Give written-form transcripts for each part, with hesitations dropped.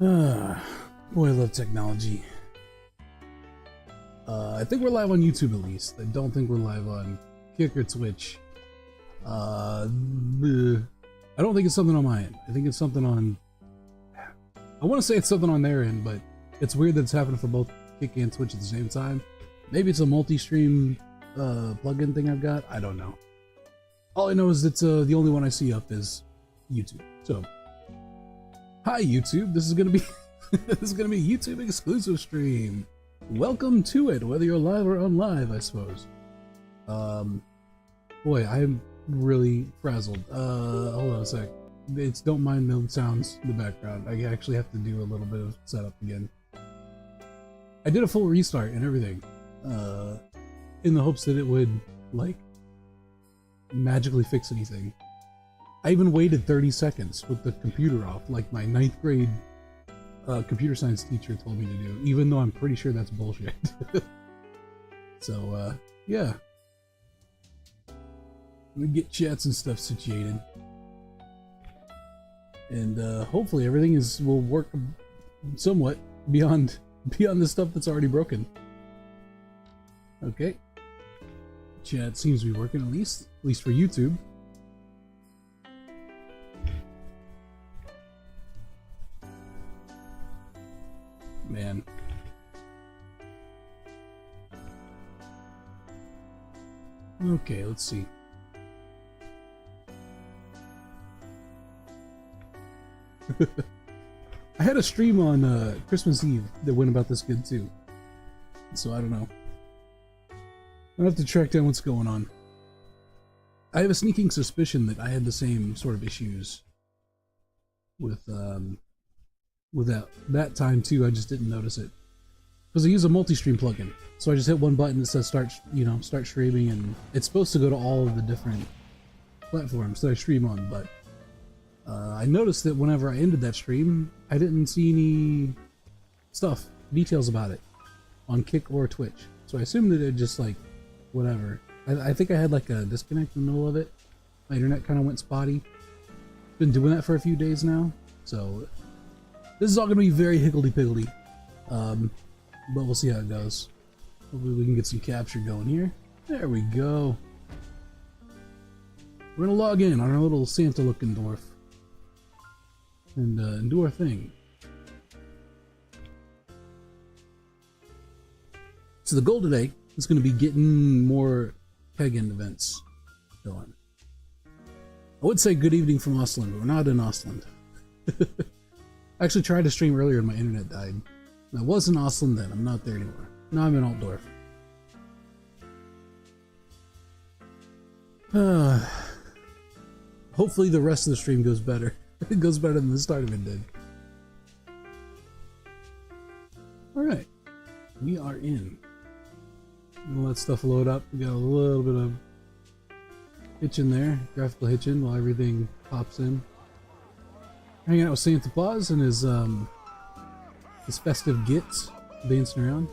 Ah, boy, I love technology. I think we're live on YouTube at least. I don't think we're live on Kick or Twitch. Bleh. I don't think it's something on my end. I think it's something on... I want to say it's something on their end, but it's weird that it's happening for both Kick and Twitch at the same time. Maybe it's a multi-stream plugin thing I've got. I don't know. All I know is that the only one I see up is YouTube. So, hi YouTube. This is gonna be this is gonna be a YouTube exclusive stream. Welcome to it, whether you're live or unlive, I suppose. Boy, I'm really frazzled. Hold on a sec. Don't mind the sounds in the background. I actually have to do a little bit of setup again. I did a full restart and everything, in the hopes that it would, like, magically fix anything. I even waited 30 seconds with the computer off, like my 9th grade computer science teacher told me to do, even though I'm pretty sure that's bullshit. So, yeah. Let me get chats and stuff situated. And hopefully everything will work somewhat beyond the stuff that's already broken. Okay. Chat seems to be working at least for YouTube. Man. Okay, let's see. I had a stream on Christmas Eve that went about this good too. So I don't know. I'll have to track down what's going on. I have a sneaking suspicion that I had the same sort of issues with that time too. I just didn't notice it because I use a multi-stream plugin. So I just hit one button that says start streaming, and it's supposed to go to all of the different platforms that I stream on. But I noticed that whenever I ended that stream, I didn't see any details about it on Kick or Twitch. So I assumed that it just like whatever. I think I had like a disconnect in the middle of it. My internet kind of went spotty. Been doing that for a few days now, so this is all gonna be very higgledy-piggledy. But we'll see how it goes. Hopefully we can get some capture going here. There we go. We're gonna log in on our little Santa-looking dwarf and do our thing. So the goal today is going to be getting more Keg End events going. I would say good evening from Ostland, but we're not in Ostland. I actually tried to stream earlier and my internet died. I was in Ostland then, I'm not there anymore. Now I'm in Altdorf. Hopefully the rest of the stream goes better. It goes better than the start of it did. Alright. We are in. We'll let stuff load up. We got a little bit of hitching there. Graphical hitching while everything pops in. Hanging out with Santa Claus and his festive gits dancing around.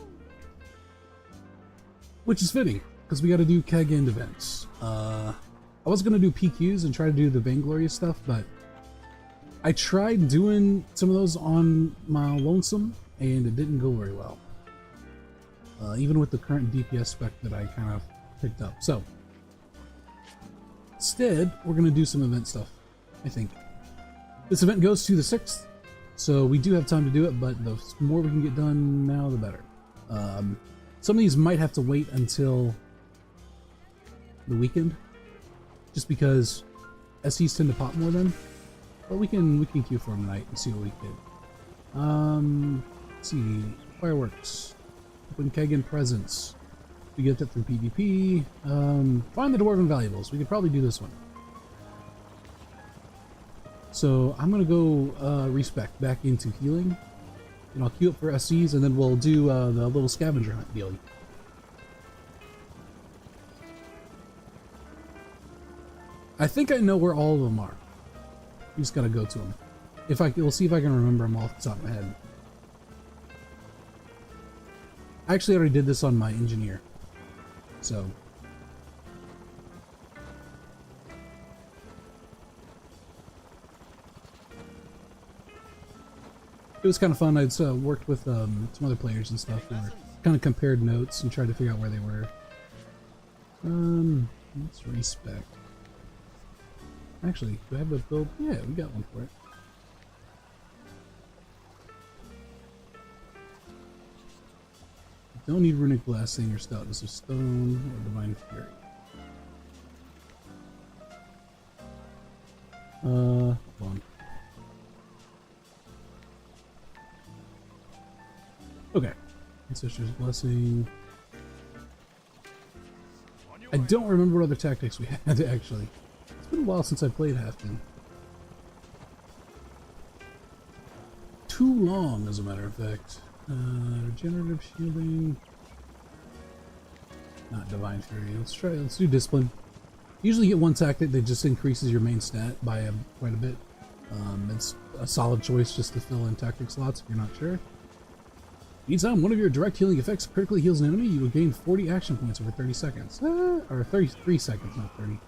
Which is fitting, because we gotta do Keg End events. I was gonna do PQs and try to do the Vainglorious stuff, but I tried doing some of those on my lonesome, and it didn't go very well. Even with the current DPS spec that I kind of picked up. So, instead, we're going to do some event stuff, I think. This event goes to the 6th, so we do have time to do it, but the more we can get done now, the better. Some of these might have to wait until the weekend, just because SEs tend to pop more then. But we can queue for them tonight and see what we get. Let's see, fireworks, open Keg End presents. We get that from PvP. Find the Dwarven valuables. We could probably do this one. So I'm gonna go respec back into healing, and I'll queue up for SCs, and then we'll do the little scavenger hunt deal. I think I know where all of them are. You just gotta go to them. We'll see if I can remember them off the top of my head. I actually already did this on my engineer, so it was kind of fun. I'd worked with some other players and stuff who were kind of compared notes and tried to figure out where they were. Let's respec. Actually, do I have a build? Yeah, we got one for it. Don't need Runic Blessing or Stoutness of Stone or Divine Fury. Hold on. Okay. Ancestor's Blessing. I don't remember what other tactics we had, actually. It's been a while since I played Halfdan. Too long, as a matter of fact. Regenerative Shielding. Not Divine Fury. Let's do Discipline. Usually you get one tactic that just increases your main stat by quite a bit. It's a solid choice just to fill in tactic slots if you're not sure. Anytime one of your direct healing effects critically heals an enemy, you will gain 40 action points over 30 seconds. Or 33 seconds, not 30.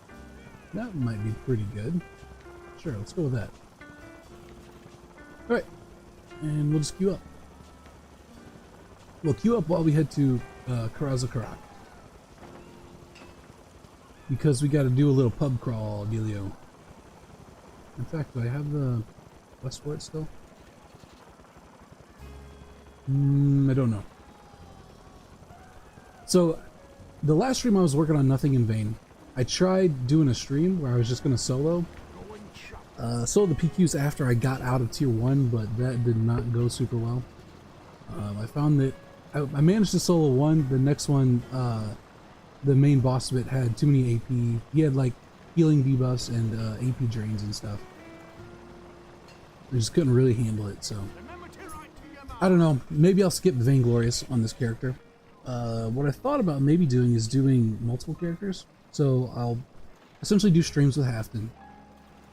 That might be pretty good. Sure, let's go with that. Alright. And we'll just queue up. We'll queue up while we head to Karazakarak. Because we got to do a little pub crawl dealio. In fact, do I have the quest for it still? I don't know. So, the last stream I was working on Nothing in Vain. I tried doing a stream where I was just going to solo. Solo the PQs after I got out of tier 1, but that did not go super well. I found that I managed to solo one. The next one, the main boss of it had too many AP. He had like healing debuffs and AP drains and stuff. I just couldn't really handle it, so I don't know. Maybe I'll skip Vainglorious on this character. What I thought about maybe doing is doing multiple characters. So I'll essentially do streams with Halfdan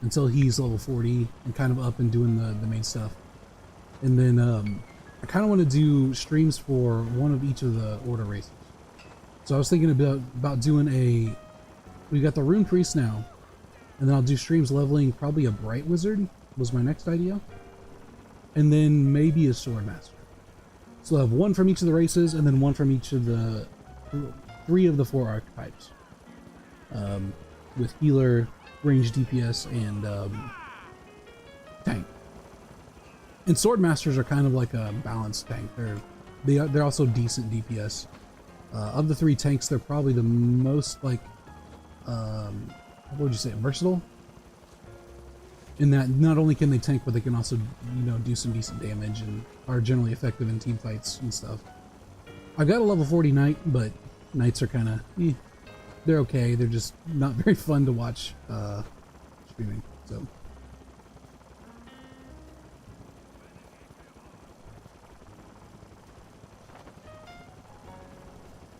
until he's level 40 and kind of up and doing the main stuff. And then I kind of want to do streams for one of each of the order races. So I was thinking about doing we got the Rune Priest now, and then I'll do streams leveling probably a Bright Wizard was my next idea. And then maybe a Swordmaster. So I'll have one from each of the races, and then one from each of the 3 of the 4 archetypes. With healer, range DPS, and tank. And Swordmasters are kind of like a balanced tank. They're also decent DPS. Of the 3 tanks, they're probably the most like what would you say, versatile? In that not only can they tank, but they can also, you know, do some decent damage and are generally effective in team fights and stuff. I've got a level 40 knight, but knights are kind of they're okay. They're just not very fun to watch streaming. So.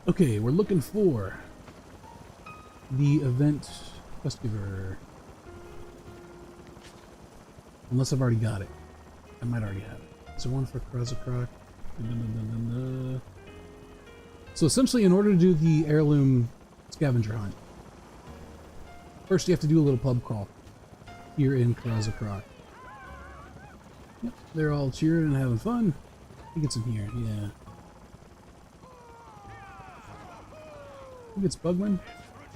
Okay, we're looking for the event quest giver. Unless I've already got it. I might already have it. Is there one for Karazakarak? So essentially, in order to do the heirloom scavenger hunt, first you have to do a little pub crawl here in Karazakarak. Yep, they're all cheering and having fun. I think it's in here, yeah. I think it's Bugman?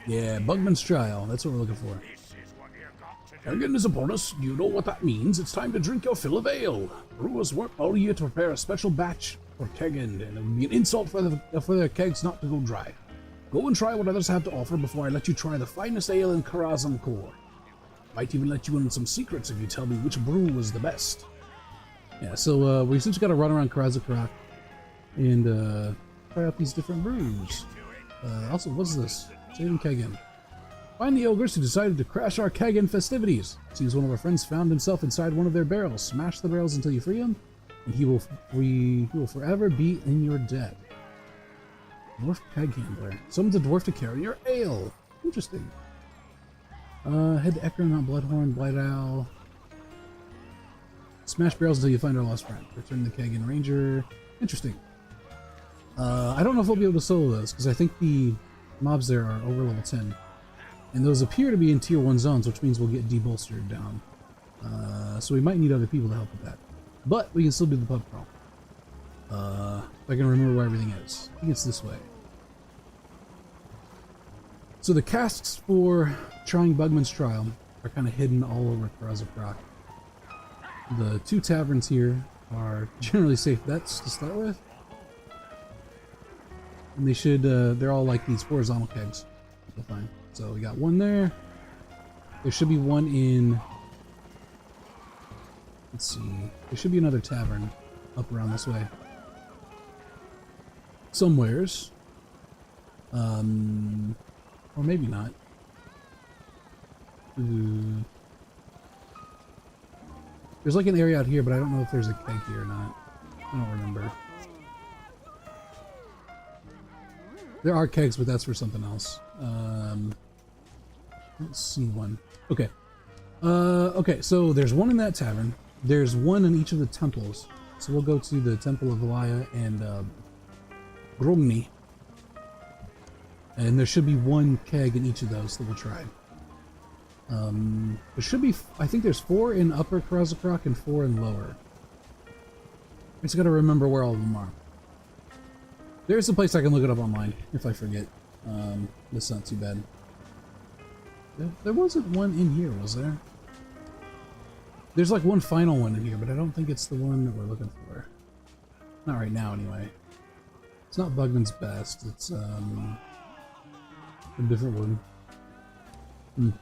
Yeah, Bugman's Trial. That's what we're looking for. Keggin is upon us. You know what that means. It's time to drink your fill of ale. Brewers work all year to prepare a special batch for Keggin, and it would be an insult for their kegs not to go dry. Go and try what others have to offer before I let you try the finest ale in Karazhan. Might even let you in some secrets if you tell me which brew was the best. Yeah, so we essentially got to run around Karazhan and try out these different brews. Also, what's this? Saving Keggin. Find the ogres who decided to crash our Keggin festivities. Seems one of our friends found himself inside one of their barrels. Smash the barrels until you free him, and he will forever be in your debt. Dwarf Keg Handler. Summons a dwarf to carry your ale. Interesting. Head to Ekron, Mount Bloodhorn, Blight Owl. Smash barrels until you find our lost friend. Return the Keggin Ranger. Interesting. I don't know if we'll be able to solo those, because I think the mobs there are over level 10. And those appear to be in tier 1 zones, which means we'll get debolstered down. So we might need other people to help with that. But we can still do the pub crawl. If I can remember where everything is. I think it's this way. So the casks for trying Bugman's Trial are kind of hidden all over Karazak Rock. The 2 taverns here are generally safe bets to start with. And they should, they're all like these horizontal kegs. You'll find. So we got one there. There should be one in, let's see, there should be another tavern up around this way. Somewheres. Or maybe not. There's like an area out here, but I don't know if there's a keg here or not. I don't remember. There are kegs, but that's for something else. Let's see one. Okay. Okay, so there's one in that tavern. There's one in each of the temples. So we'll go to the Temple of Valaya and Gromny. And there should be one keg in each of those that we'll try. There should be, I think there's 4 in Upper Karazak Rock and 4 in Lower. I just gotta remember where all of them are. There's a place I can look it up online if I forget. That's not too bad. There wasn't one in here, was there? There's like one final one in here, but I don't think it's the one that we're looking for. Not right now, anyway. It's not Bugman's Best. It's a different one.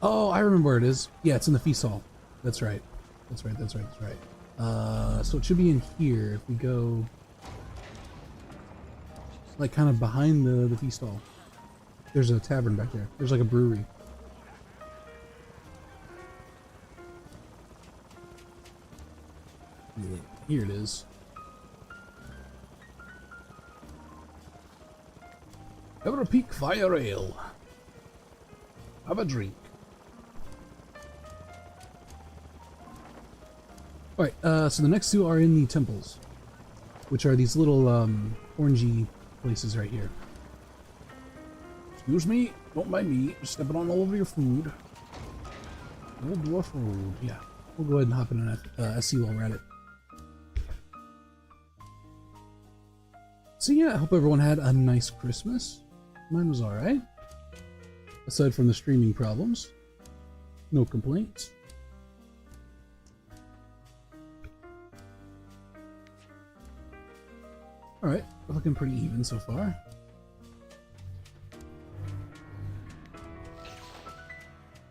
Oh, I remember where it is. Yeah, it's in the feast hall. That's right. That's right. That's right. That's right. So it should be in here if we go, like, kind of behind the feast hall. There's a tavern back there. There's like a brewery. Yeah, here it is. Ever Peak Fire Ale. Have a drink. Alright, so the next 2 are in the temples, which are these little orangey places right here. Excuse me, don't mind me, just stepping on all over your food. Old Dwarf Road. Yeah, we'll go ahead and hop in an SC while we're at it. So yeah, I hope everyone had a nice Christmas. Mine was alright. Aside from the streaming problems. No complaints. Alright, looking pretty even so far.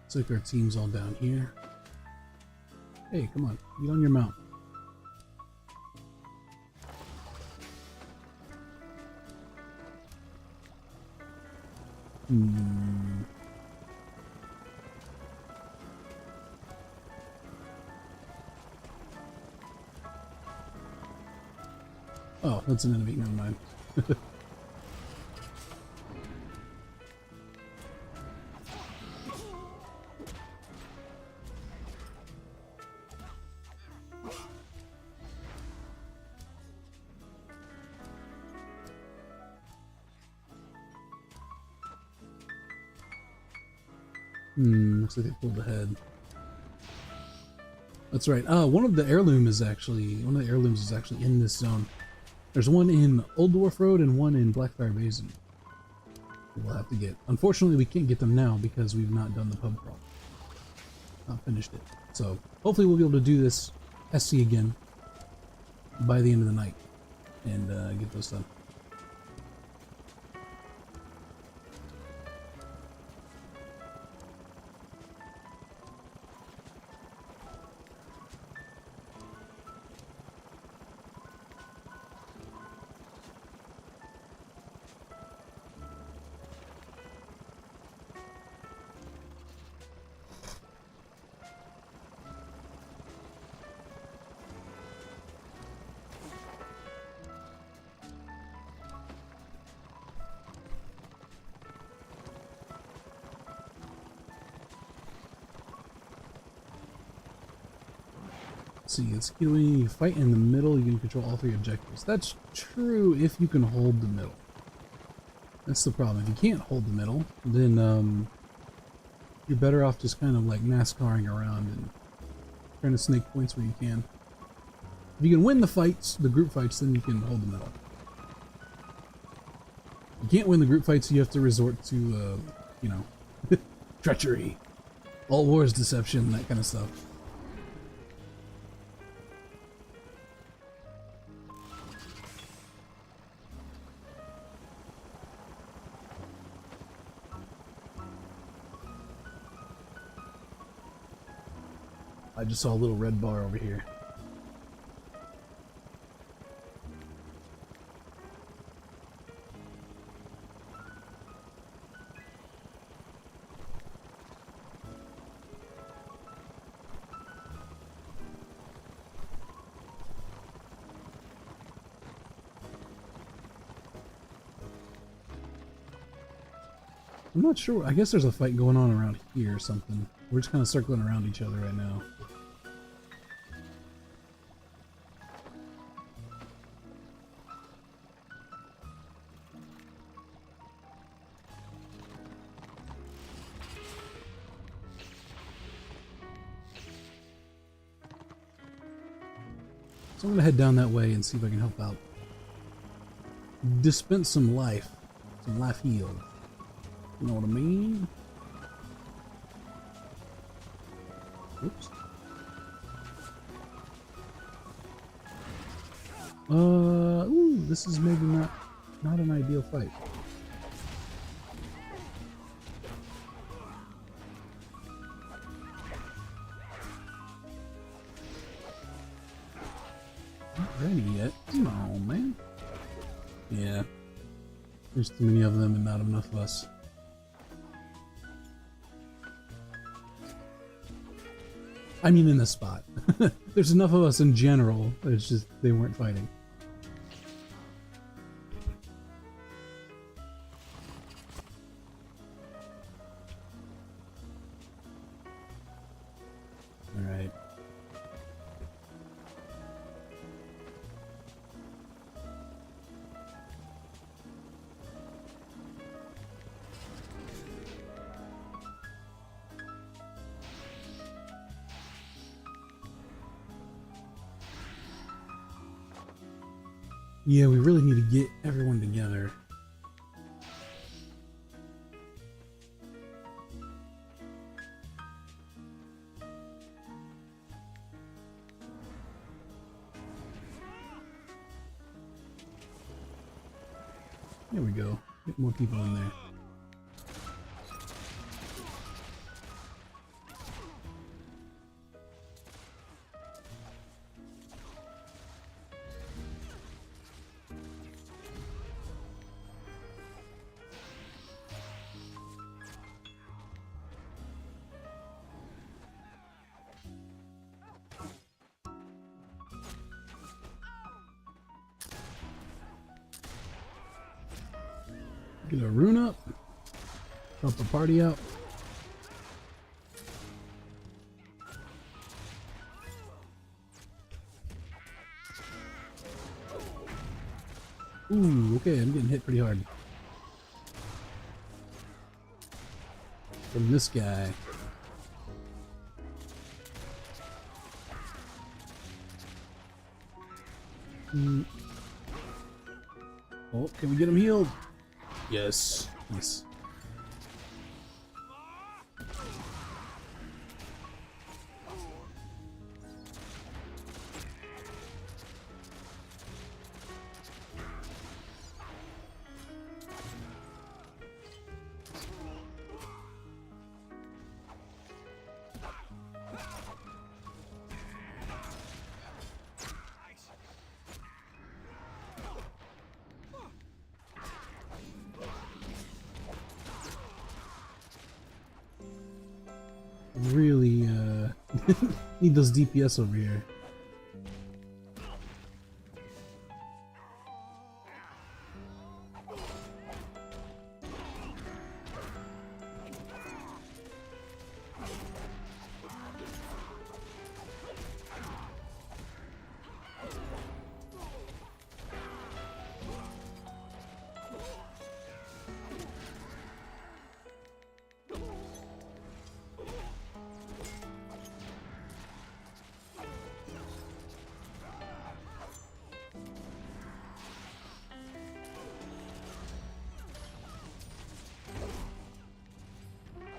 Looks like our team's all down here. Hey, come on, get on your mount. Oh, that's an enemy, never mind. Looks like they pulled ahead. That's right. One of the heirlooms is actually in this zone. There's one in Old Dwarf Road and one in Blackfire Basin. We'll have to get. Unfortunately, we can't get them now because we've not done the pub crawl. Not finished it. So hopefully we'll be able to do this SC again by the end of the night and get those done. See, it's when you fight in the middle, you can control all 3 objectives. That's true if you can hold the middle. That's the problem. If you can't hold the middle, then you're better off just kind of like NASCARing around and Trying to snake points where you can. If you can win the fights, the group fights, then you can hold the medal. You can't win the group fights, you have to resort to, you know, treachery. All war is deception, that kind of stuff. I just saw a little red bar over here. I'm not sure. I guess there's a fight going on around here or something. We're just kind of circling around each other right now. So I'm gonna head down that way and see if I can help out. Dispense some life heal. You know what I mean? Oops. Ooh, this is maybe not an ideal fight. Not ready yet. Come on, man. Yeah. There's too many of them and not enough of us. I mean in this spot. There's enough of us in general, it's just they weren't fighting. Alright. Yeah, we really need to get everyone together. There we go. Get more people in there. Get a rune up. Help the party out. Ooh, okay, I'm getting hit pretty hard. From this guy. Oh, can we get him healed? Yes. Nice. Really need those DPS over here.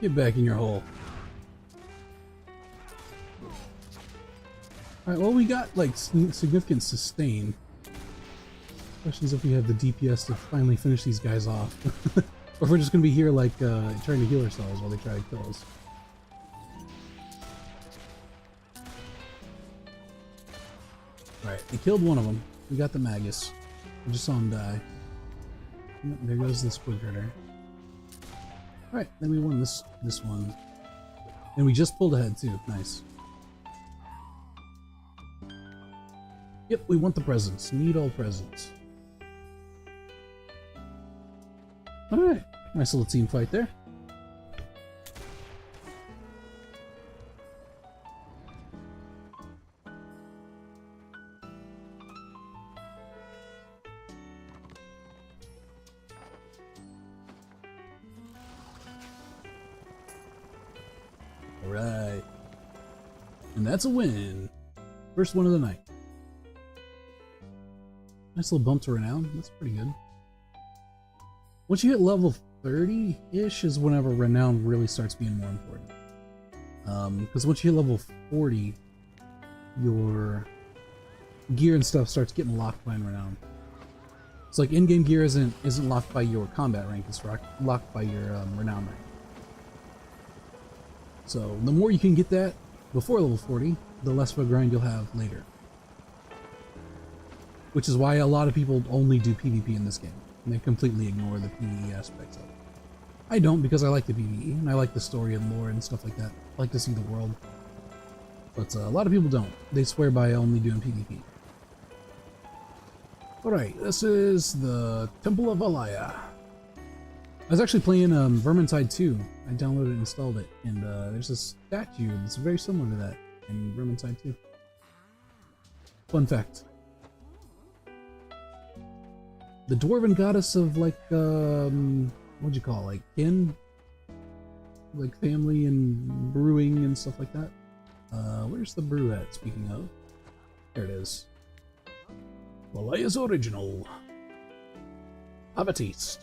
Get back in your hole. Alright, well we got like significant sustain. Questions if we have the DPS to finally finish these guys off. Or if we're just gonna be here like trying to heal ourselves while they try to kill us. Alright, they killed one of them. We got the Magus. I just saw him die. There goes the Squid Critter. Alright, then we won this one. And we just pulled ahead too. Nice. Yep, we want the presents. Need all presents. Alright, nice little team fight there. Alright. And that's a win. First one of the night. Nice little bump to renown. That's pretty good. Once you hit level 30-ish is whenever renown really starts being more important. Because once you hit level 40, your gear and stuff starts getting locked by renown. It's like in-game gear isn't locked by your combat rank, it's locked by your renown rank. So the more you can get that before level 40, the less of a grind you'll have later. Which is why a lot of people only do PvP in this game. And they completely ignore the PvE aspects of it. I don't, because I like the PvE, and I like the story and lore and stuff like that. I like to see the world. But a lot of people don't. They swear by only doing PvP. Alright, this is the Temple of Alaya. I was actually playing Vermintide 2. I downloaded and installed it, and there's a statue that's very similar to that in Vermintide 2. Fun fact. The dwarven goddess of like what'd you call it? Like kin? Like family and brewing and stuff like that. Where's the brew at, speaking of? There it is. Alaya's original. Have a taste.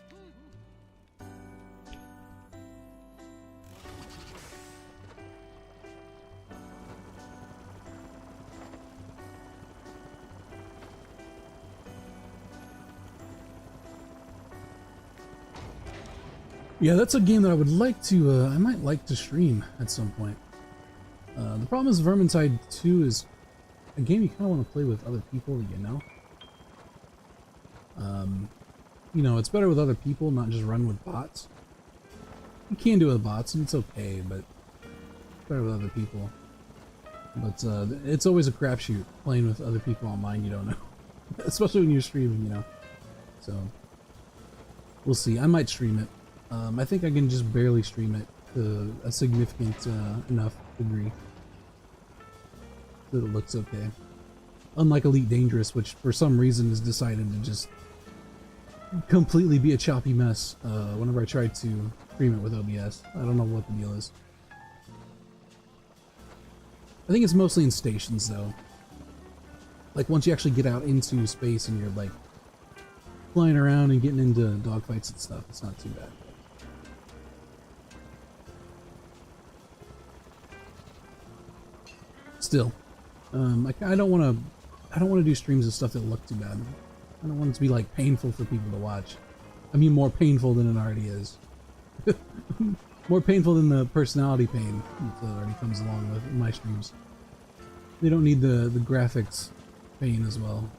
Yeah, that's a game that I would like to, I might like to stream at some point. The problem is Vermintide 2 is a game you kind of want to play with other people that you know. You know, it's better with other people, not just run with bots. You can do it with bots, and it's okay, but it's better with other people. But it's always a crapshoot playing with other people online you don't know. Especially when you're streaming, you know. So, we'll see. I might stream it. I think I can just barely stream it to a significant enough degree that it looks okay. Unlike Elite Dangerous, which for some reason has decided to just completely be a choppy mess whenever I tried to stream it with OBS. I don't know what the deal is. I think it's mostly in stations though. Like once you actually get out into space and you're like flying around and getting into dogfights and stuff, it's not too bad. Still, I don't want to do streams of stuff that look too bad. I don't want it to be like painful for people to watch. I mean, more painful than it already is. More painful than the personality pain that already comes along with my streams. They don't need the graphics pain as well.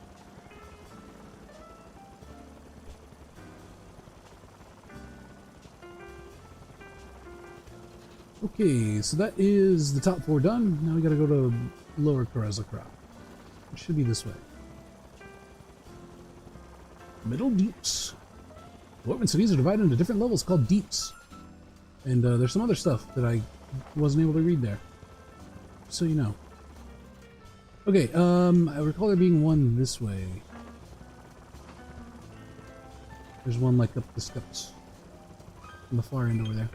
Okay, so that is the top 4 done. Now we gotta go to Lower Karazakra. It should be this way. Middle Deeps. Dwarven cities are divided into different levels called deeps. And there's some other stuff that I wasn't able to read there. So you know. Okay, I recall there being one this way. There's one like up the steps. On the far end over there.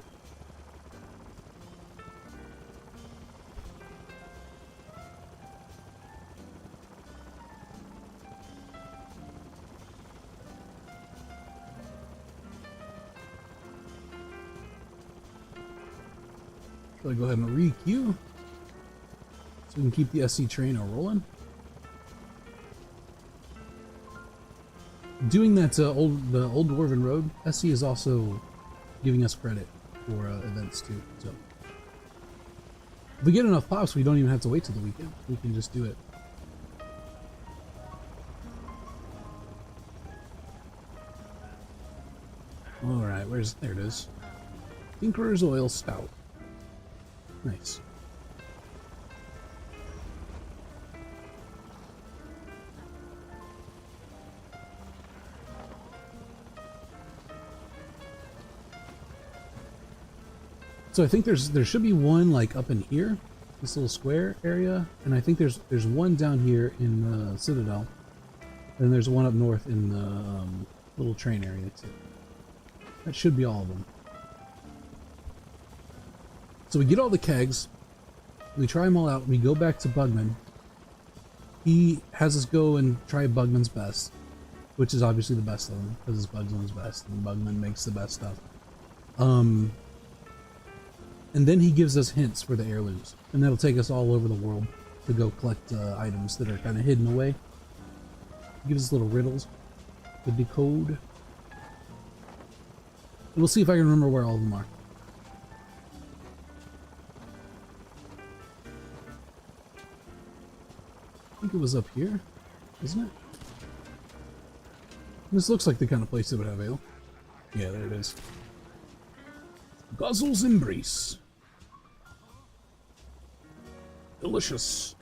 So I go ahead and re-queue so we can keep the SC train rolling. Doing that the old Dwarven Road, SC is also giving us credit for events too. So if we get enough pops, we don't even have to wait till the weekend. We can just do it. All right, there it is. Tinkerer's Oil Stout. Nice. So I think there should be one like up in here, this little square area, and I think there's one down here in the Citadel, and there's one up north in the little train area too. That should be all of them. So we get all the kegs, we try them all out, we go back to Bugman. He has us go and try Bugman's best, which is obviously the best of them, because it's Bugman's best, and Bugman makes the best stuff. And then he gives us hints for the heirlooms, and that'll take us all over the world to go collect items that are kind of hidden away. He gives us little riddles to decode. And we'll see if I can remember where all of them are. I think it was up here, isn't it? This looks like the kind of place that would have ale. Yeah, there it is. Guzzle's Embrace. Delicious.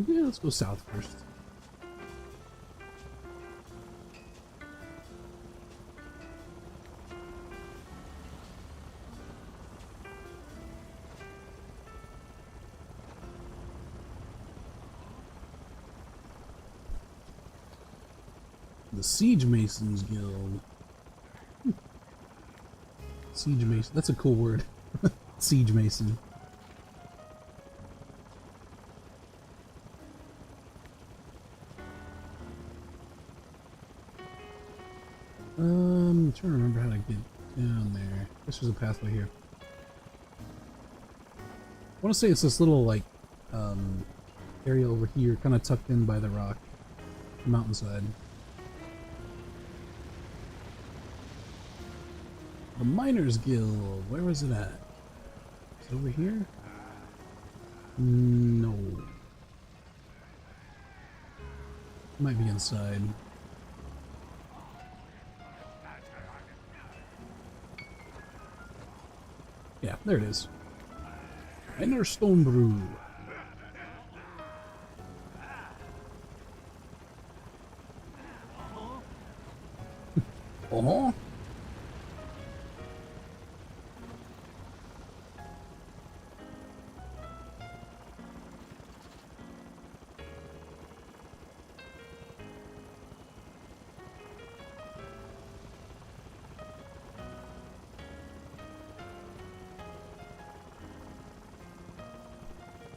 Yeah, let's go south first. The Siege Masons Guild. Siege Mason. That's a cool word. Siege Mason. I'm trying to remember how to get down there. This was a pathway here. I want to say it's this little like area over here, kind of tucked in by the rock, mountainside. The Miners Guild. Where was it at? Is it over here? No. It might be inside. Yeah, there it is. Inner Stone Brew. Uh-huh.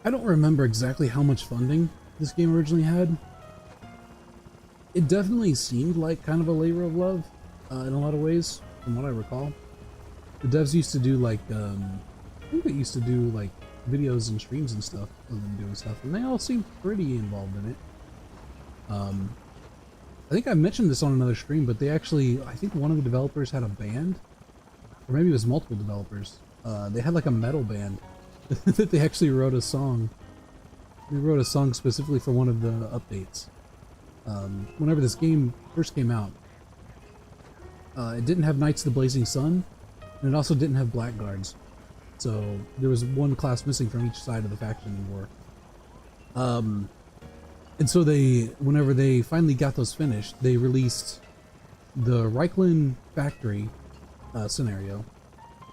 I don't remember exactly how much funding this game originally had. It definitely seemed like kind of a labor of love in a lot of ways, from what I recall. The devs used to do like, I think they used to do like videos and streams and stuff of them doing stuff, and they all seemed pretty involved in it. I think I mentioned this on another stream, but they actually, I think one of the developers had a band, or maybe it was multiple developers. They had like a metal band that they actually wrote a song. They wrote a song specifically for one of the updates. Whenever this game first came out, it didn't have Knights of the Blazing Sun, and it also didn't have Blackguards. So there was one class missing from each side of the faction in war. And so whenever they finally got those finished, they released the Reikland Factory scenario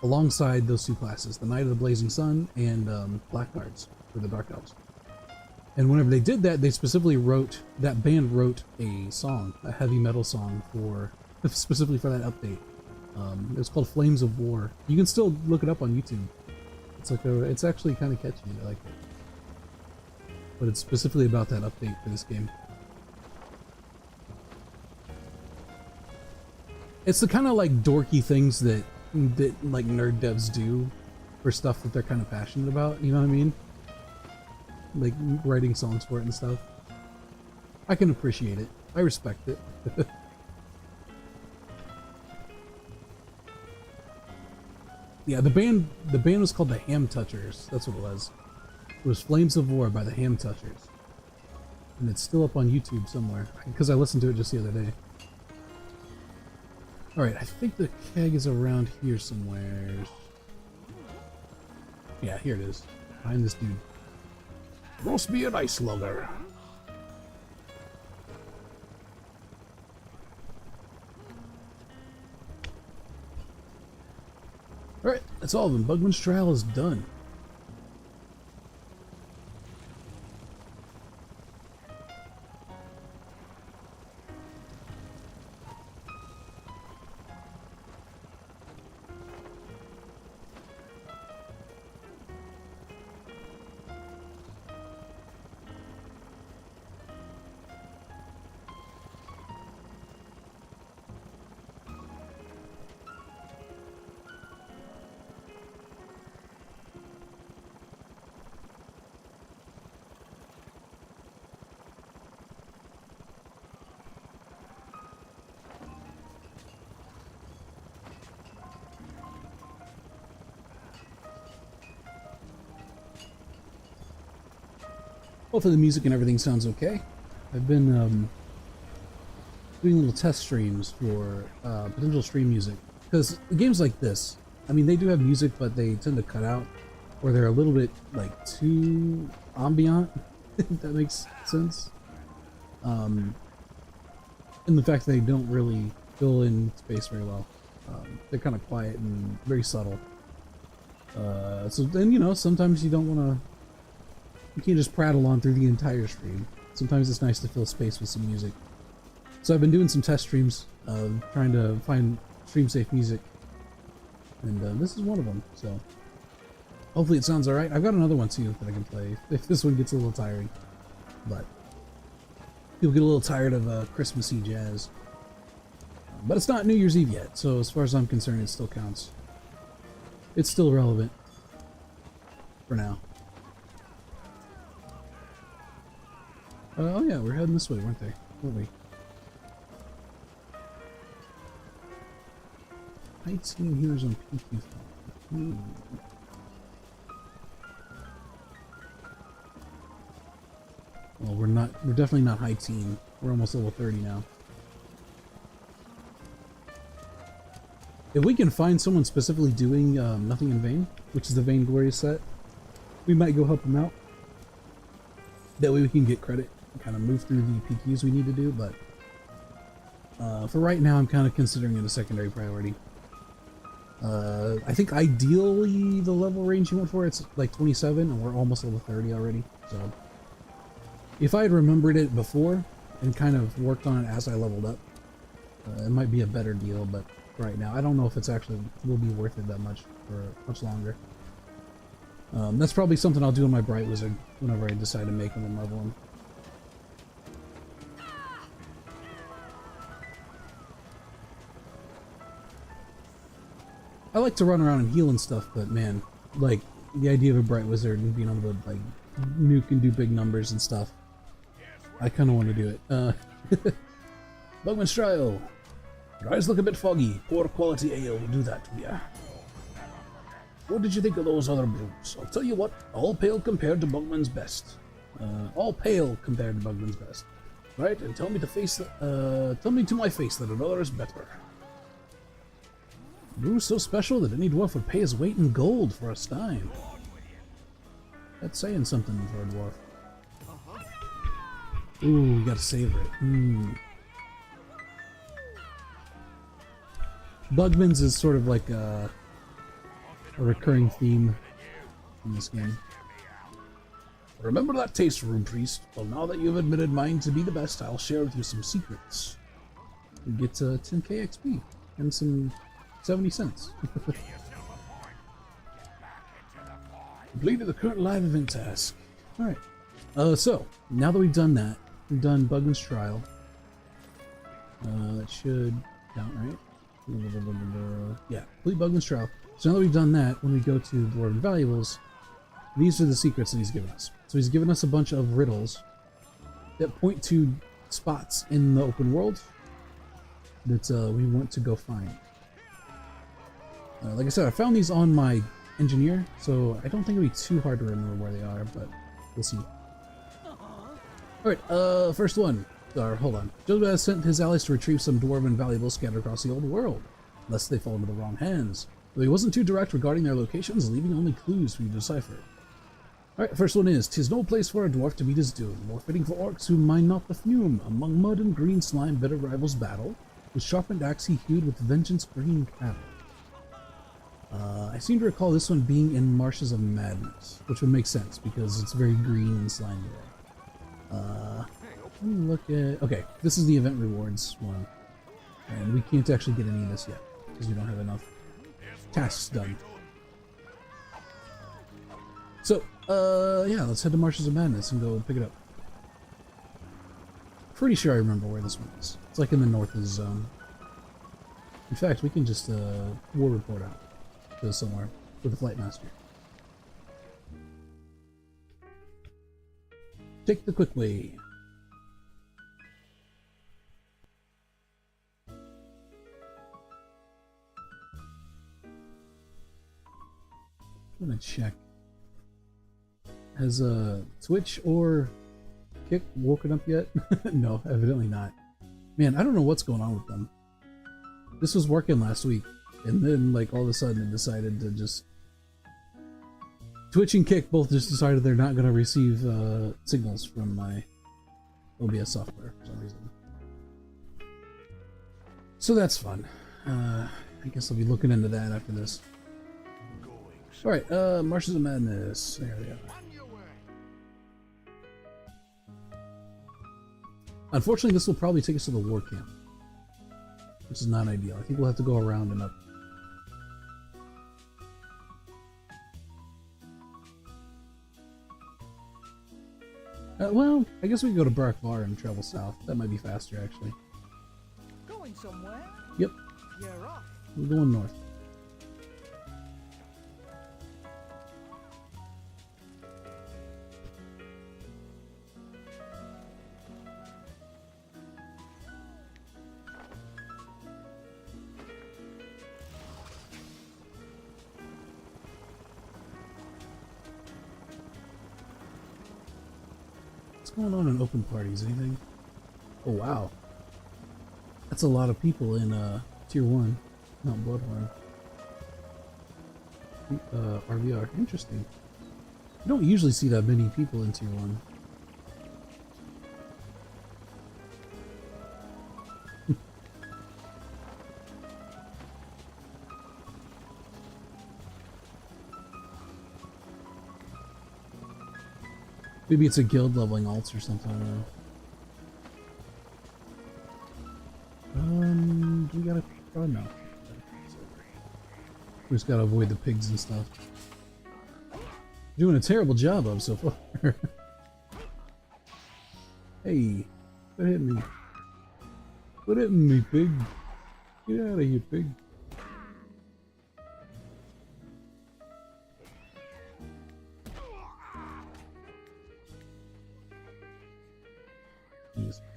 alongside those two classes, the Knight of the Blazing Sun and Blackguards for the Dark Elves. And whenever they did that, they specifically that band wrote a song, a heavy metal song specifically for that update. It was called Flames of War. You can still look it up on YouTube It's actually kind of catchy. I like it. But it's specifically about that update for this game. It's the kind of like dorky things that like nerd devs do for stuff that they're kind of passionate about, you know what I mean? Like writing songs for it and stuff. I can appreciate it. I respect it. Yeah, the band was called the Ham Touchers. That's what it was. It was Flames of War by the Ham Touchers. And it's still up on YouTube somewhere, because I listened to it just the other day. Alright, I think the keg is around here somewhere. Yeah, here it is. Behind this dude. Roast me an ice lugger. Alright, that's all of them. Bugman's trial is done. Hopefully the music and everything sounds okay. I've been doing little test streams for potential stream music. Because games like this, I mean, they do have music, but they tend to cut out, or they're a little bit, like, too ambient, if that makes sense. And the fact that they don't really fill in space very well. They're kind of quiet and very subtle. So then, you know, sometimes you don't want to... You can't just prattle on through the entire stream. Sometimes it's nice to fill space with some music. So I've been doing some test streams, trying to find stream-safe music. And this is one of them, so... Hopefully it sounds alright. I've got another one too that I can play, if this one gets a little tiring. But... You'll get a little tired of Christmassy jazz. But it's not New Year's Eve yet, so as far as I'm concerned, it still counts. It's still relevant. For now. Oh yeah, we're heading this way, weren't they? Weren't we? Heights and here's on PQ. Well, we're definitely not high teen. We're almost level 30 now. If we can find someone specifically doing Nothing in Vain, which is the Vainglorious set, we might go help them out. That way we can get credit and kind of move through the PQs we need to do, but for right now I'm kind of considering it a secondary priority. I think ideally the level range you went for, it's like 27 and we're almost level 30 already, so if I had remembered it before and kind of worked on it as I leveled up, it might be a better deal, but right now I don't know if it's actually will be worth it that much for much longer. That's probably something I'll do in my Bright Wizard whenever I decide to make them and level them. I like to run around and heal and stuff, but man, like, the idea of a Bright Wizard and being able to, like, nuke and do big numbers and stuff, I kind of want to do it. Bugman's Trial. Your eyes look a bit foggy. Poor quality ale will do that to ya. What did you think of those other brews? I'll tell you what, all pale compared to Bugman's best. All pale compared to Bugman's best. Right, and tell me to my face that another is better. Brew so special that any dwarf would pay his weight in gold for a stein. That's saying something for a dwarf. Ooh, we gotta savor it. Bugman's is sort of like a recurring theme in this game. Remember that taste room, priest? Well, now that you've admitted mine to be the best, I'll share with you some secrets. You get 10k XP and some 70 cents. Completed the current live event task. Alright. So, now that we've done that, we've done Bugman's Trial. That should count, right? Yeah, complete Bugman's Trial. So now that we've done that, when we go to Dwarven Valuables, these are the secrets that he's given us. So he's given us a bunch of riddles that point to spots in the open world that we want to go find. Like I said, I found these on my engineer, so I don't think it'll be too hard to remember where they are, but we'll see. Alright, first one. Hold on. Joseph has sent his allies to retrieve some dwarven valuables scattered across the old world, lest they fall into the wrong hands. Though he wasn't too direct regarding their locations, leaving only clues for you to decipher. Alright, first one is, 'tis no place for a dwarf to meet his doom, more fitting for orcs who mind not the fume. Among mud and green slime bitter rivals battle, with sharpened axe he hewed with vengeance green cattle. I seem to recall this one being in Marshes of Madness, which would make sense, because it's very green and slimy there. Let me look at... Okay, this is the event rewards one. And we can't actually get any of this yet, because we don't have enough tasks done. So, yeah, let's head to Marshes of Madness and go pick it up. Pretty sure I remember where this one is. It's like in the north of the zone. In fact, we can just war report out to somewhere with the Flight Master. Take the quick way. I'm gonna check. Has Twitch or Kick woken up yet? No, evidently not. Man, I don't know what's going on with them. This was working last week, and then like all of a sudden it decided to just... Twitch and Kick both just decided they're not gonna receive signals from my OBS software for some reason. So that's fun. I guess I'll be looking into that after this. Alright, Marshes of Madness. There we go. Unfortunately, this will probably take us to the war camp, which is not ideal. I think we'll have to go around and up. Well, I guess we can go to Barakvar and travel south. That might be faster, actually. Going somewhere? Yep. You're off. We're going north. What's going on in open parties? Anything? Oh wow, that's a lot of people in Tier 1, Mount Bloodhorn. RVR, interesting. You don't usually see that many people in Tier 1. Maybe it's a guild leveling alts or something. I don't know. We gotta... Oh no. We just gotta avoid the pigs and stuff. Doing a terrible job of so far. Hey, quit hitting me. Quit hitting me, pig. Get out of here, pig.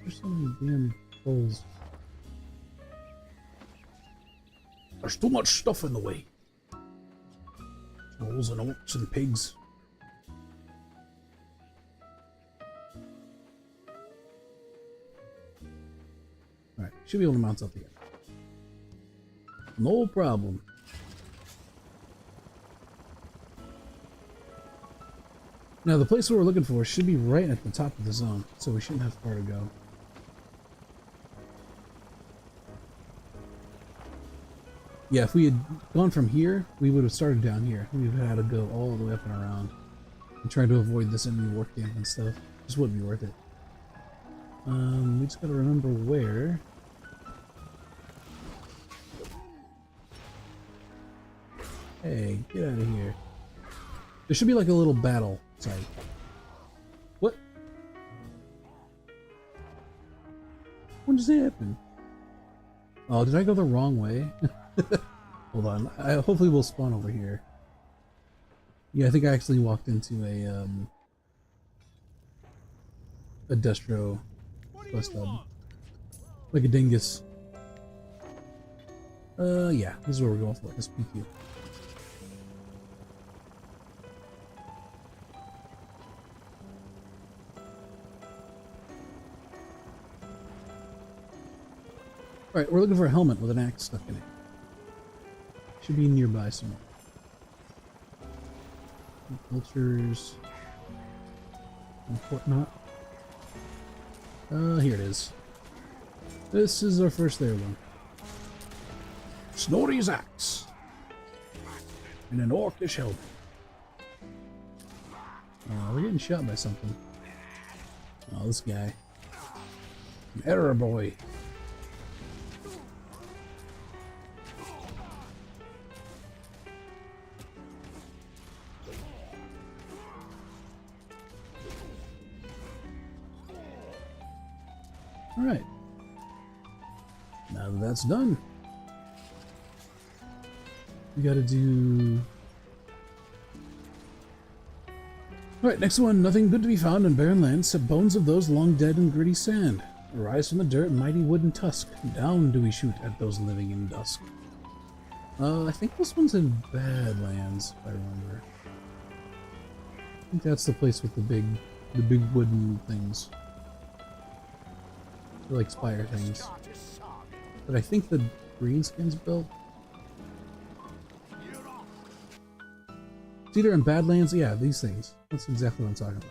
There's so many damn trolls. There's too much stuff in the way. Trolls and orcs and pigs. Alright, should be able to mount up again. No problem. Now the place we're looking for should be right at the top of the zone, so we shouldn't have far to go. Yeah, if we had gone from here, we would have started down here. We would have had to go all the way up and around and try to avoid this enemy war camp and stuff. Just wouldn't be worth it. We just gotta remember where. Hey, get out of here. There should be like a little battle site. What? What just happened? Oh, did I go the wrong way? Hold on. Hopefully we'll spawn over here. Yeah, I think I actually walked into a destro bus stop. Like a dingus. Yeah, this is what we're going for. This PQ. Alright, we're looking for a helmet with an axe stuck in it. Should be nearby somewhere. Vultures and whatnot. Here it is. This is our first there one. Snorri's axe. And an orcish helmet. We're getting shot by something. Oh, this guy. An error boy. Alright. Now that that's done, we gotta do... Alright, next one. Nothing good to be found in barren lands except bones of those long dead in gritty sand. Arise from the dirt, mighty wooden tusk. Down do we shoot at those living in dusk. I think this one's in Badlands, if I remember. I think that's the place with the big wooden things. They're like spire things. But I think the greenskin's built. It's either in Badlands, yeah, these things. That's exactly what I'm talking about.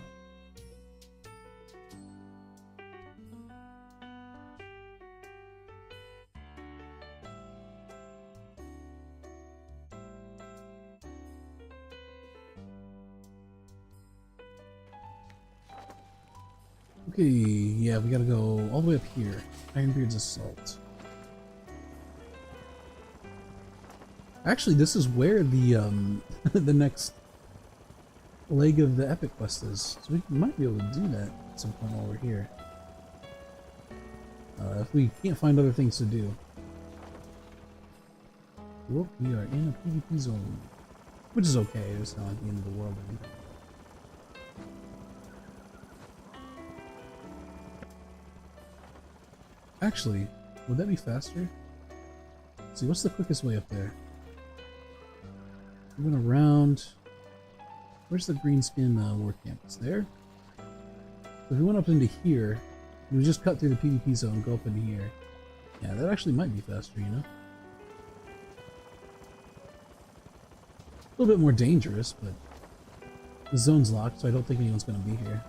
Okay, yeah, we gotta go all the way up here. Ironbeard's Assault. Actually, this is where the the next leg of the epic quest is, so we might be able to do that at some point while we're here. If we can't find other things to do. Whoop, we are in a PvP zone, which is okay. It's not like the end of the world or anything. Actually, would that be faster? Let's see, what's the quickest way up there? We went around. Where's the greenskin war camp? It's there. So if we went up into here, we would just cut through the PvP zone, go up into here. Yeah, that actually might be faster, you know? A little bit more dangerous, but the zone's locked, so I don't think anyone's going to be here.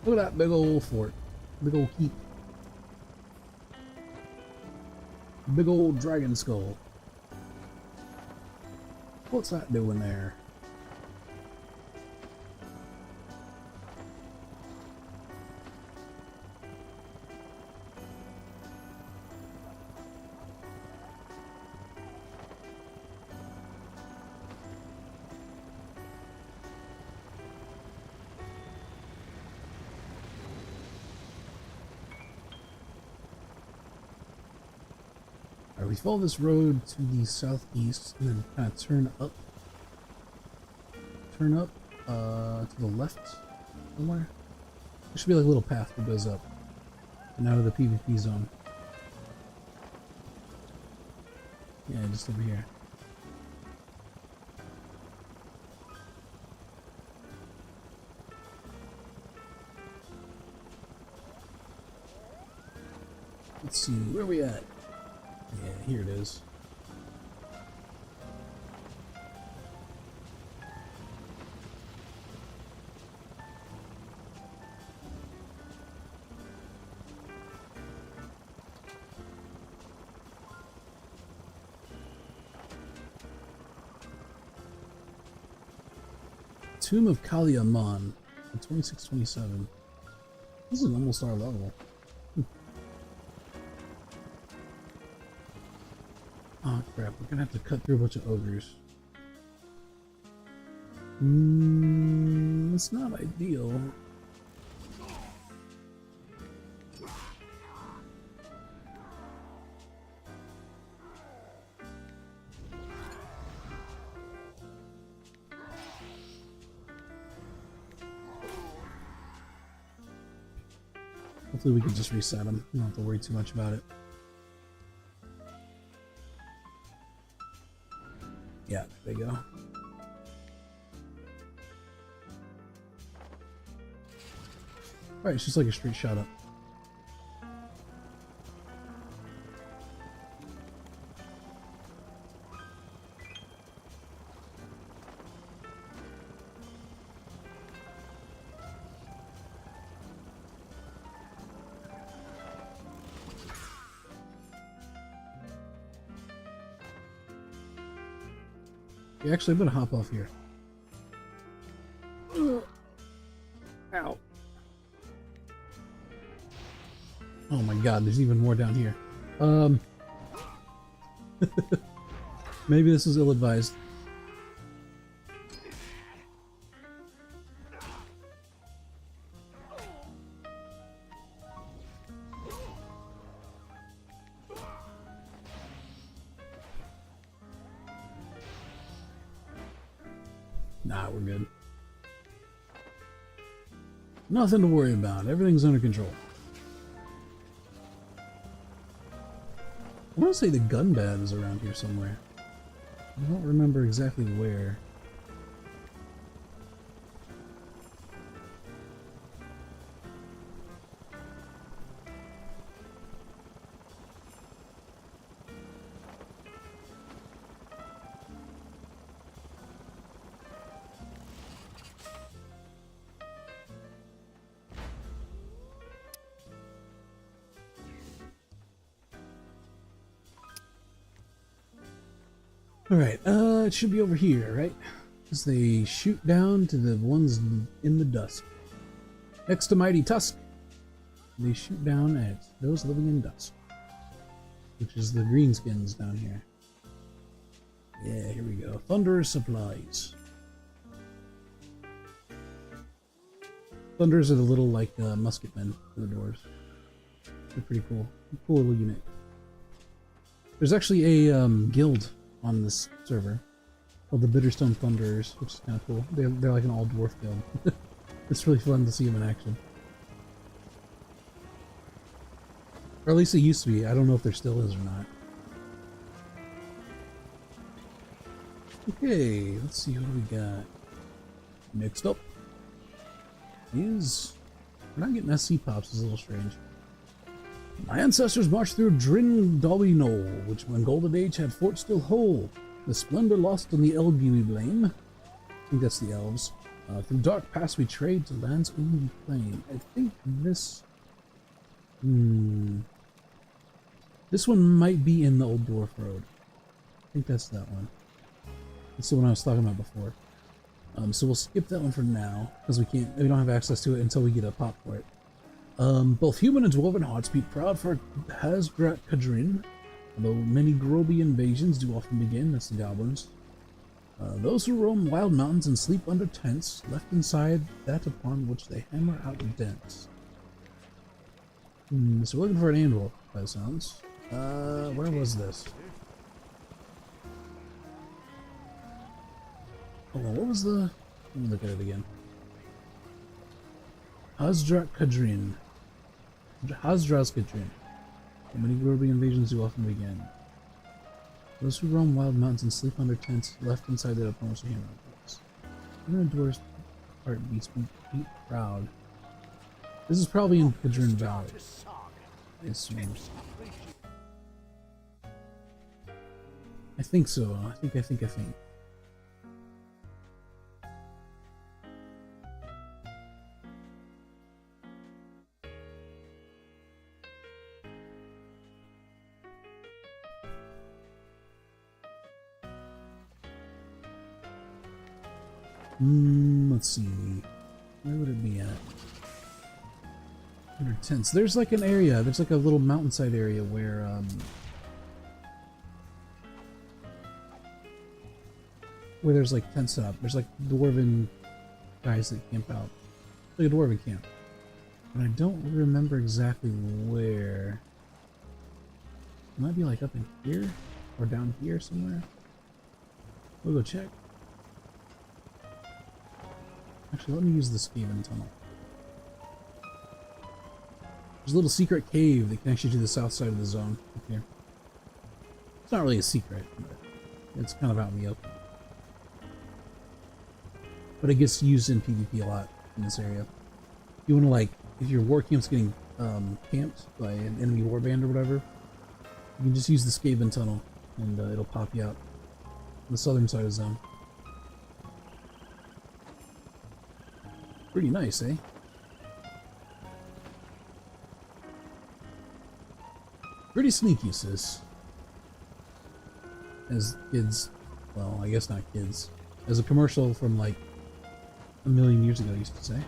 Look at that big old fort. Big old keep. Big old dragon skull. What's that doing there? We follow this road to the southeast and then kind of turn up to the left somewhere. There should be like a little path that goes up and out of the PvP zone. Yeah, just over here. Let's see, where are we at? Yeah, here it is. Tomb of Kali Aman, 2627. This is almost our level. Oh crap, we're gonna have to cut through a bunch of ogres. It's not ideal. Hopefully we can just reset them. We don't have to worry too much about it. Yeah, there you go. Alright, it's just like a straight shot up. Yeah, actually, I'm gonna hop off here. Ow. Oh my god, there's even more down here. Maybe this is ill-advised. Nah, we're good. Nothing to worry about. Everything's under control. I want to say the gun bad is around here somewhere. I don't remember exactly where. Alright, it should be over here, right? As they shoot down to the ones in the dusk. Next to Mighty Tusk, they shoot down at those living in dusk. Which is the greenskins down here. Yeah, here we go. Thunderous supplies. Thunders are the little, like, musketmen for the dwarves. They're pretty cool. Cool little unit. There's actually a guild on this server called the Bitterstone Thunderers, which is kind of cool. They're like an all-dwarf guild. It's really fun to see them in action. Or at least it used to be. I don't know if there still is or not. Okay, let's see what we got. Next up is... We're not getting SC pops, it's a little strange. My ancestors marched through Drin Dolby Knoll, which when Golden Age had Fort Still whole. The splendor lost on the Elgi we blame. I think that's the elves. Through dark pass we trade to lands only plain. I think this... This one might be in the Old Dwarf Road. I think that's that one. That's the one I was talking about before. So we'll skip that one for now, because we don't have access to it until we get a pop for it. Both human and dwarven hearts beat proud for Hasdrak Kadrin, although many Groby invasions do often begin, that's the goblins. Those who roam wild mountains and sleep under tents, left inside that upon which they hammer out dents. So we're looking for an anvil, by the sounds. Where was this? Oh, what was the... Let me look at it again. Hasdrak Kadrin. Hasdras Kadrin. Many Groby invasions do often begin. Those who roam wild mountains and sleep under tents, left inside their opponents to hammer out. Even the dwarves' heartbeats beat proud. This is probably in Kadrin Valley, I assume. I think so. I think. Let's see. Where would it be at? Under tents. There's like an area, there's like a little mountainside area where, where there's like tents set up. There's like dwarven guys that camp out. Like a dwarven camp. But I don't remember exactly where. It might be like up in here or down here somewhere. We'll go check. Actually, let me use the Skaven tunnel. There's a little secret cave that connects you to the south side of the zone up here. It's not really a secret, but it's kind of out in the open. But it gets used in PvP a lot in this area. You want to, like, if your war camp's getting camped by an enemy warband or whatever, you can just use the Skaven tunnel and it'll pop you out on the southern side of the zone. Pretty nice, eh? Pretty sneaky, sis. As kids, well, I guess not kids. As a commercial from like a million years ago used to say.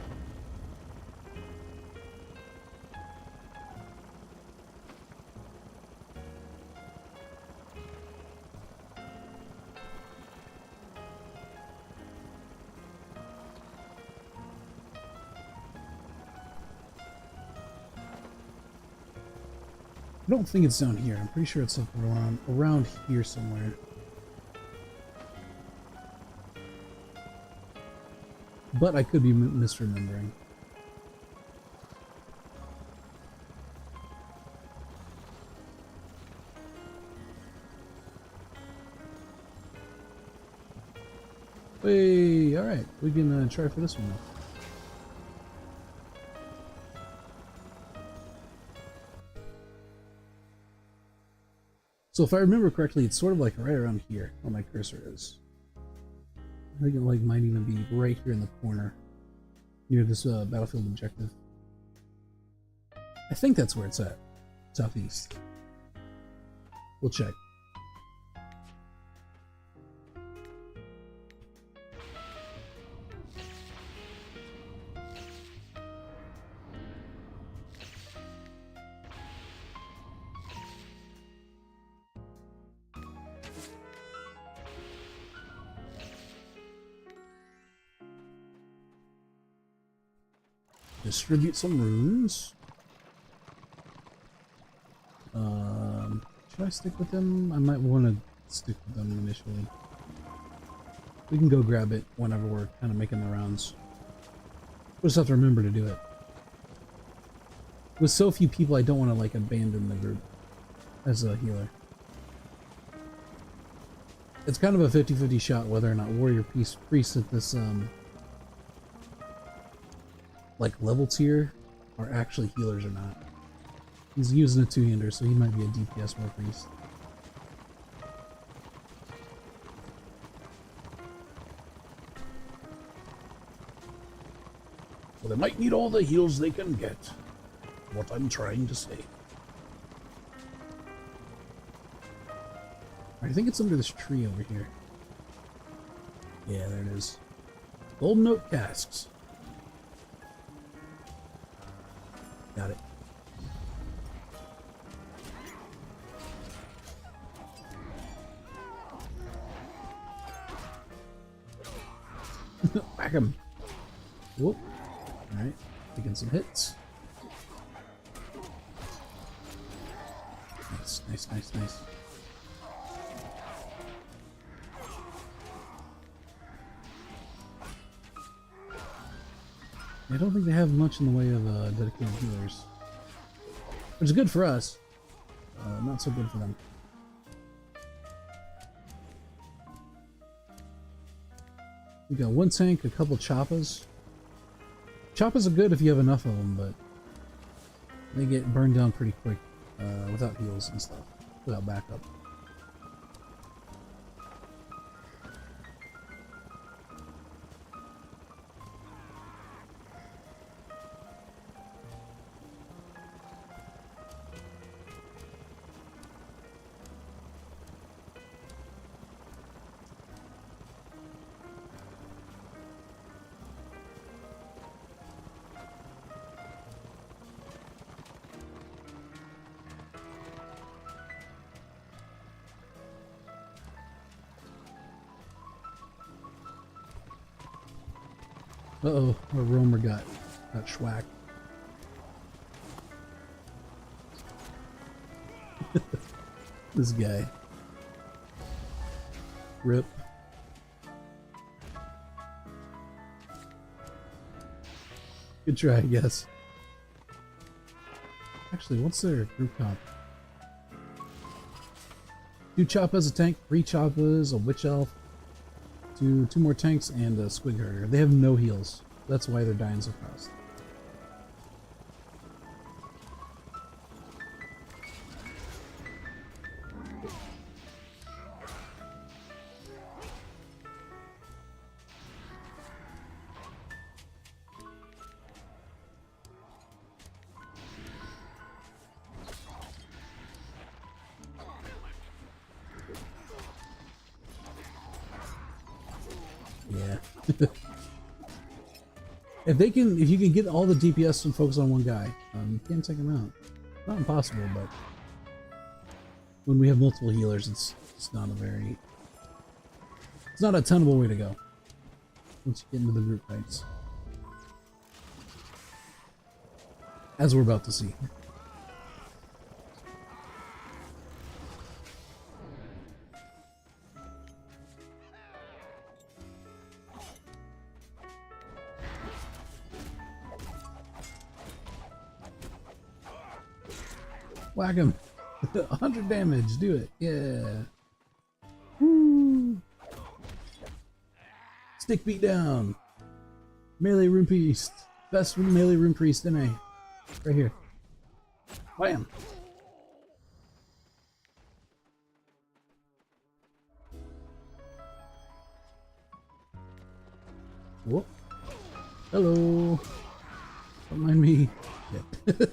I don't think it's down here. I'm pretty sure it's like around here somewhere. But I could be misremembering. Hey, all right, we can try for this one now. So if I remember correctly, it's sort of like right around here where my cursor is. I think it like might even be right here in the corner near this battlefield objective. I think that's where it's at. Southeast. We'll check. Distribute some runes. Should I stick with them? I might want to stick with them initially. We can go grab it whenever we're kind of making the rounds. We'll just have to remember to do it. With so few people, I don't want to like abandon the group as a healer. It's kind of a 50-50 shot whether or not warrior priests at this like level tier are actually healers or not. He's using a two-hander, so he might be a DPS war priest. Well, they might need all the heals they can get. What I'm trying to say. I think it's under this tree over here. Yeah, there it is. Golden oak casks. Got it. Whack him. Whoop. Alright, taking some hits. Nice, nice, nice, nice. I don't think they have much in the way of dedicated healers. Which is good for us. Not so good for them. We got one tank, a couple choppas. Choppas are good if you have enough of them, but they get burned down pretty quick without heals and stuff, without backup. Uh-oh, our roamer got schwacked. This guy. Rip. Good try, I guess. Actually, what's their group comp? 2 Choppas, a tank, 3 Choppas, a Witch Elf, two more tanks, and a Squig Herder. They have no heals. That's why they're dying so fast. Yeah. If you can get all the DPS and focus on one guy, you can take him out. Not impossible, but when we have multiple healers, it's not it's not a tenable way to go. Once you get into the group fights, as we're about to see. Whack him! 100 damage, do it, yeah! Woo! Stick beat down! Melee Rune Priest! Best melee Rune Priest, MA. Right here. Bam! Whoop! Hello! Don't mind me. Yep.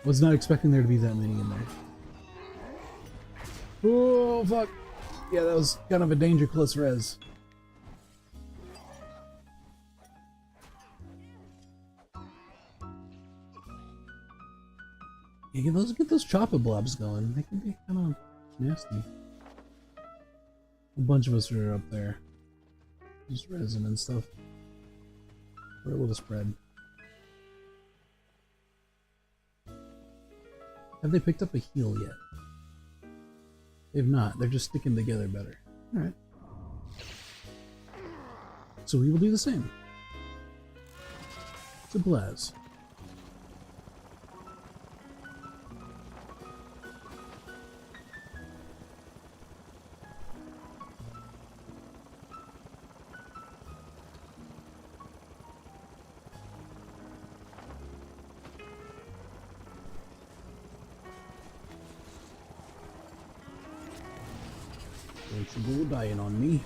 Was not expecting there to be that many in there. Oh, fuck. Yeah, that was kind of a danger close res. Yeah, get those chopper blobs going. They can be kind of nasty. A bunch of us are up there. Just resin and stuff. We're able to spread. Have they picked up a heal yet? They've not. They're just sticking together better. Alright. So we will do the same. Simple as. Don't you go dying on me.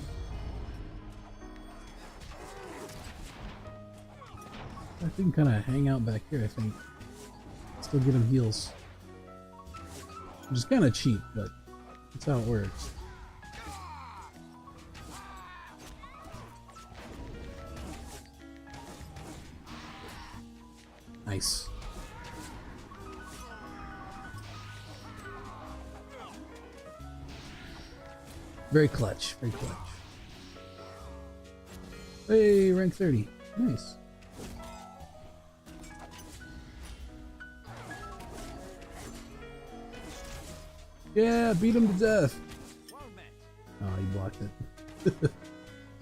I can kind of hang out back here, I think. Still get him heals. Which is kind of cheap, but that's how it works. Nice. Very clutch, very clutch. Hey, rank 30. Nice. Yeah, beat him to death. Oh, he blocked it.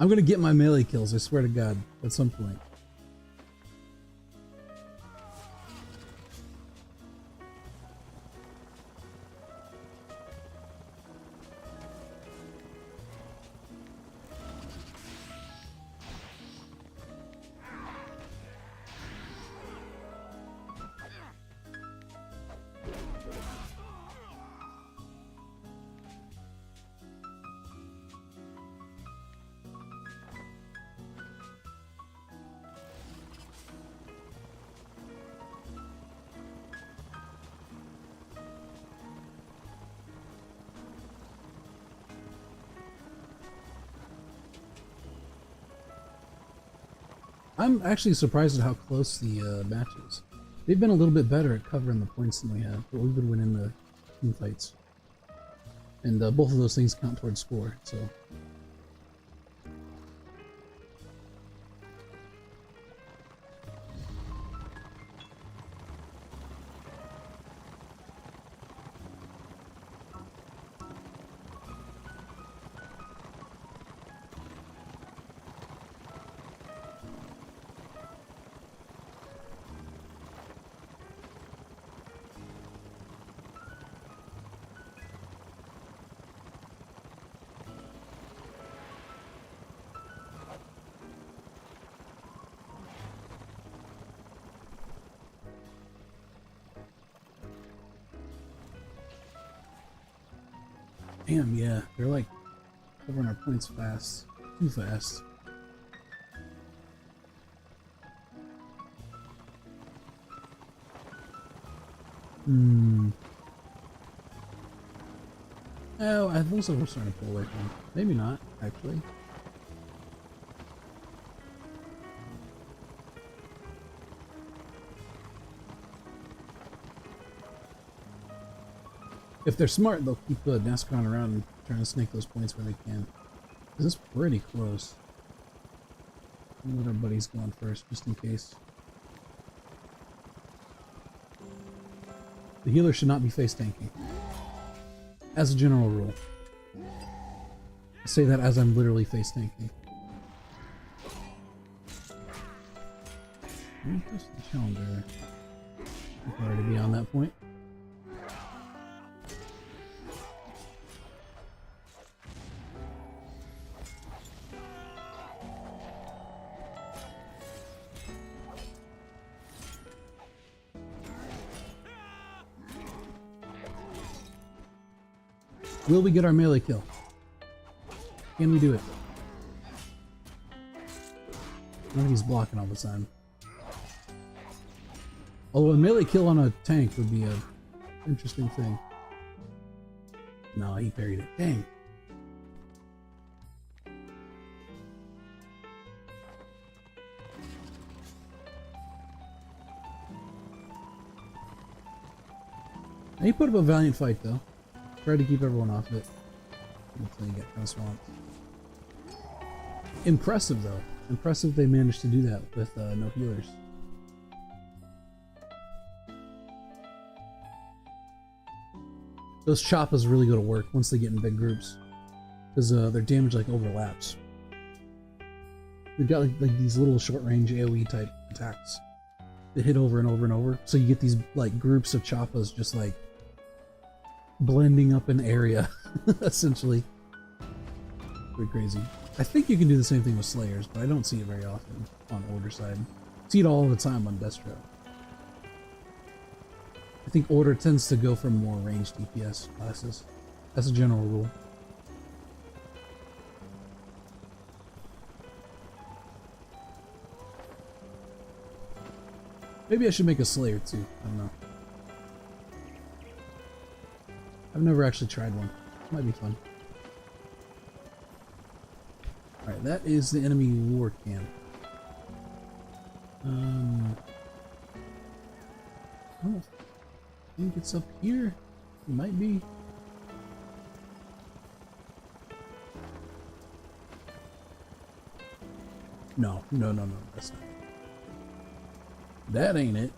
I'm gonna get my melee kills, I swear to God, at some point. I'm actually surprised at how close the match is. They've been a little bit better at covering the points than we have, but we've been winning the team fights. And both of those things count towards score, so Damn, yeah, they're like covering our points fast. Too fast. Oh, I think so. We're starting to pull away from. Maybe not, actually. If they're smart, they'll keep NASCAR around and trying to snake those points where they can. This is pretty close. I'll let our buddies go on first, just in case. The healer should not be face tanking. As a general rule. I say that as I'm literally face tanking. Where's the challenger? I can already be on that point. Will we get our melee kill? Can we do it? I think he's blocking all the time. Although a melee kill on a tank would be a interesting thing. No, he parried it. Dang. He put up a valiant fight though. Tried to keep everyone off it until you get kind of swamped. Impressive though. Impressive they managed to do that with no healers. Those choppas really go to work once they get in big groups, because their damage like overlaps. They've got like these little short range AoE type attacks that hit over and over and over, so you get these like groups of choppas just like blending up an area, essentially. Pretty crazy. I think you can do the same thing with Slayers, but I don't see it very often on Order side. See it all the time on Destro. I think Order tends to go for more ranged DPS classes. That's a general rule. Maybe I should make a Slayer too. I don't know. I've never actually tried one. Might be fun. Alright, that is the enemy war camp. I don't think it's up here. It might be. No, that's not it. That ain't it.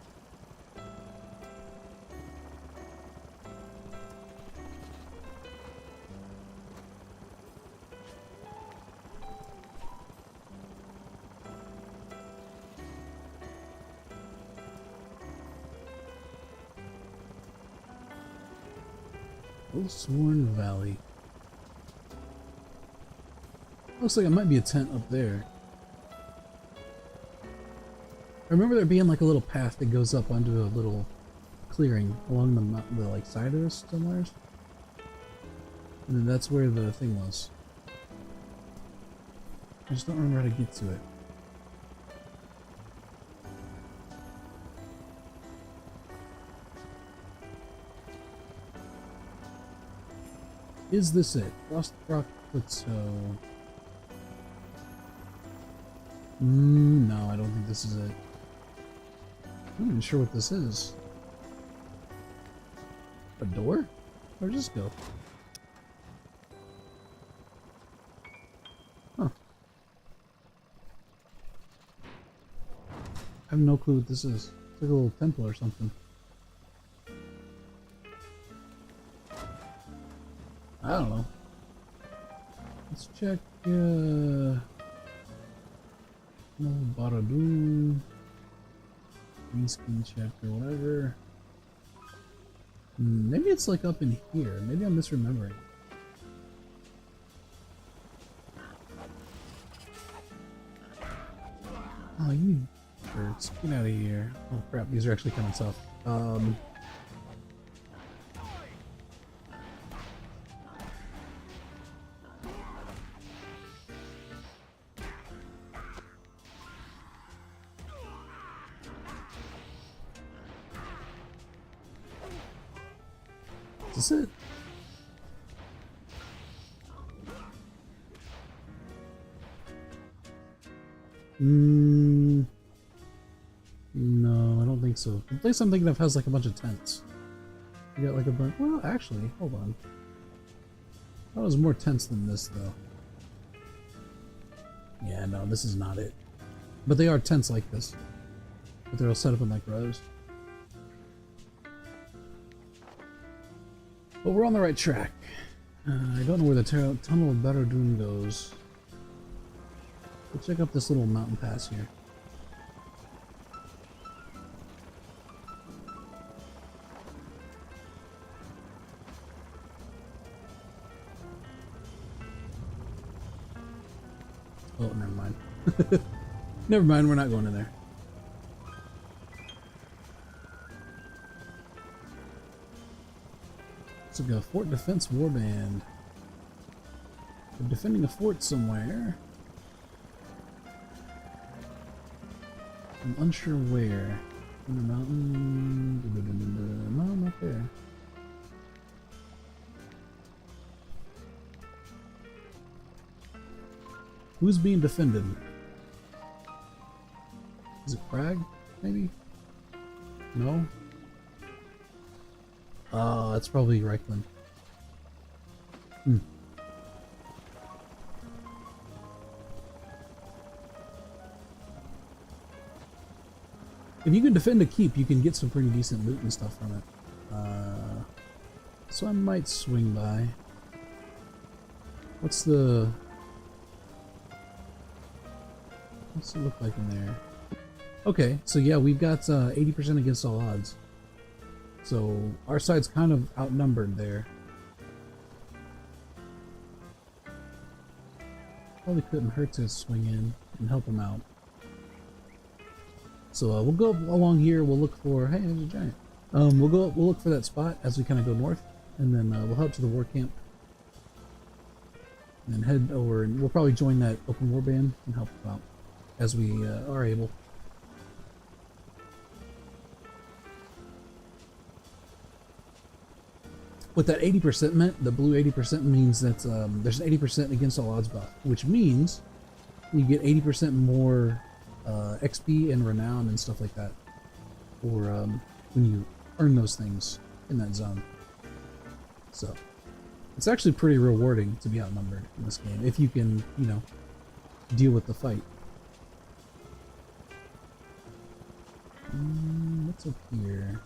Sworn Valley. Looks like it might be a tent up there. I remember there being like a little path that goes up onto a little clearing along the like side of this somewhere. And then that's where the thing was. I just don't remember how to get to it. Is this it? Frostrock Plateau. No, I don't think this is it. I'm not even sure what this is. A door? Where'd this go? Huh. I have no clue what this is. It's like a little temple or something. I don't know. Let's check, Baradu, green screen chapter, whatever. Maybe it's like up in here. Maybe I'm misremembering. Oh, you jerks. Get out of here. Oh crap, these are actually kind of tough. Is this it? No, I don't think so. The place I'm thinking of has like a bunch of tents. You got like a bunch. Well, actually, hold on. That was more tents than this, though. Yeah, no, this is not it. But they are tents like this. But they're all set up in like rows. But we're on the right track. I don't know where the tunnel of Baradun goes. We'll check out this little mountain pass here. Oh, never mind. Never mind, we're not going in there. So we got a Fort Defense Warband. We're defending a fort somewhere. I'm unsure where. In the mountain. No, not there. Who's being defended? Is it Prague? Maybe? No? It's probably Reichland. If you can defend a keep, you can get some pretty decent loot and stuff from it. So I might swing by. What's it look like in there? Okay, so yeah, we've got 80% against all odds. So our side's kind of outnumbered there. Probably couldn't hurt to swing in and help him out. So we'll go along here. We'll look for. Hey, there's a giant. We'll look for that spot as we kind of go north, and then we'll head to the war camp, and then head over, and we'll probably join that open war band and help them out as we are able. What that 80% meant, the blue 80% means that there's an 80% against all odds buff, which means you get 80% more XP and renown and stuff like that, or when you earn those things in that zone. So it's actually pretty rewarding to be outnumbered in this game if you can, you know, deal with the fight. What's up here?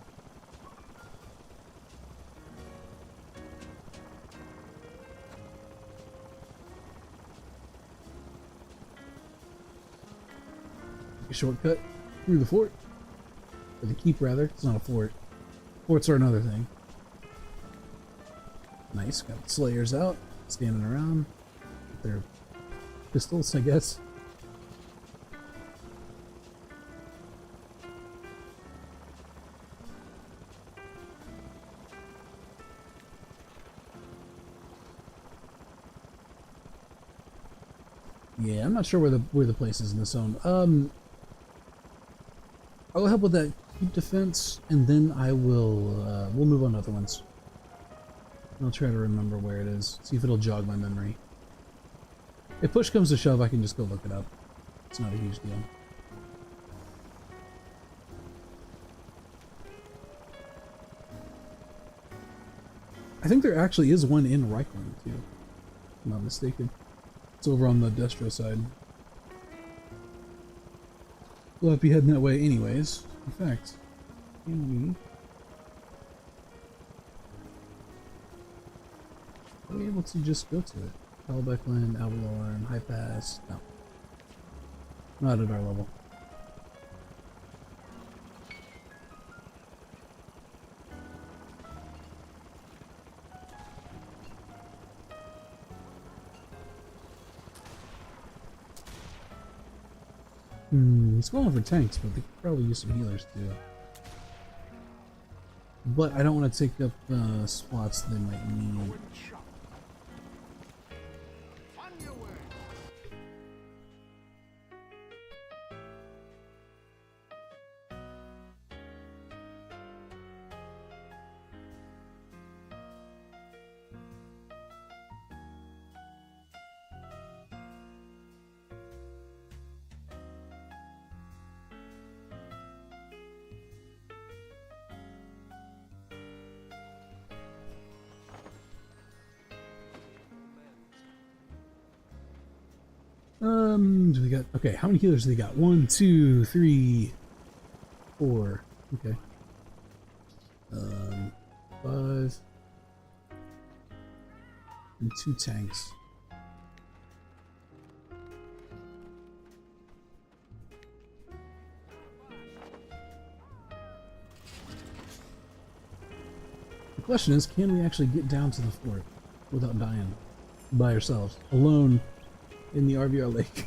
A shortcut through the fort, or the keep rather. It's not a fort. Forts are another thing. Nice, got the Slayers out, standing around with their pistols, I guess. Yeah, I'm not sure where the place is in the zone. I'll help with that keep defense, and then I will we'll move on to other ones. I'll try to remember where it is. See if it'll jog my memory. If push comes to shove, I can just go look it up. It's not a huge deal. I think there actually is one in Reichland too, if I'm not mistaken. It's over on the Destro side. We'll have to be heading that way anyways. In fact, can we... Are we able to just go to it? Halbeckland, Avalorn, High Pass... No. Not at our level. It's going for tanks, but they could probably use some healers too. But I don't want to take up spots they might need. Do we got, okay, how many healers do they got? 1, 2, 3, 4. Okay. 5. And 2 tanks. The question is, can we actually get down to the fort without dying by ourselves, alone in the RVR lake?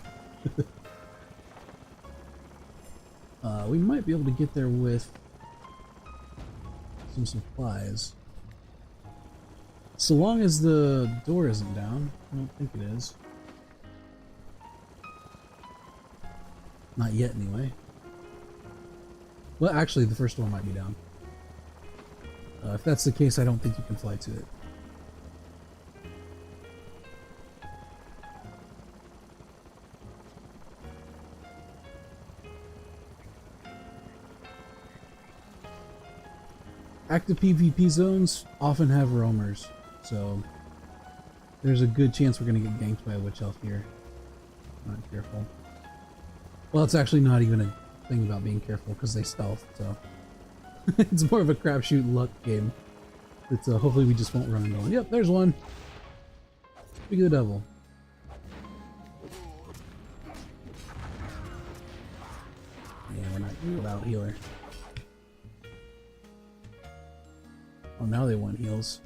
We might be able to get there with some supplies. So long as the door isn't down. I don't think it is. Not yet, anyway. Well, actually, the first door might be down. If that's the case, I don't think you can fly to it. Active PvP zones often have roamers, so there's a good chance we're going to get ganked by a witch elf here. Not careful. Well, it's actually not even a thing about being careful because they stealth, so it's more of a crapshoot luck game. It's hopefully we just won't run into one. Yep, there's one. Speak of the devil. Yeah, we're not without healer. Oh, now they want heals.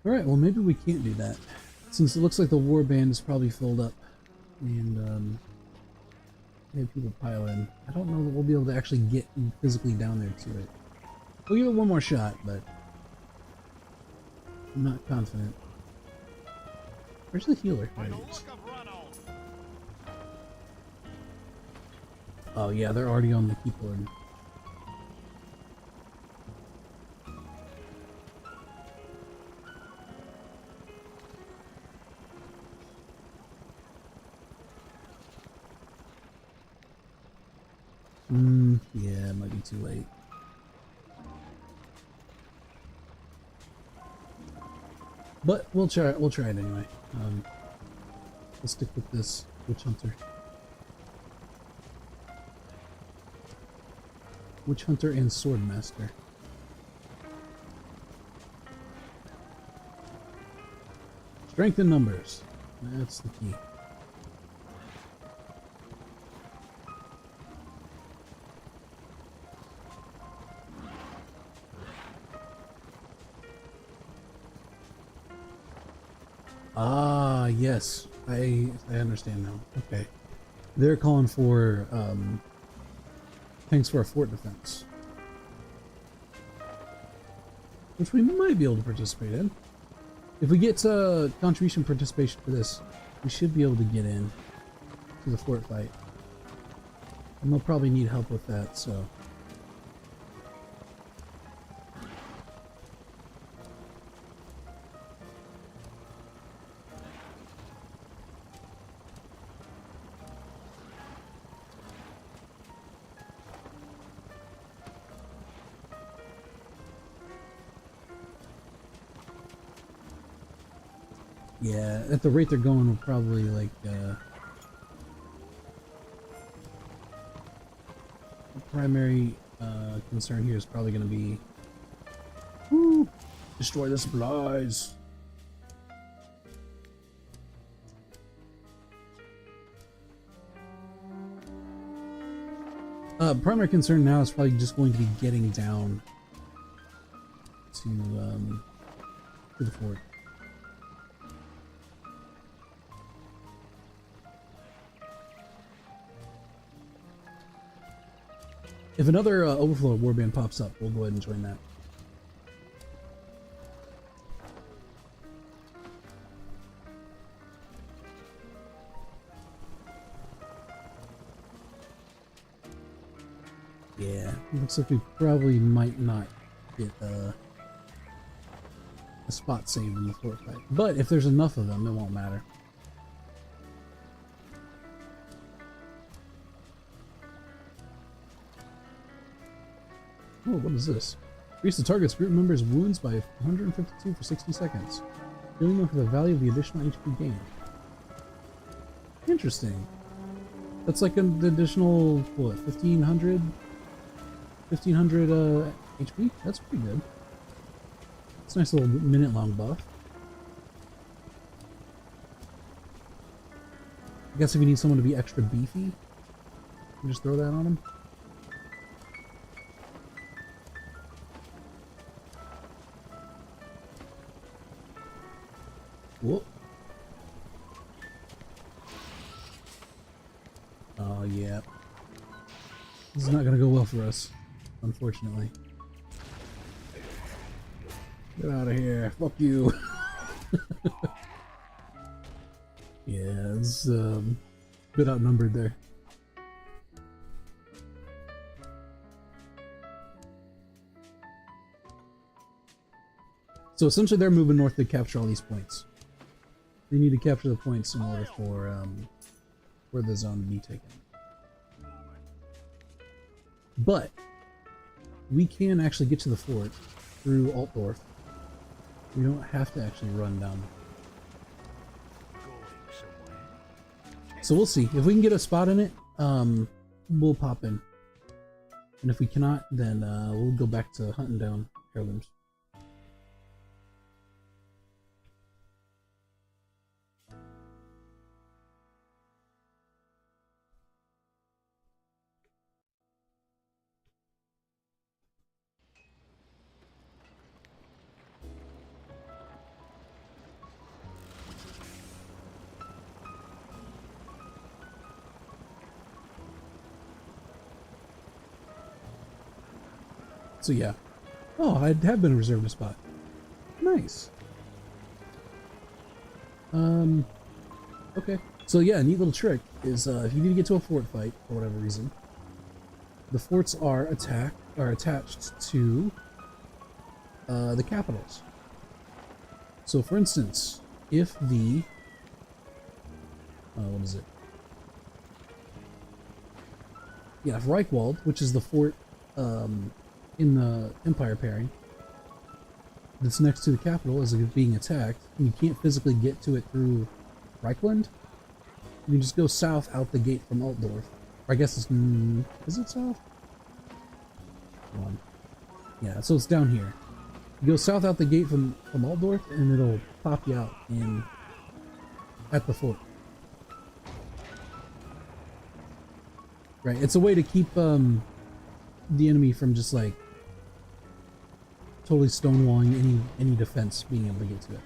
Alright, well maybe we can't do that. Since it looks like the warband is probably filled up. And maybe people pile in. I don't know that we'll be able to actually get physically down there to it. We'll give it one more shot, but I'm not confident. Where's the healer? There he is. Oh yeah, they're already on the keyboard. Yeah, it might be too late. But we'll try it anyway. Let's stick with this witch hunter. Witch hunter and sword master. Strength in numbers. That's the key. Ah, yes. I understand now. Okay. They're calling for tanks for a fort defense. Which we might be able to participate in. If we get contribution participation for this, we should be able to get in to the fort fight. And they'll probably need help with that, so. Yeah, at the rate they're going, we're probably like, the primary concern here is probably going to be, Destroy the supplies. primary concern now is probably just going to be getting down to the fort. If another overflow warband pops up, we'll go ahead and join that. Yeah, looks like we probably might not get a spot saved in the fort fight. But if there's enough of them, it won't matter. Oh, what is this? Increase the target's group member's wounds by 152 for 60 seconds. Healing them for the value of the additional HP gained. Interesting. That's like an additional, what, 1500? 1500 HP? That's pretty good. It's a nice little minute-long buff. I guess if you need someone to be extra beefy, you can just throw that on them. Whoop. Oh, yeah. This is not gonna go well for us, unfortunately. Get out of here. Fuck you. Yeah, it's a bit outnumbered there. So essentially they're moving north to capture all these points. They need to capture the points in order for the zone to be taken. But we can actually get to the fort through Altdorf. We don't have to actually run down. So we'll see. If we can get a spot in it, we'll pop in. And if we cannot, then we'll go back to hunting down heirlooms. So yeah. Oh, I have been reserved a spot. Nice. Okay. So yeah, a neat little trick is if you need to get to a fort fight for whatever reason, the forts are attached to the capitals. So for instance, if the what is it? Yeah, if Reichwald, which is the fort in the Empire pairing that's next to the capital, is being attacked, and you can't physically get to it through Reichland, you can just go south out the gate from Altdorf. Or I guess it's... is it south? Hold on. Yeah, so it's down here. You go south out the gate from Altdorf, and it'll pop you out at the fort. Right, it's a way to keep the enemy from just like totally stonewalling any defense being able to get to it.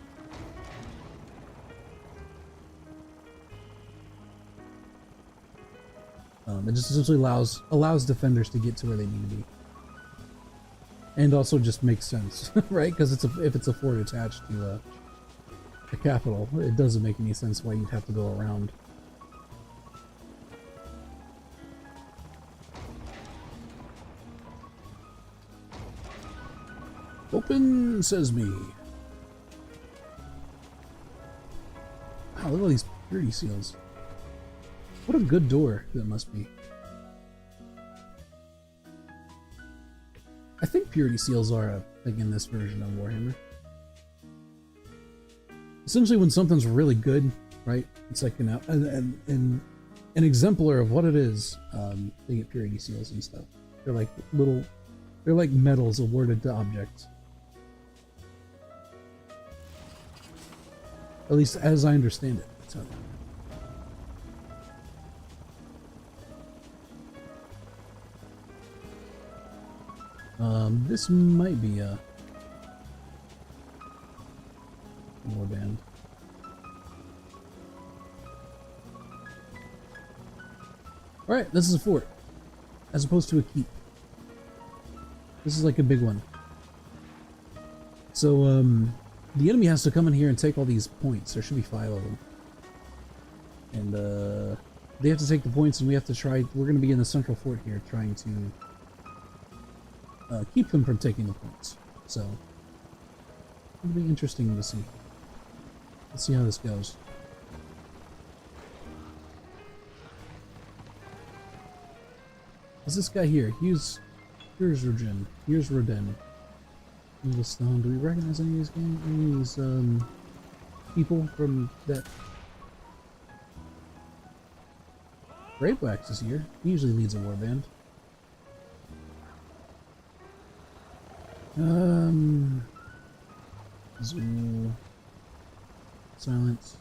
It just essentially allows defenders to get to where they need to be, and also just makes sense, right? Because if it's a fort attached to a capital, it doesn't make any sense why you'd have to go around. Open sesame. Wow, look at all these purity seals. What a good door that must be. I think purity seals are a thing in this version of Warhammer. Essentially, when something's really good, right? It's like an exemplar of what it is. They get purity seals and stuff. They're like they're like medals awarded to objects. At least as I understand it. So. This might be a warband. Alright, this is a fort, as opposed to a keep. This is like a big one. So, the enemy has to come in here and take all these points. There should be 5 of them. And, they have to take the points, and we have to try... We're going to be in the central fort here, trying to keep them from taking the points. So, it'll be interesting to see. Let's see how this goes. Is this guy here? He's Here's Roden. Here's Roden. Evil Stone. Do we recognize any of these games? Any of these people from that? Grapewax is here. He usually leads a warband. Zool. Silence.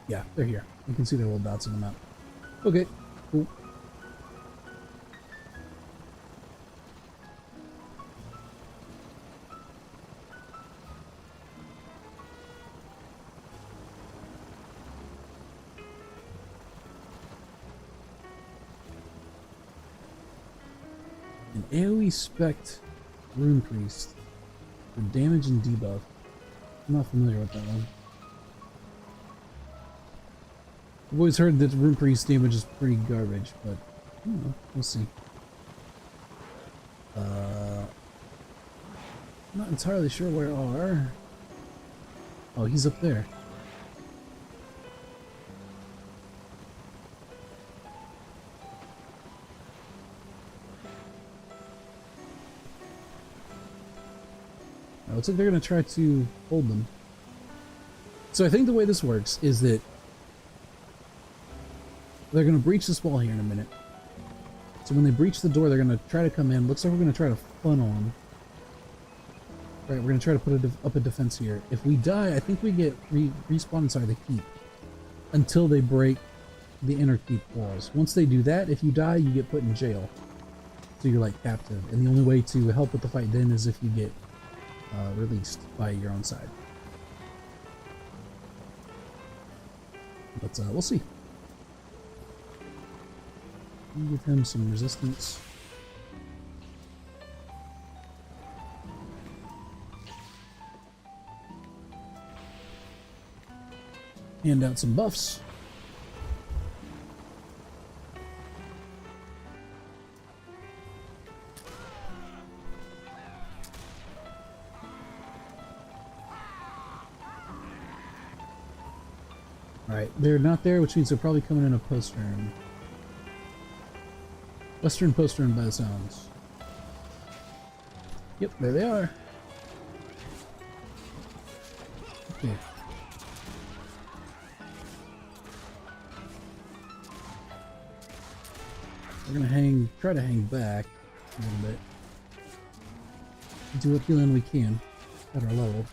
Yeah, they're here. You can see their little dots on the map. Okay, cool. An AoE Spect Rune Priest for damage and debuff. I'm not familiar with that one. I've always heard that Rune Priest damage is pretty garbage, but I don't know. We'll see. I'm not entirely sure where R. Oh, he's up there. Looks like they're going to try to hold them. So I think the way this works is that they're going to breach this wall here in a minute. So when they breach the door, they're going to try to come in. Looks like we're going to try to funnel them. Right, we're going to try to put up a defense here. If we die, I think we get respawned inside the keep until they break the inner keep walls. Once they do that, if you die, you get put in jail. So you're like captive. And the only way to help with the fight then is if you get released by your own side. But we'll see. Give him some resistance. Hand out some buffs. Alright, they're not there, which means they're probably coming in a post-turn. Western post-turn by the sounds. Yep, there they are. Okay. We're gonna try to hang back a little bit. Do what healing we can at our level.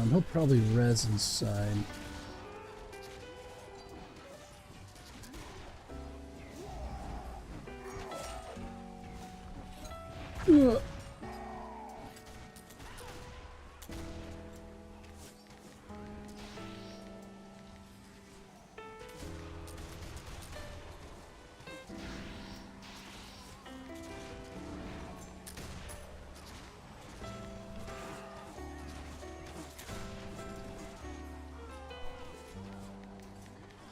He'll probably res inside. Ugh.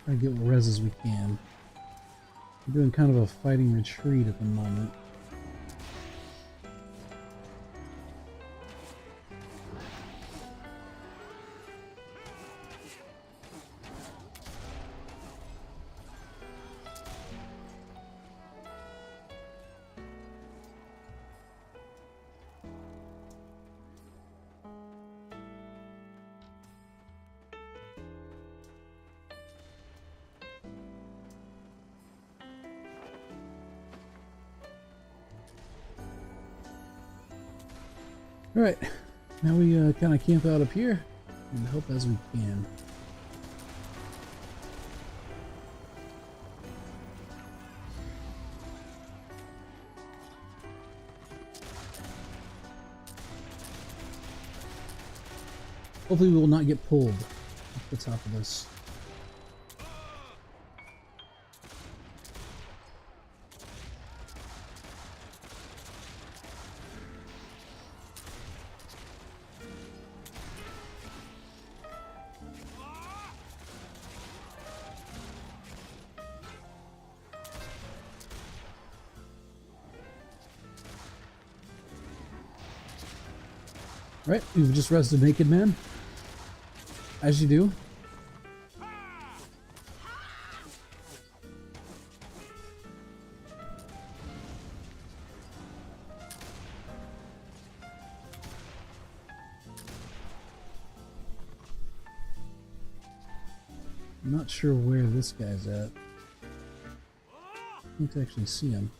Try to get what reses we can. We're doing kind of a fighting retreat at the moment. Alright, now we kind of camp out up here and help as we can. Hopefully we will not get pulled off the top of this. Right, you've just rested naked man. As you do. I'm not sure where this guy's at. I need to actually see him.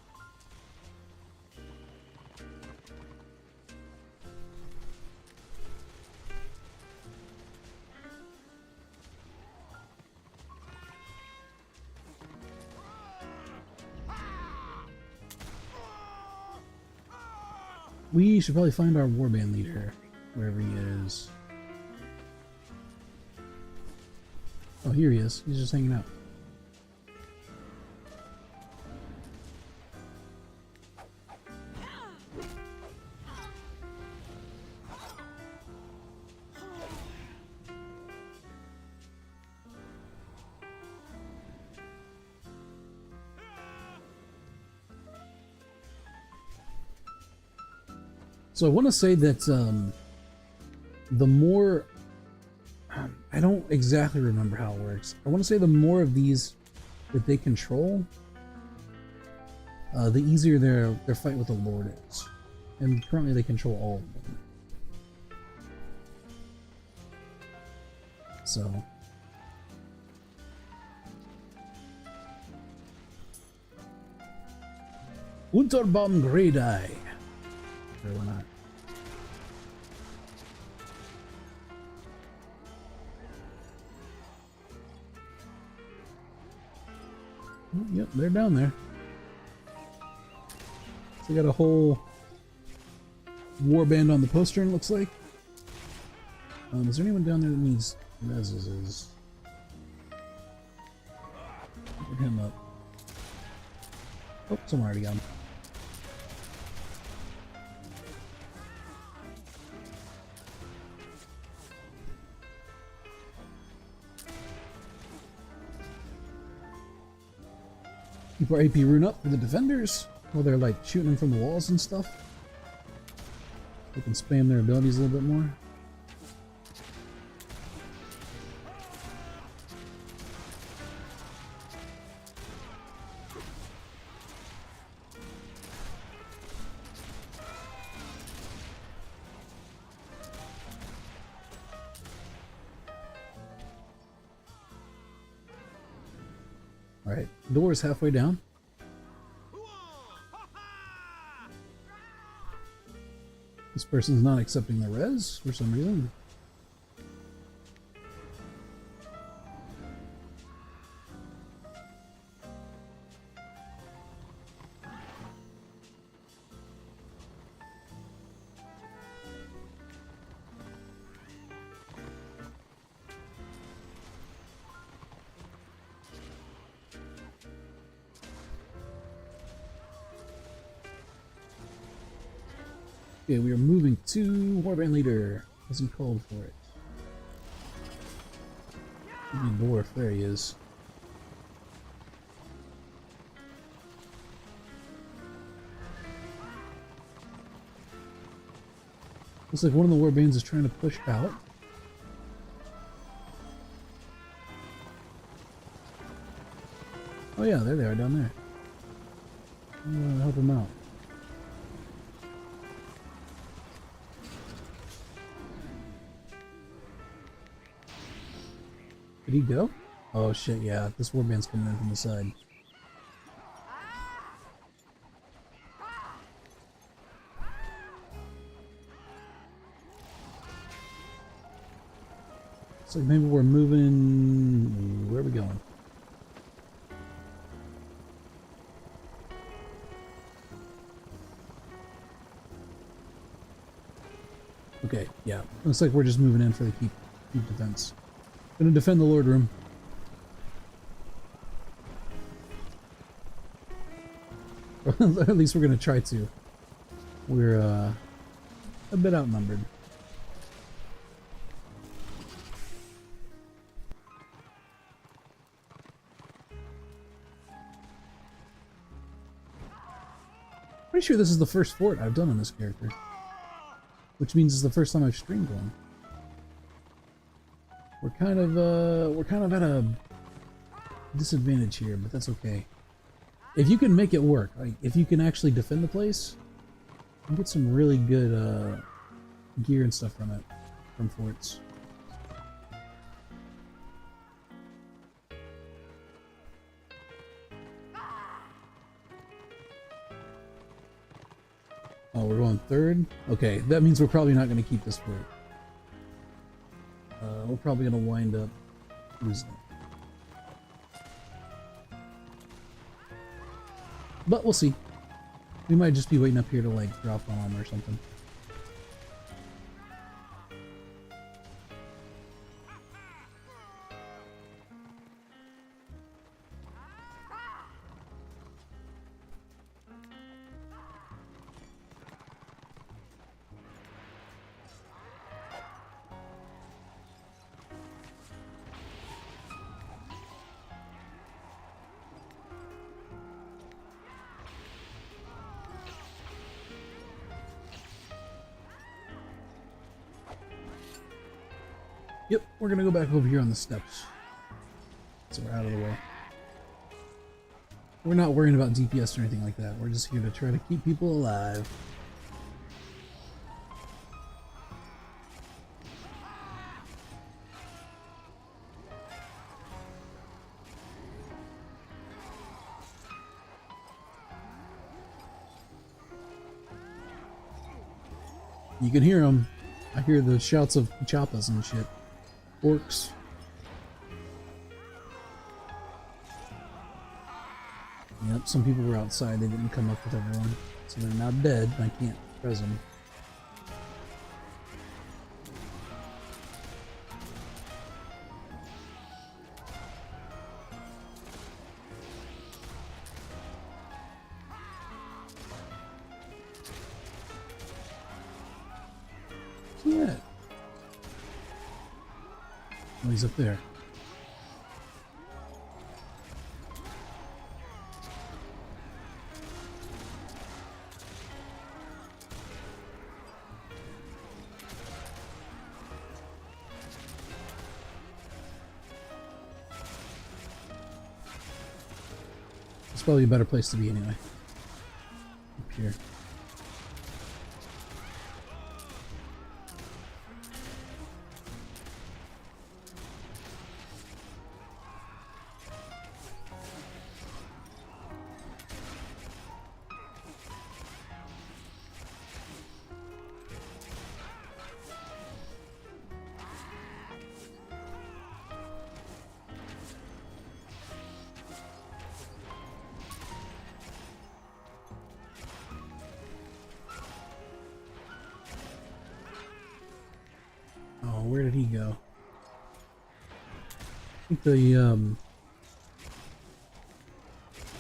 We should probably find our warband leader, wherever he is. Oh, here he is. He's just hanging out. So I want to say that the more... I don't exactly remember how it works. I want to say the more of these that they control, the easier their fight with the Lord is. And currently they control all of them. So... Unterbaum Gredi. Or why not? Oh, yep, they're down there. So we got a whole warband on the postern, looks like. Is there anyone down there that needs reses? Get him up. Oh, someone already got him. Keep our AP rune up for the defenders while they're like shooting them from the walls and stuff. They can spam their abilities a little bit more. Alright, door is halfway down. This person's not accepting the res for some reason. Okay, we are moving to Warband Leader. Hasn't called for it. Dwarf, there he is. Looks like one of the warbands is trying to push out. Oh yeah, there they are down there. I'm gonna help them out. Did he go? Oh shit, yeah. This warband's coming in from the side. So maybe we're moving... Where are we going? Okay, yeah. Looks like we're just moving in for the keep defense. Gonna defend the Lord Room. At least we're gonna try to. We're a bit outnumbered. Pretty sure this is the first fort I've done on this character. which means it's the first time I've streamed one. We're kind of at a disadvantage here, but that's okay. If you can make it work, like if you can actually defend the place, you can get some really good gear and stuff from it, from forts. Oh, we're going third? Okay, that means we're probably not going to keep this fort. We're probably going to wind up losing it. But we'll see. We might just be waiting up here to like drop on them or something. Yep, we're gonna go back over here on the steps. So we're out of the way. We're not worrying about DPS or anything like that. We're just here to try to keep people alive. You can hear them. I hear the shouts of choppas and shit. Orcs. Yep, some people were outside. They didn't come up with everyone. So they're now dead. I can't press them. Yeah. Oh, he's up there. It's probably a better place to be anyway. Up here. Oh, where did he go? I think the,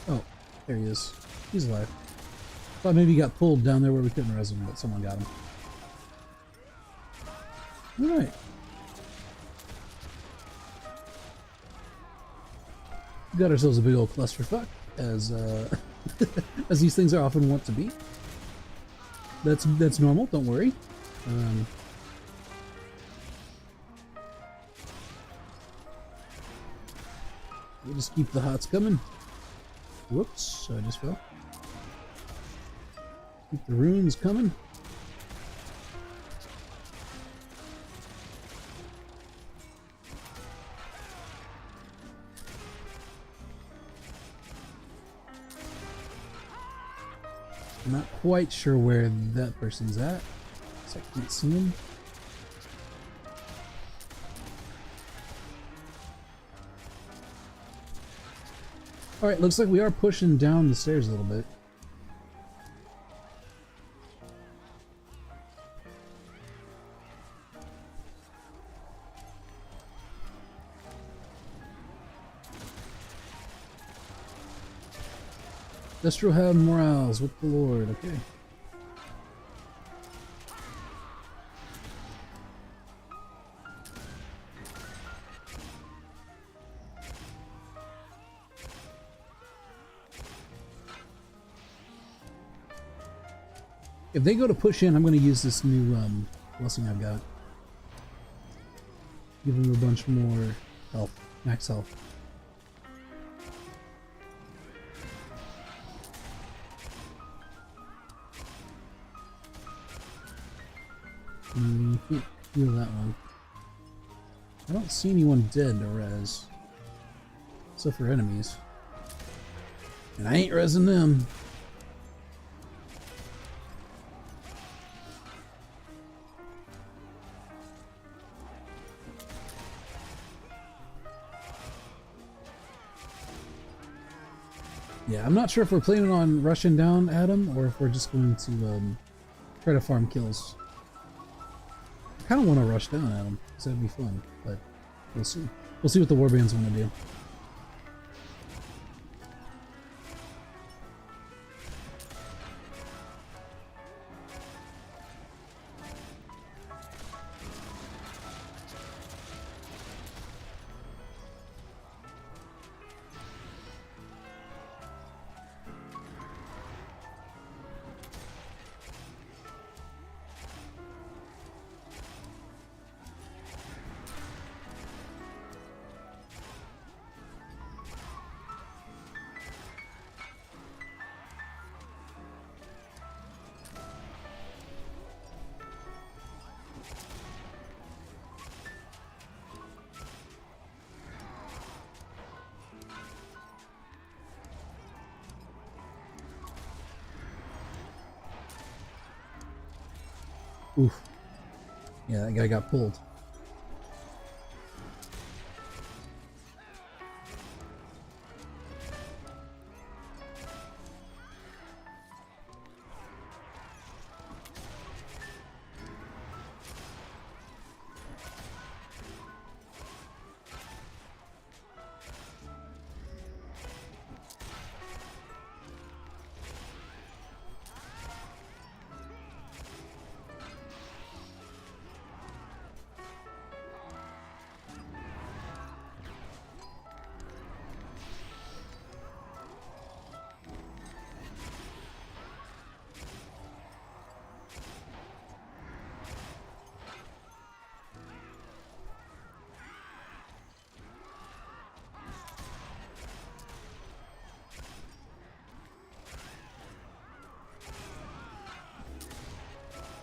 oh, there he is. He's alive. Thought maybe he got pulled down there where we couldn't res him, but someone got him. Alright. Got ourselves a big old clusterfuck, as, as these things are often wont to be. That's normal, don't worry. We'll just keep the hots coming. Whoops, I just fell. Keep the runes coming. I'm not quite sure where that person's at, so I can't see him. Alright, looks like we are pushing down the stairs a little bit. Destro have morals with the Lord, okay. If they go to push in, I'm going to use this new blessing I've got. Give them a bunch more health, max health. Can't heal that one. I don't see anyone dead to res. Except for enemies. And I ain't resing them. Yeah, I'm not sure if we're planning on rushing down Adam or if we're just going to try to farm kills. I kind of want to rush down Adam, because that'd be fun, but we'll see. We'll see what the warbands want to do. Oof. Yeah, that guy got pulled.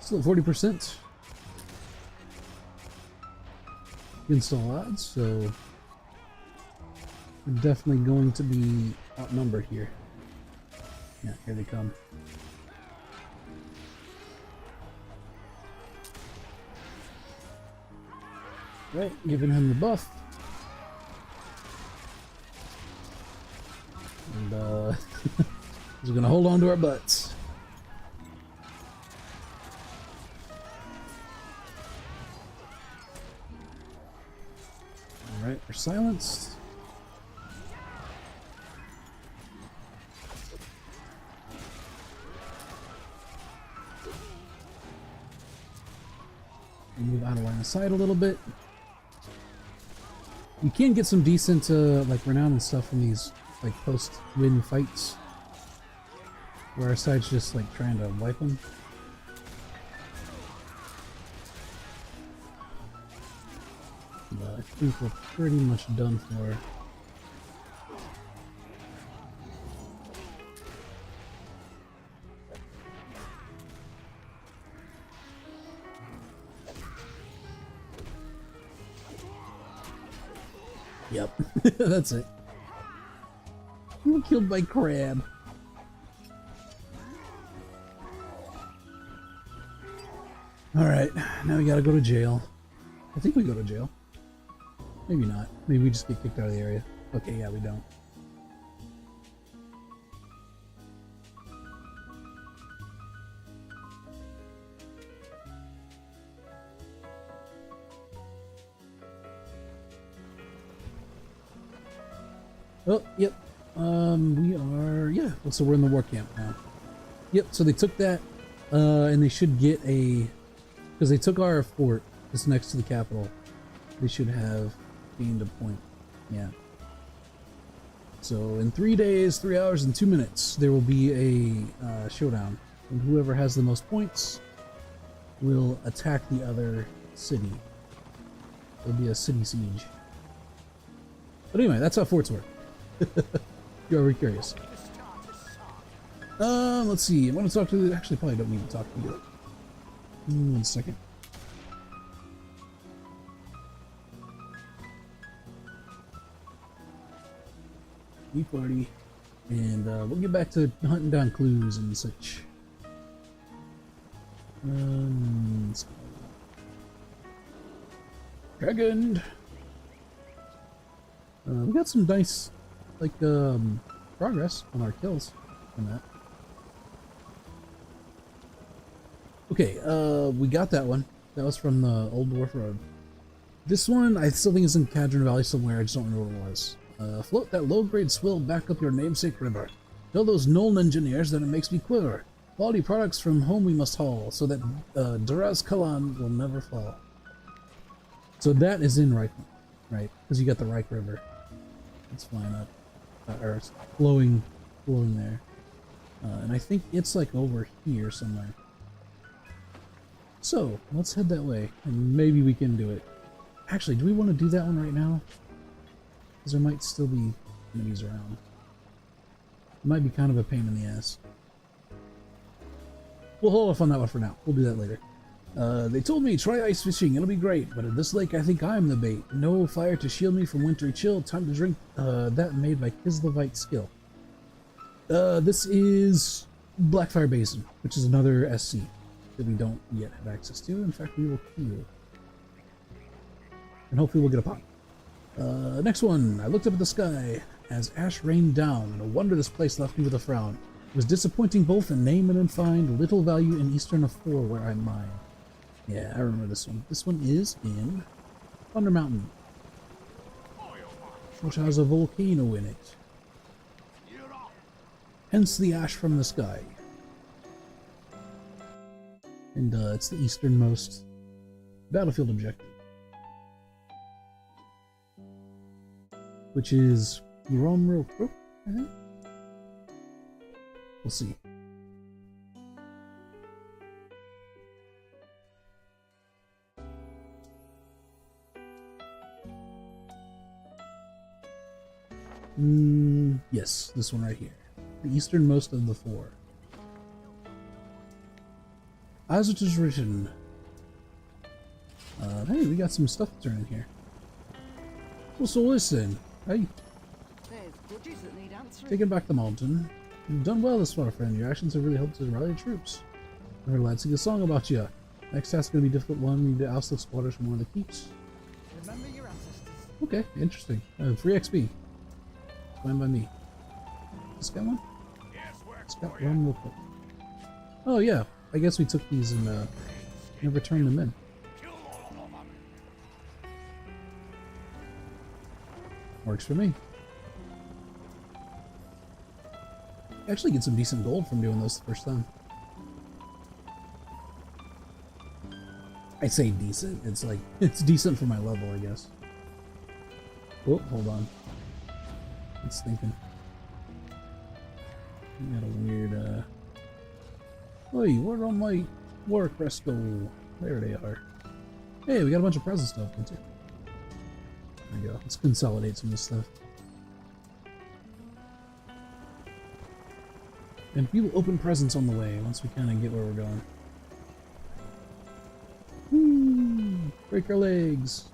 Still 40% against all odds, so we're definitely going to be outnumbered here. Yeah, here they come. Right, giving him the buff. And we're gonna hold on to our butts. Alright, we're silenced. Move out of line of sight a little bit. You can get some decent like renown and stuff from these like post-win fights where our side's just like trying to wipe them. But I think we're pretty much done for. Yep, that's it. You were killed by crab. Alright, now we gotta go to jail. I think we go to jail. Maybe not. Maybe we just get kicked out of the area. Okay, yeah, we don't. Oh, yep. We are, yeah, so we're in the war camp now. Yep, so they took that, and they should get a, because they took our fort that's next to the capital. They should have gained a point. Yeah. So in 3 days, 3 hours, and 2 minutes, there will be a showdown and whoever has the most points will attack the other city. It'll be a city siege. But anyway, that's how forts work. You're ever curious. Let's see. I want to talk to. Actually, probably don't need to talk to you. 1 second. New party, and we'll get back to hunting down clues and such. Dragon. We got some nice, like, progress on our kills on that. Okay, we got that one. That was from the Old Dwarf Road. This one, I still think is in Cadron Valley somewhere. I just don't remember what it was. Float that low-grade swill back up your namesake river. Tell those Nuln engineers that it makes me quiver. Quality products from home we must haul, so that Duraz Kalan will never fall. So that is in Reich, right? Because you got the Reich River. It's flying up, or it's flowing there. And I think it's like over here somewhere. So let's head that way, and maybe we can do it. Actually, do we want to do that one right now? Because there might still be enemies around. It might be kind of a pain in the ass. We'll hold off on that one for now. We'll do that later. They told me try ice fishing, it'll be great, but at this lake I think I'm the bait. No fire to shield me from wintry chill. Time to drink that made by Kislevite skill. This is Blackfire Basin, which is another SC that we don't yet have access to. In fact, we will queue. And hopefully we'll get a pop. Next one. I looked up at the sky as ash rained down. No wonder this place left me with a frown. It was disappointing both in name and in find. Little value in Eastern of 4 where I mine. Yeah, I remember this one. This one is in Thunder Mountain, which has a volcano in it. Hence the ash from the sky. And it's the easternmost battlefield objective, which is Romro Crook, I think? We'll see. Yes, this one right here. The easternmost of the 4. As it is written. Hey, we got some stuff to turn in here. Well, so listen. Hey, There's goodies that need answering. taking back the mountain. You've done well this far, friend. Your actions have really helped to rally the troops. I heard a lad sing a song about you. Next task is going to be a difficult one. You need to oust the squatters from one of the keeps. Remember your ancestors. Okay, interesting. Free XP. Fine by me. This got one? It's got one real quick. Oh yeah, I guess we took these and never turned them in. Works for me. Actually get some decent gold from doing those the first time. I say decent, it's like, it's decent for my level, I guess. Oh, hold on. It's thinking. I got a weird, Hey, where on my work rest go? There they are. Hey, we got a bunch of present stuff, too. There we go. Let's consolidate some of this stuff. And we will open presents on the way once we kind of get where we're going. Woo! Break our legs!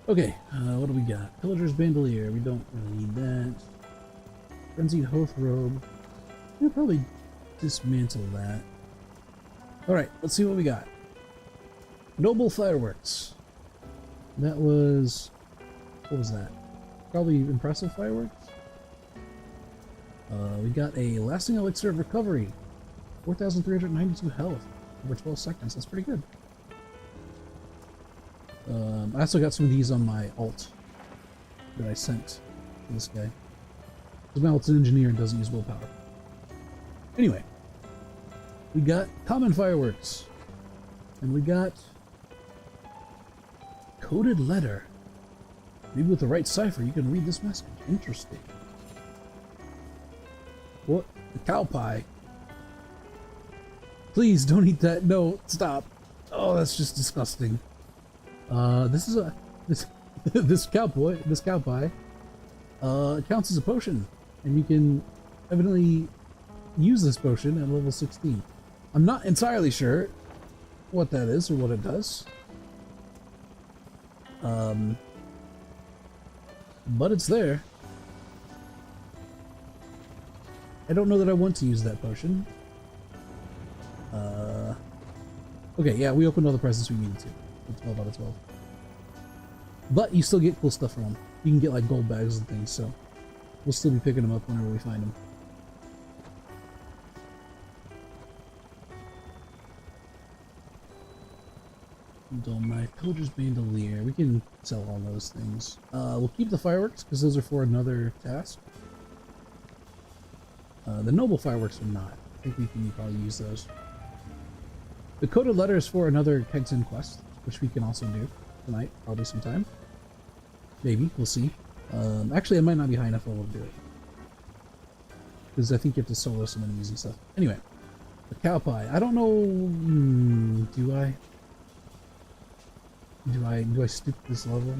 Okay, what do we got? Pillager's Bandolier. We don't really need that. Frenzied Hoth Robe. We'll probably dismantle that. Alright, let's see what we got. Noble Fireworks. That was... what was that? Probably Impressive Fireworks? We got a Lasting Elixir of Recovery. 4,392 health. Over 12 seconds. That's pretty good. I also got some of these on my alt that I sent to this guy. Because my alt's an engineer and doesn't use willpower. Anyway, we got Common Fireworks. And we got Coded Letter. Maybe with the right cipher you can read this message. Interesting. What? The cow pie. Please don't eat that. No, stop. Oh, that's just disgusting. This is this cow pie counts as a potion, and you can evidently use this potion at level 16. I'm not entirely sure what that is or what it does. But it's there. I don't know that I want to use that potion. Okay, yeah, we opened all the presents we needed to. 12 out of 12. But you still get cool stuff from them. You can get like gold bags and things, so we'll still be picking them up whenever we find them. Dull knife, pillager's bandolier. We can sell all those things. We'll keep the fireworks because those are for another task. The noble fireworks are not. I think we can probably use those. The coded letter is for another Kegson quest, which we can also do tonight, probably sometime. Maybe, we'll see. Actually, I might not be high enough level to do it. Because I think you have to solo some enemies and stuff. Anyway, the cow pie. I don't know... do I stoop this level?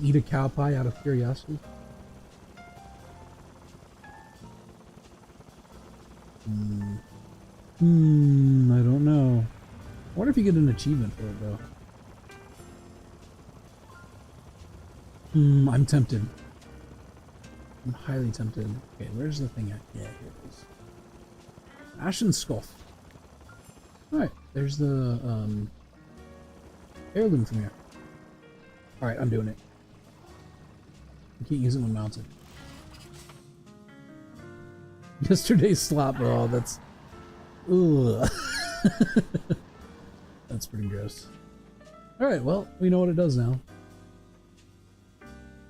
Eat a cow pie out of curiosity? I don't know. I wonder if you get an achievement for it though. I'm tempted. I'm highly tempted. Okay, where's the thing at? Yeah, here it is. Ashen Sculf. Alright, there's the heirloom from here. Alright, I'm doing it. I can't use it when mounted. Yesterday's slop, oh, that's... Ugh. That's pretty gross. Alright, well, we know what it does now.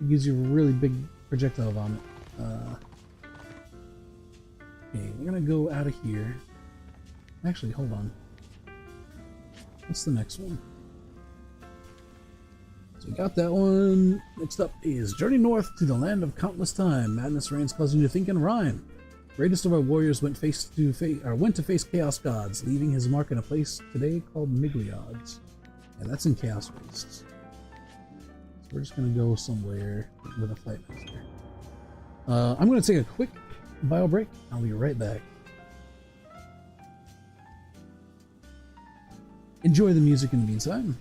It gives you a really big projectile vomit. Okay, we're gonna go out of here. Actually, hold on. What's the next one? So we got that one. Next up is Journey North to the Land of Countless Time. Madness reigns, causing you to think and rhyme. Greatest of our warriors went to face Chaos Gods, leaving his mark in a place today called Migliod's. And that's in Chaos Wastes. So we're just gonna go somewhere with a fight master. I'm gonna take a quick bio break. I'll be right back. Enjoy the music in the meantime.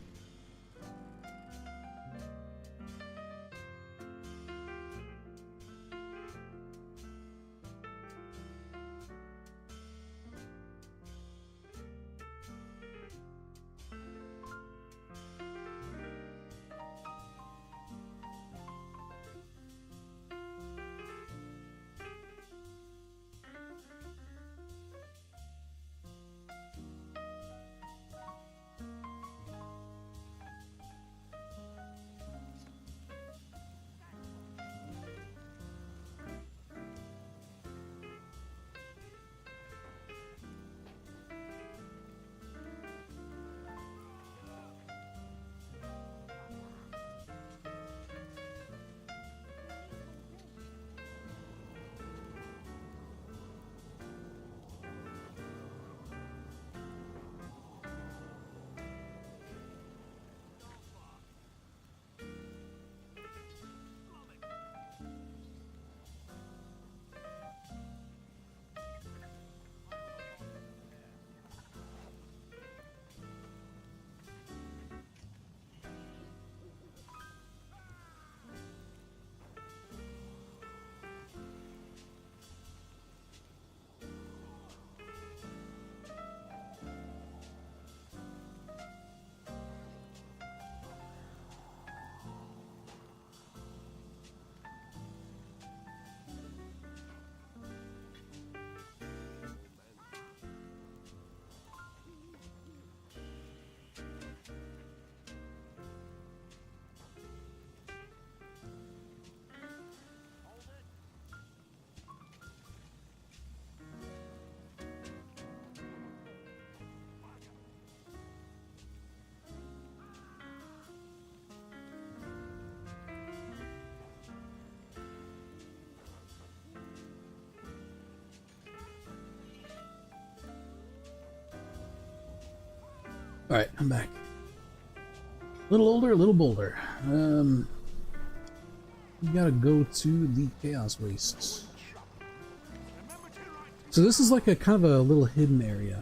Alright, I'm back. A little older, a little bolder. We gotta go to the Chaos Wastes. So this is like a kind of a little hidden area.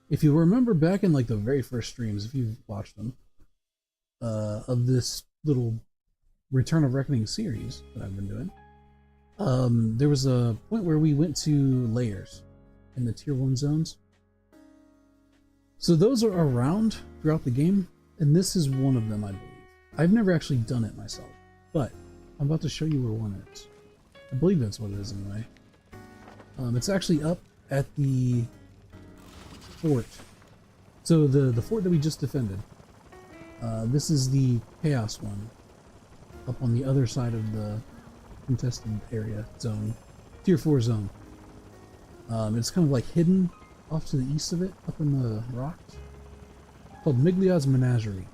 If you remember back in like the very first streams, if you've watched them, of this little Return of Reckoning series that I've been doing, there was a point where we went to layers in the tier 1 zones. So those are around throughout the game, and this is one of them, I believe. I've never actually done it myself, but I'm about to show you where one is. I believe that's what it is anyway. It's actually up at the fort. So the fort that we just defended. This is the Chaos one, up on the other side of the contested area zone, tier 4 zone. It's kind of like hidden off to the east of it, up in the rocks, called Migliad's Menagerie.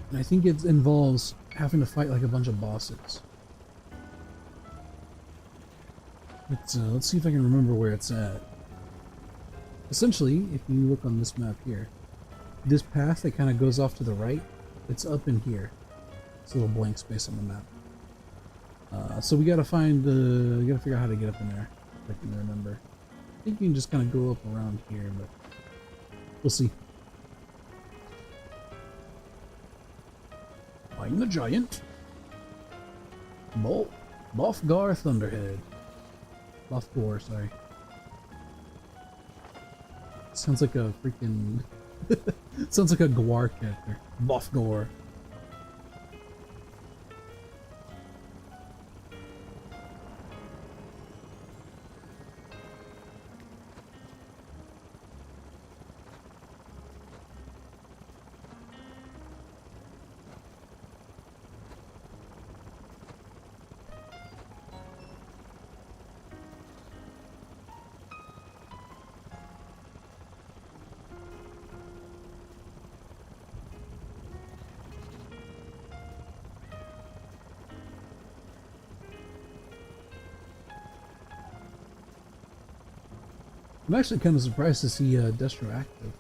And I think it involves having to fight like a bunch of bosses. Let's see if I can remember where it's at. Essentially, if you look on this map here, this path that kind of goes off to the right, it's up in here. It's a little blank space on the map. So we gotta find, we gotta figure out how to get up in there, if I can remember. I think you can just kind of go up around here, but we'll see. I'm the giant. Bofgar Thunderhead. Bofgor, sorry. Sounds like a freaking... sounds like a Gwar character. Bofgor. I'm actually kind of surprised to see Destro active.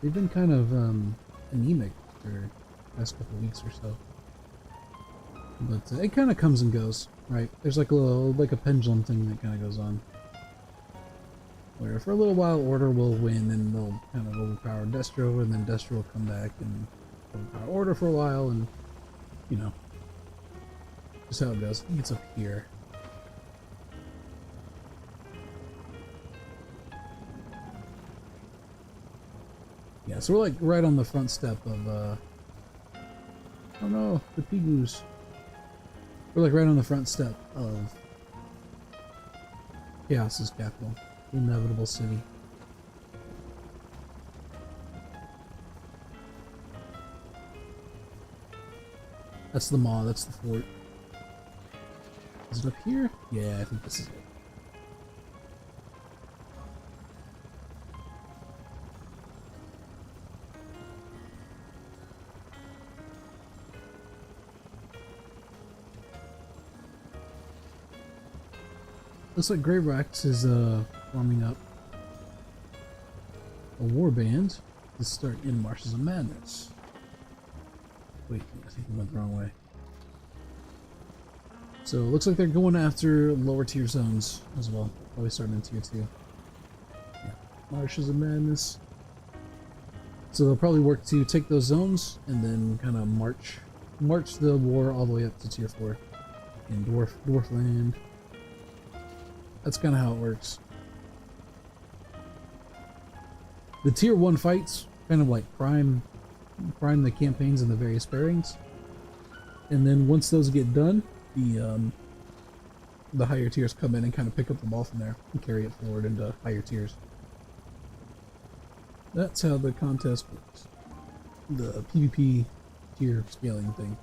They've been kind of anemic for the past couple weeks or so. But it kind of comes and goes, right? There's like a pendulum thing that kind of goes on. Where for a little while Order will win and they'll kind of overpower Destro, and then Destro will come back and overpower Order for a while, and you know, just how it goes. I think it's up here. Yeah, so we're like right on the front step of, oh no, the Pigus. We're like right on the front step of Chaos's capital, the inevitable city. That's the maw, that's the fort. Is it up here? Yeah, I think this is it. Looks like Graverax is forming up a war band to start in Marshes of Madness. Wait, I think we went the wrong way. So it looks like they're going after lower tier zones as well. Probably starting in tier 2. Yeah, Marshes of Madness. So they'll probably work to take those zones and then kind of march the war all the way up to tier 4 in Dwarfland. That's kind of how it works. The tier 1 fights kind of like prime the campaigns and the various pairings, and then once those get done, the higher tiers come in and kind of pick up the ball from there and carry it forward into higher tiers. That's how the contest works. The PvP tier scaling thing.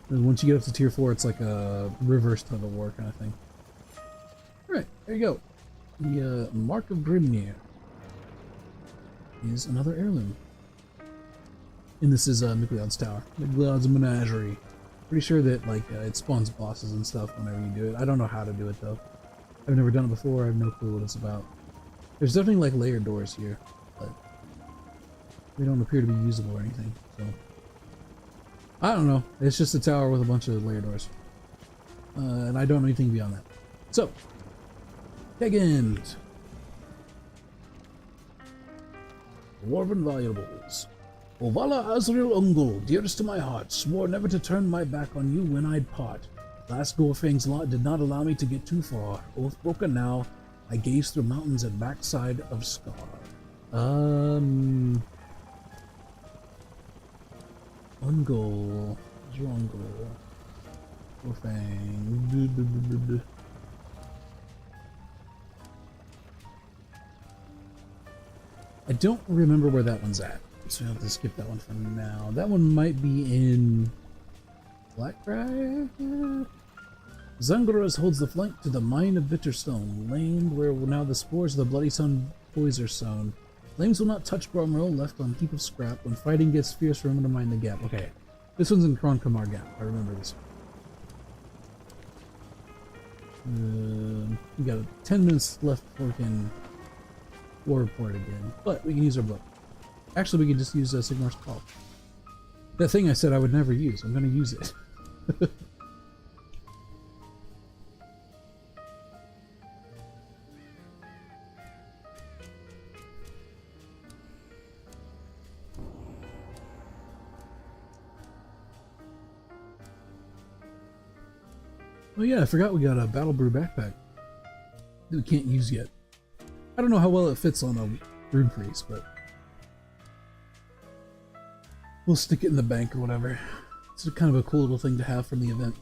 And once you get up to tier 4, it's like a reverse tug of war kind of thing. Alright, there you go. The Mark of Grimnir is another heirloom. And this is Migliad's Tower. Migliad's Menagerie. Pretty sure that like it spawns bosses and stuff whenever you do it. I don't know how to do it though. I've never done it before, I have no clue what it's about. There's definitely like layered doors here, but they don't appear to be usable or anything, so I don't know. It's just a tower with a bunch of layer doors. And I don't know anything beyond that. So, Kegend. Dwarven valuables. Ovala Azrael Ungol, dearest to my heart, swore never to turn my back on you when I'd part. Last Gorfang's lot did not allow me to get too far. Oath broken now, I gaze through mountains at backside of Scar. Ungol. Ungol. Gorfang. I don't remember where that one's at, so I'll have to skip that one for now. That one might be in Blackbriar? Zangoras holds the flank to the mine of Bitterstone, land where now the spores of the Bloody Sun boys are sown. Flames will not touch Bromrow, left on heap of scrap. When fighting gets fierce, remember to mind the gap. Okay, this one's in Kron Kamar Gap. I remember this one. We got 10 minutes left before we can war report again, but we can use our book. Actually, we can just use Sigmar's Call. That thing I said I would never use, I'm going to use it. Oh yeah, I forgot we got a Battle Brew backpack that we can't use yet. I don't know how well it fits on a Rune Priest, but we'll stick it in the bank or whatever. It's kind of a cool little thing to have from the event.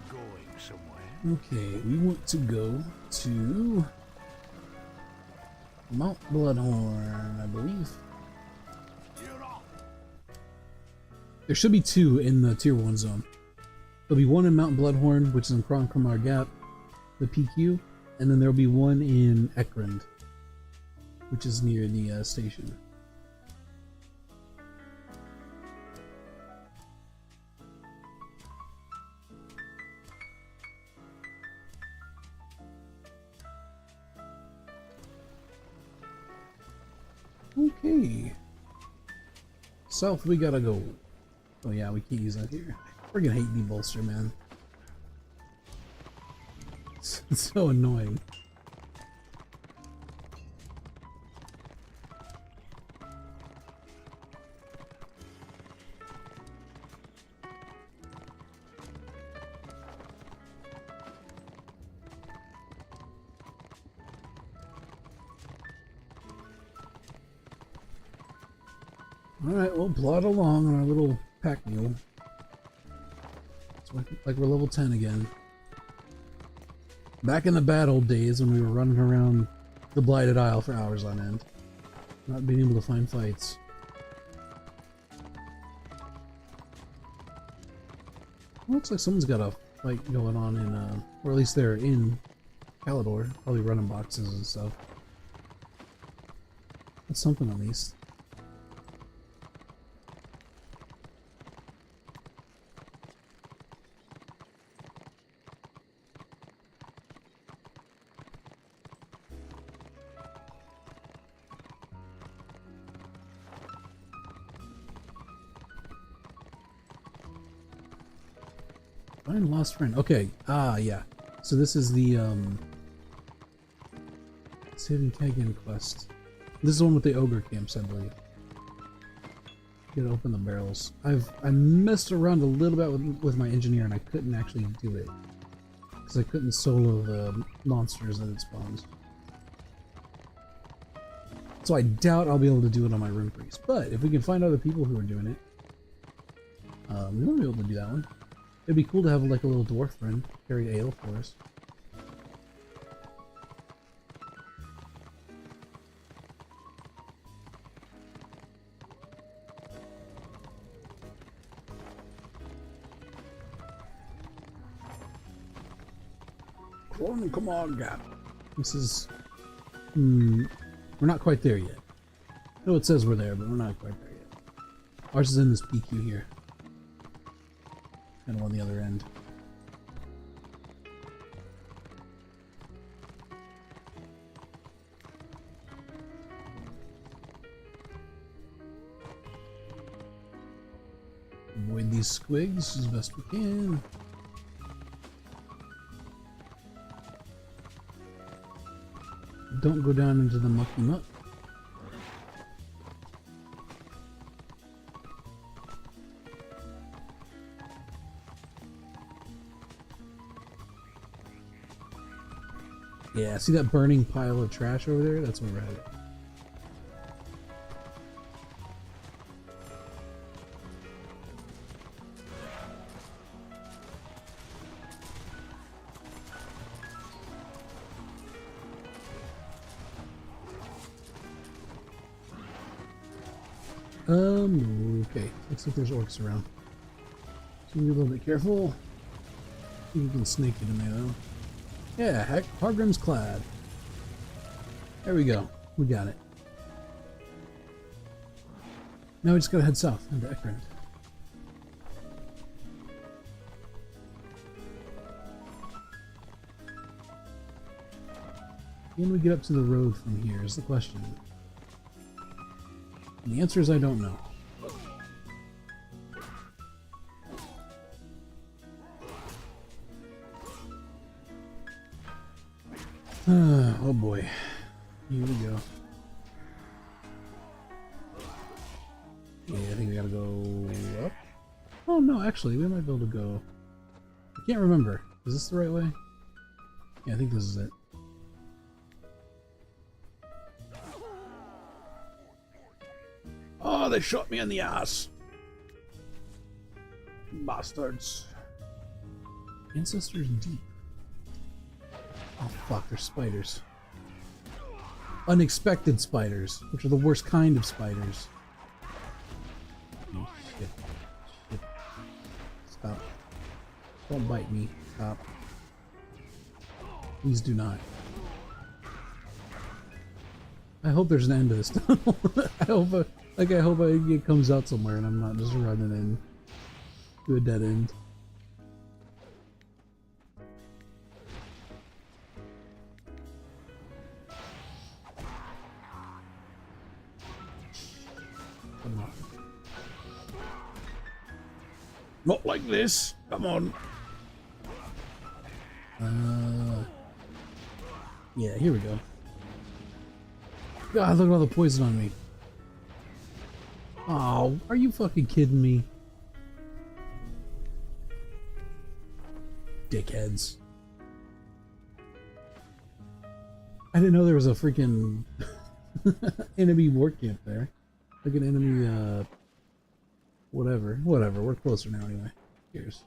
Going somewhere. Okay, we want to go to Mount Bloodhorn, I believe. There should be 2 in the Tier 1 zone. There'll be 1 in Mount Bloodhorn, which is in Kron Kamar Gap, the PQ, and then there'll be 1 in Ekrund, which is near the station. Okay. South we gotta go. Oh yeah, we can't use that here. Friggin' hate debolster, man. It's so annoying. Alright, we'll plod along on our little pack mule. It's like we're level 10 again. Back in the bad old days when we were running around the Blighted Isle for hours on end. Not being able to find fights. Looks like someone's got a fight going on in, or at least they're in Calador. Probably running boxes and stuff. That's something at least. Find lost friend. Okay. Ah, yeah. So this is the Saving Kagan quest. This is the one with the ogre camps, I believe. You gotta open the barrels. I messed around a little bit with my engineer, and I couldn't actually do it because I couldn't solo the monsters that it spawns. So I doubt I'll be able to do it on my Rune Priest. But if we can find other people who are doing it, we might be able to do that one. It'd be cool to have like a little dwarf friend carry ale for us. Kron Kamar Gap. This is... we're not quite there yet. No, it says we're there, but we're not quite there yet. Ours is in this PQ here. Kind of on the other end. avoid these squigs as best we can. Don't go down into the mucky muck. Yeah, see that burning pile of trash over there? That's where we're headed. Okay. Looks like there's orcs around. So be a little bit careful. You can snake it in there though. Yeah, heck, Hargrim's Clad. There we go. We got it. Now we just gotta head south into Ekrend. Can we get up to the road from here is the question. And the answer is I don't know. Oh boy. Here we go. Yeah, I think we gotta go up. Oh no, actually, we might be able to go... I can't remember. Is this the right way? Yeah, I think this is it. Oh, they shot me in the ass. Bastards. Ancestors deep. Oh fuck, there's spiders. Unexpected spiders, which are the worst kind of spiders. Oh shit. Shit. Stop. Don't bite me. Stop. Please do not. I hope there's an end to this tunnel. I hope it comes out somewhere and I'm not just running in to a dead end. Come on. Not like this. Come on. Yeah, here we go. God, look at all the poison on me. Oh, are you fucking kidding me? Dickheads. I didn't know there was a freaking enemy war camp there. Like an enemy, whatever. Whatever, we're closer now anyway. Cheers.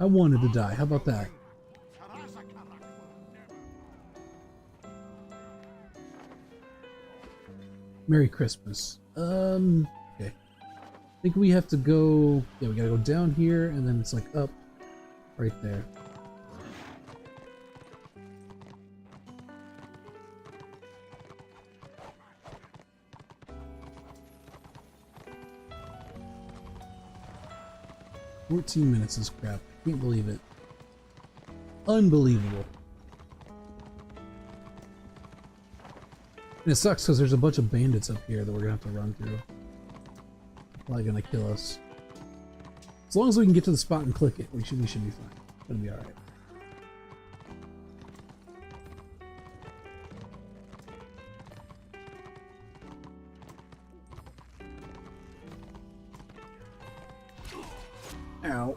I wanted to die, how about that? Merry Christmas. Okay. I think we have to go... Yeah, we gotta go down here, and then it's like up. Right there. "14 minutes is crap. Can't believe it. Unbelievable. And it sucks because there's a bunch of bandits up here that we're gonna have to run through. Probably gonna kill us. As long as we can get to the spot and click it, we should be fine. It's gonna be alright. Ow.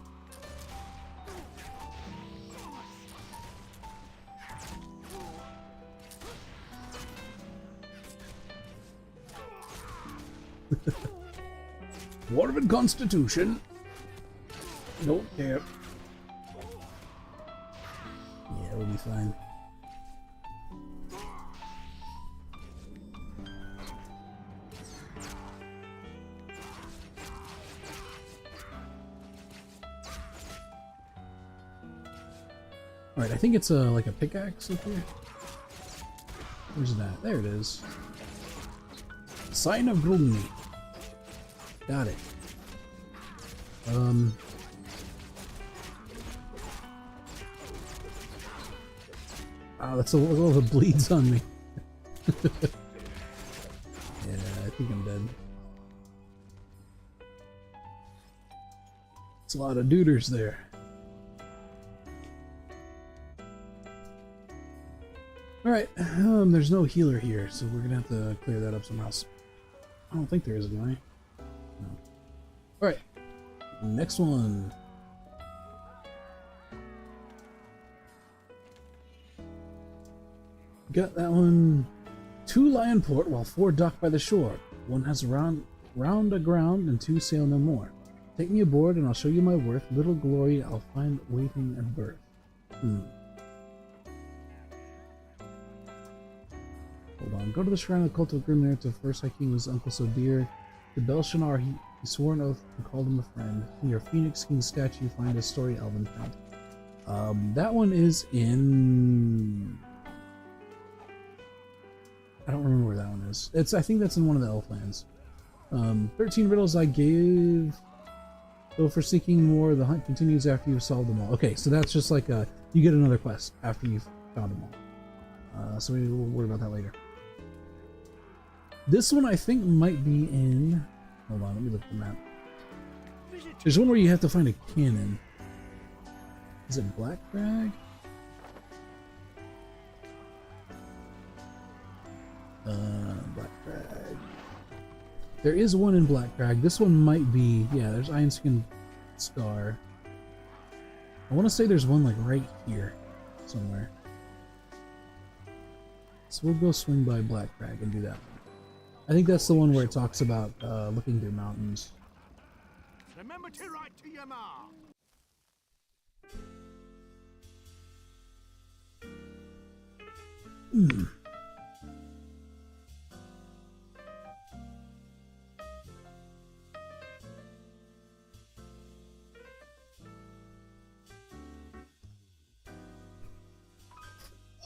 Dwarven Constitution. Don't care. Yeah, we'll be fine. Alright, I think it's like a pickaxe up here. Where's that? There it is. Sign of Grumni. Got it. Oh, that's a little of bleeds on me. Yeah, I think I'm dead. It's a lot of duders there. Alright, there's no healer here, so we're gonna have to clear that up somewhere else. I don't think there is anyway. No. Alright, next one. Got that one. 2 lie in port while 4 dock by the shore. 1 has round aground and 2 sail no more. Take me aboard and I'll show you my worth. Little glory I'll find waiting at birth. Hold on. Go to the shrine of the cult of Grimnir. To first High King was uncle so dear. To Belshazzar he swore an oath and called him a friend. In your Phoenix King statue find a story elven friend. That one is in... I don't remember where that one is. I think that's in one of the elf lands. 13 riddles I gave. Though for seeking more, the hunt continues after you've solved them all. Okay, so that's just like you get another quest after you've found them all. So we'll worry about that later. This one I think might be in... Hold on, let me look at the map. There's one where you have to find a cannon. Is it Black Crag? Black Crag. There is one in Black Crag. This one might be... Yeah, there's Ironskin Scar. I want to say there's one like right here somewhere. So we'll go swing by Black Crag and do that one. I think that's the one where it talks about looking through mountains. Remember to write to your ma.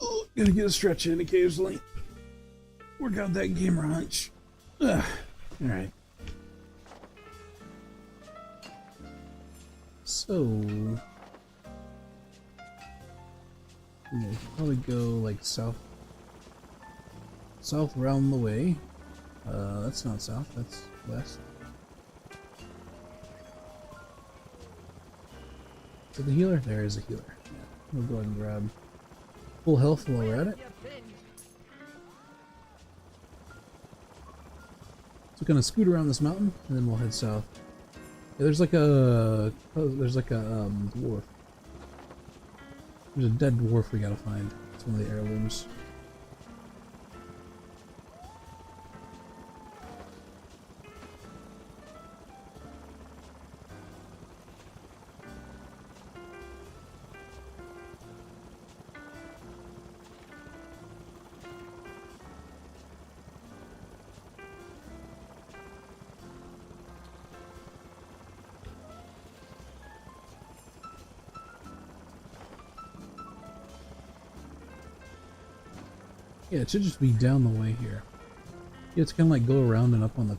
Oh, gotta get a stretch in occasionally. Work out that gamer hunch. Alright. So... Yeah, we could probably go like south round the way. That's not south, that's west. So the healer? There is a healer. Yeah, we'll go ahead and grab full health while we're at it. So we're gonna scoot around this mountain and then we'll head south. Yeah, there's like a dwarf. There's a dead dwarf we gotta find. It's one of the heirlooms. Yeah, it should just be down the way here. Yeah, it's kind of like go around and up on the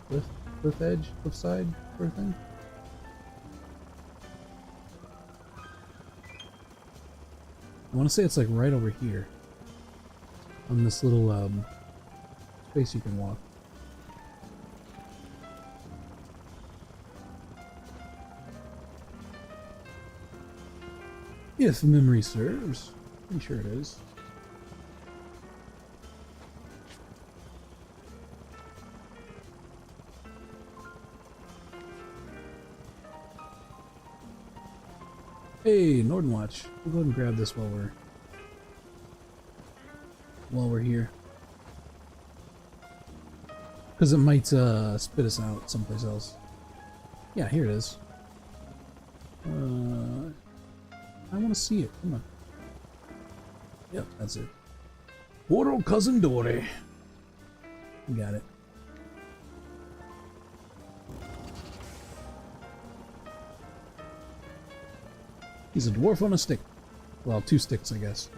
cliff edge, cliff side sort of thing. I want to say it's like right over here on this little space you can walk. If memory serves. Pretty sure it is. Hey, Nordenwatch. We'll go ahead and grab this while we're here. Because it might spit us out someplace else. Yeah, here it is. I want to see it. Come on. Yep, that's it. Poor old cousin Dory. You got it. He's a dwarf on a stick. Well, 2 sticks, I guess.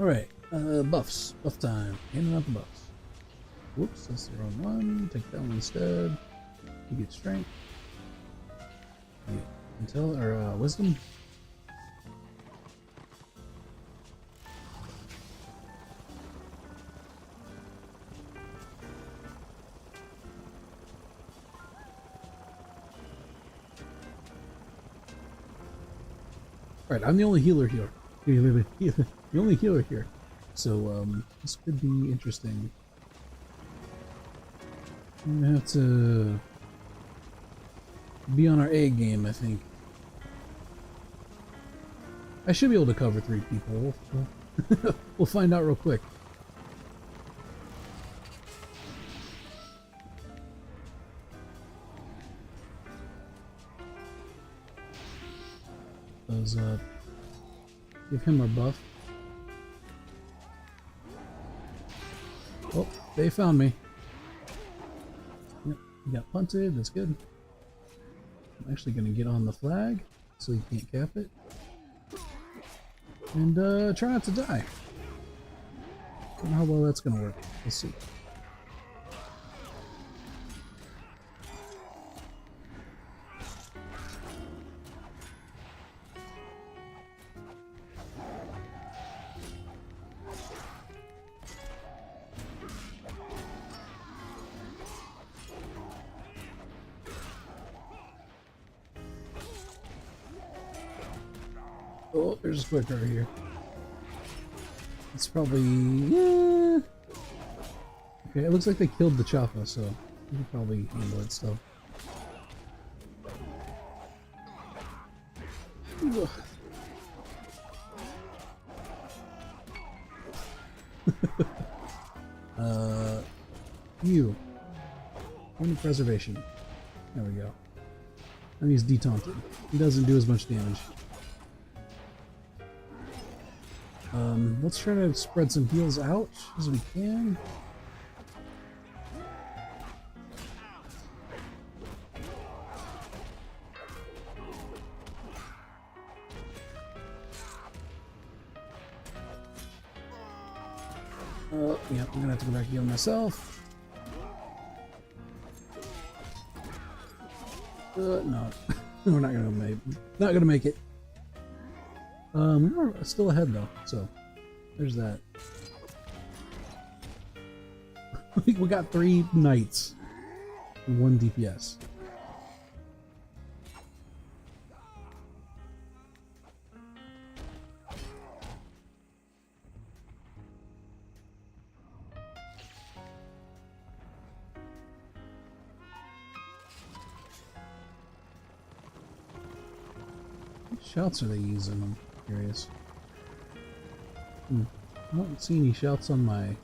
Alright, buffs. Buff time. Handing out the buffs. Whoops, that's the wrong one. Take that one instead. You get strength. You get intel or wisdom. Alright, I'm the only healer here. The only healer here. So, this could be interesting. I'm gonna have to be on our A game, I think. I should be able to cover 3 people. We'll find out real quick. Those, give him our buff. Oh, they found me. Yep, he got punted, that's good. I'm actually gonna get on the flag so he can't cap it. And try not to die. Don't know how well that's gonna work. Let's see. Oh, there's a quick over here. It's probably... yeah. Okay, it looks like they killed the Chaffa, so we can probably handle it still. Ugh. You. Wound preservation. There we go. And he's detaunted. He doesn't do as much damage. Let's try to spread some heals out as we can. Yeah, I'm gonna have to go back and heal myself. No, we're not gonna make it. We're still ahead though, so there's that. We got 3 knights and 1 DPS. What shouts are they using? I'm curious. I don't see any shouts on my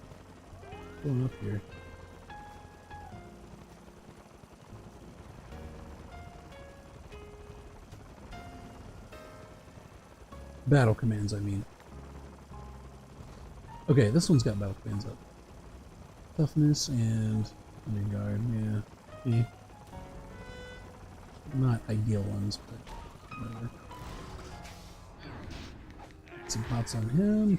phone up here. Battle commands, I mean. Okay, this one's got battle commands up. Toughness and regard, yeah. Not ideal ones, but whatever. Some pots on him.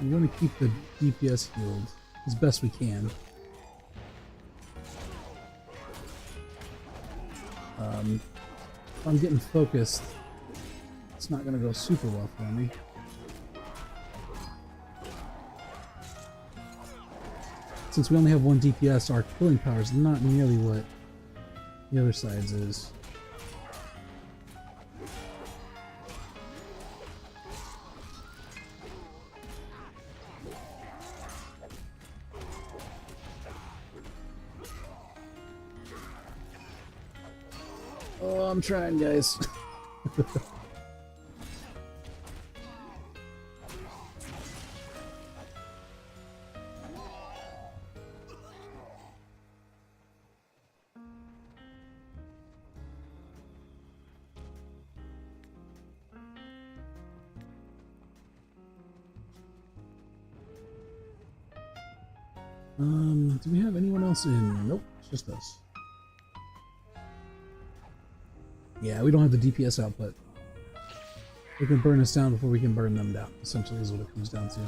We want to keep the DPS healed as best we can. If I'm getting focused, it's not going to go super well for me. Since we only have 1 DPS, our killing power is not nearly what the other side's is. Oh, I'm trying, guys. Do we have anyone else in? Nope, it's just us. Yeah, we don't have the DPS output. They can burn us down before we can burn them down, essentially is what it comes down to.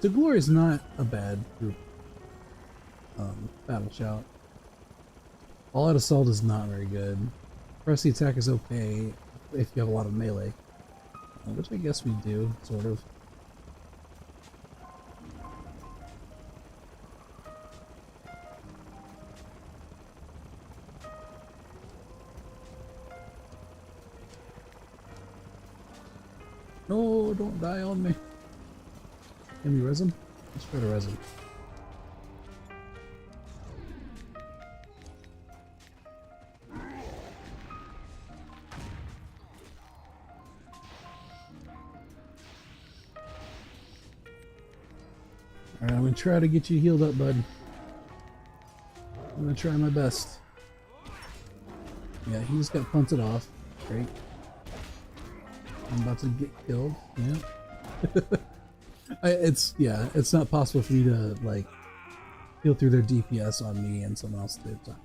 The Glory is not a bad group battle shout. All out assault is not very good. Press the attack is okay if you have a lot of melee, which I guess we do, sort of. No, don't die on me. Can we res him? Let's try to res him. Alright, I'm gonna try to get you healed up, bud. I'm gonna try my best. Yeah, he just got punted off. Great. I'm about to get killed. Yeah. It's not possible for me to like heal through their DPS on me and someone else at the time.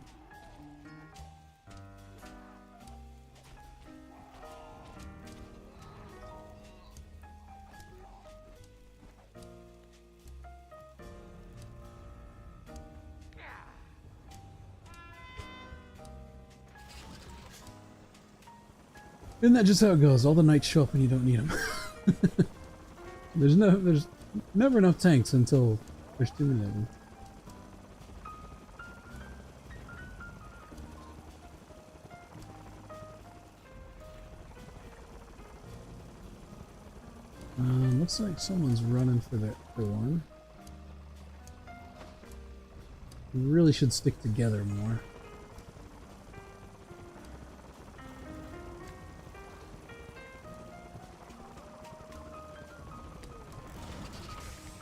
Isn't that just how it goes? All the knights show up when you don't need them. There's never enough tanks until there's too many of them. Looks like someone's running for one. We really should stick together more.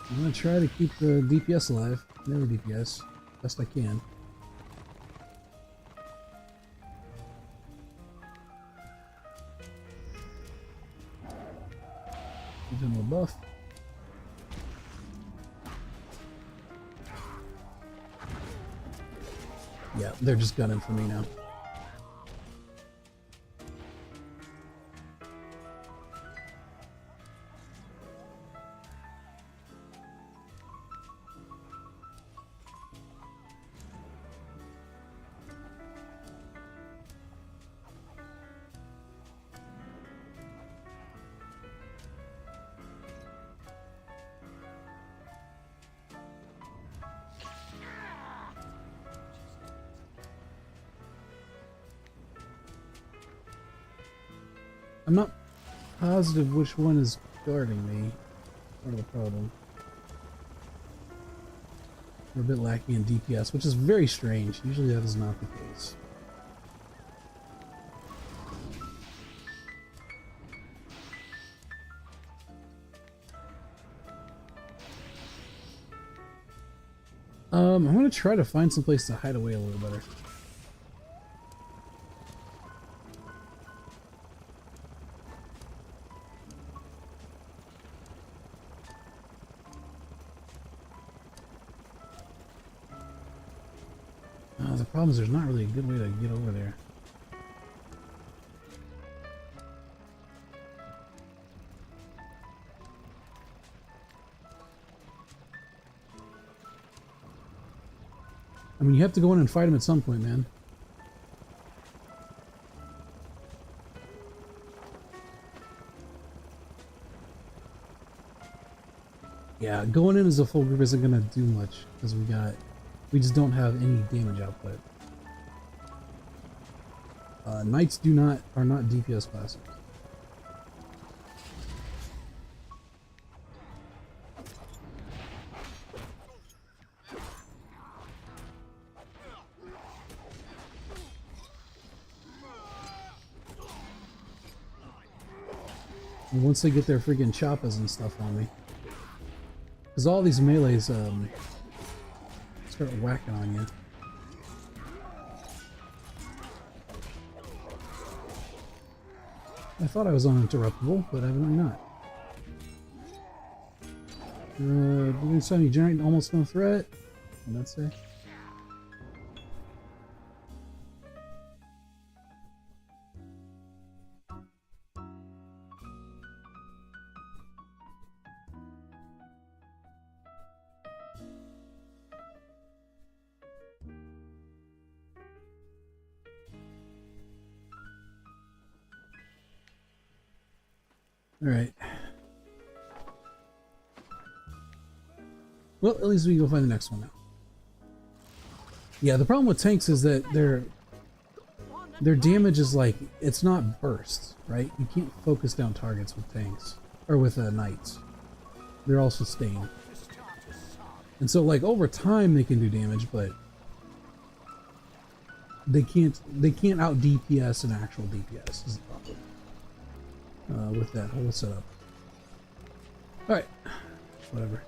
I'm gonna try to keep the DPS alive, never DPS, best I can. Give him a buff. Yeah, they're just gunning for me now. I'm not positive which one is guarding me. Part of the problem. We're a bit lacking in DPS, which is very strange. Usually that is not the case. I'm gonna try to find some place to hide away a little better. The problem is there's not really a good way to get over there. I mean, you have to go in and fight him at some point, man. Yeah, going in as a full group isn't gonna do much because we just don't have any damage output. Knights are not DPS classes. And once they get their freaking choppas and stuff on me, because all these melees start whacking on you. I thought I was uninterruptible, but evidently not. This time you generate almost no threat. What did that say? Alright. Well, at least we can go find the next one now. Yeah, the problem with tanks is that their damage is like, it's not burst, right? You can't focus down targets with tanks. Or with knights. They're all sustained. And so like over time they can do damage, but they can't out DPS an actual DPS is the problem. With that whole setup. Alright. Whatever.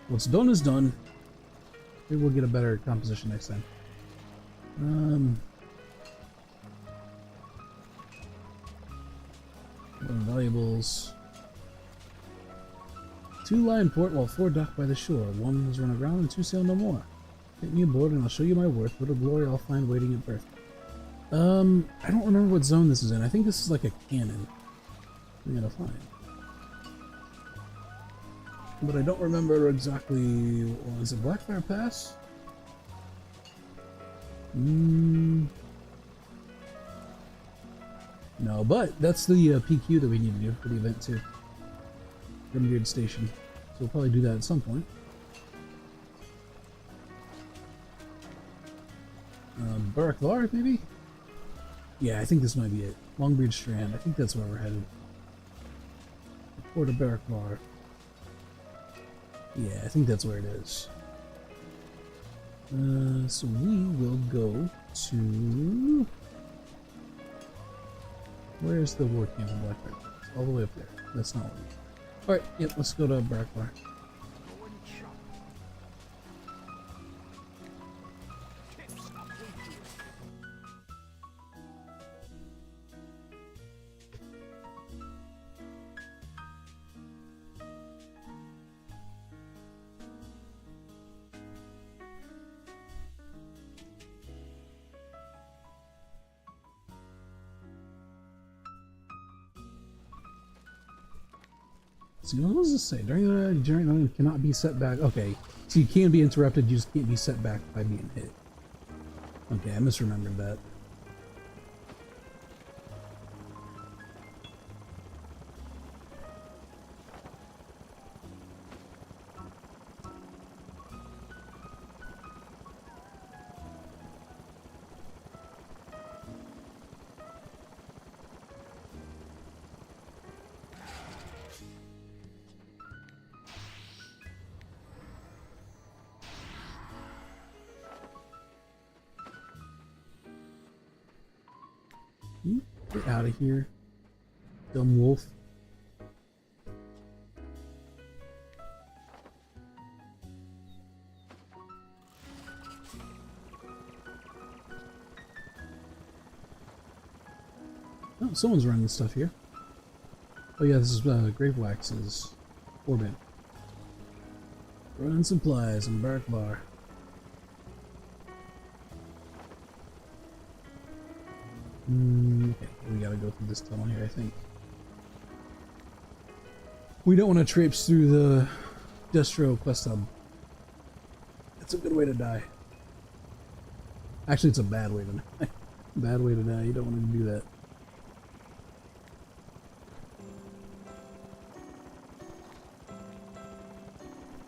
What's done is done. Maybe we'll get a better composition next time. Valuables. 2 lie in port while 4 dock by the shore. 1 is run aground and 2 sail no more. Get me aboard and I'll show you my worth. What a glory I'll find waiting at berth. I don't remember what zone this is in. I think this is like a cannon. We gotta find. But I don't remember exactly. Well, is it Blackfire Pass? No, but that's the PQ that we need to do for the event too. Grimbeard Station. So we'll probably do that at some point. Barakvar, maybe? Yeah, I think this might be it. Longbeard Strand. I think that's where we're headed. Port of Barakvar. Yeah, I think that's where it is. So we will go to... Where's the war camp in Blackfire? All the way up there. That's not what we need. Alright, yep, let's go to Barakvar. So what does this say? During the journey cannot be set back. Okay, so you can be interrupted, you just can't be set back by being hit. Okay, I misremembered that. Get out of here, dumb wolf. Oh, someone's running stuff here. Oh yeah, this is Gravewax's orbit. Running supplies in Barakvar. Okay, we gotta go through this tunnel here, I think. We don't want to traipse through the Destro quest hub. That's a good way to die. Actually, it's a bad way to die. Bad way to die, you don't want to do that.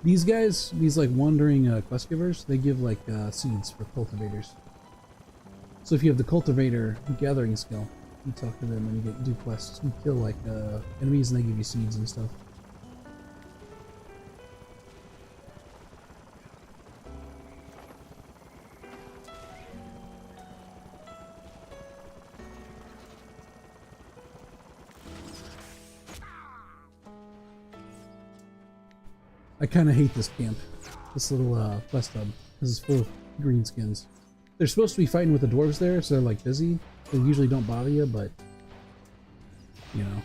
These guys, these like wandering quest givers, they give like seeds for cultivators. So if you have the cultivator gathering skill, you talk to them and you do quests. You kill like enemies and they give you seeds and stuff. I kind of hate this camp, this little quest hub. This is full of greenskins. They're supposed to be fighting with the dwarves there, so they're like busy. They usually don't bother you, but you know,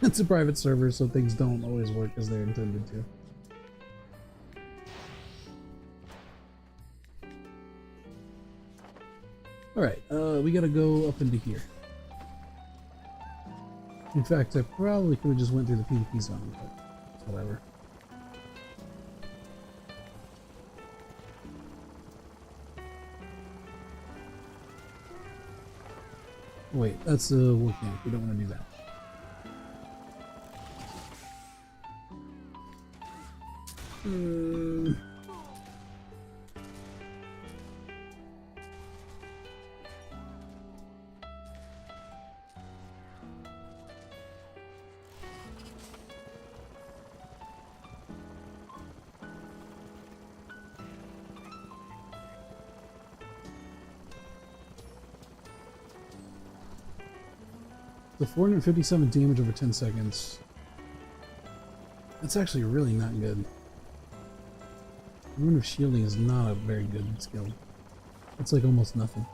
it's a private server, so things don't always work as they're intended to. Alright, we gotta go up into here. In fact, I probably could have just went through the PvP zone, but whatever. Wait, that's a war camp. We don't want to do that. The 457 damage over 10 seconds. That's actually really not good. Rune of Shielding is not a very good skill. It's like almost nothing.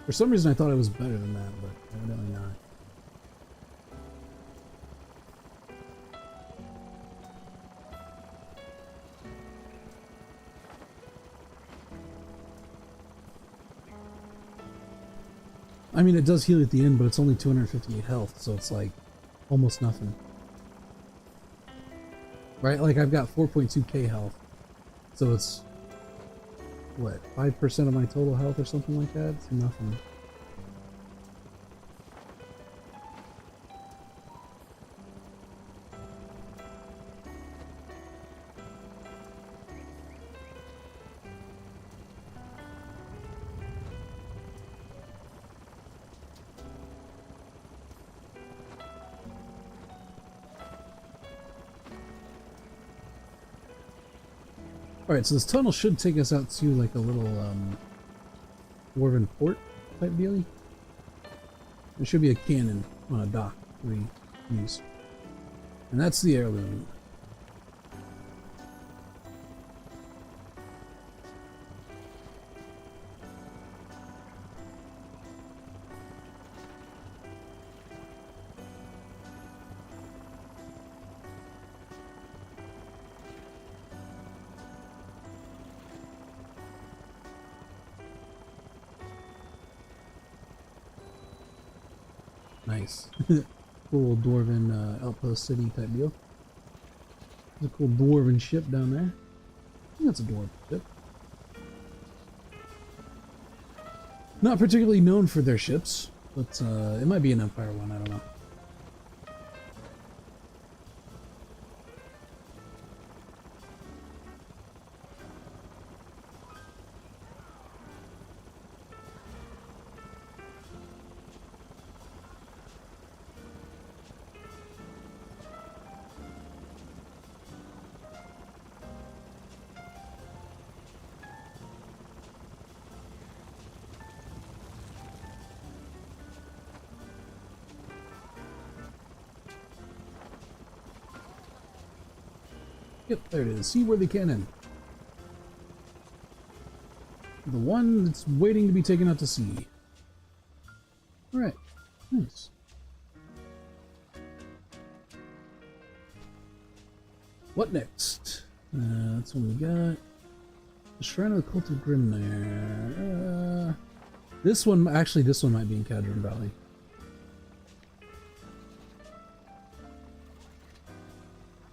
For some reason I thought it was better than that, but evidently not. I mean, it does heal at the end, but it's only 258 health, so it's like almost nothing. Right? Like, I've got 4.2k health, so it's what, 5% of my total health or something like that? It's nothing. Alright, so this tunnel should take us out to like a little dwarven port type dealie. There should be a cannon on a dock we use. And that's the heirloom. Nice. Cool dwarven outpost city type deal. There's a cool dwarven ship down there. I think that's a dwarven ship. Not particularly known for their ships, but it might be an Empire one, I don't know. Yep, there it is. Seaworthy Cannon. The one that's waiting to be taken out to sea. Alright, nice. What next? That's what we got. The Shrine of the Cult of Grimnir. This one, actually, this one might be in Cadron Valley.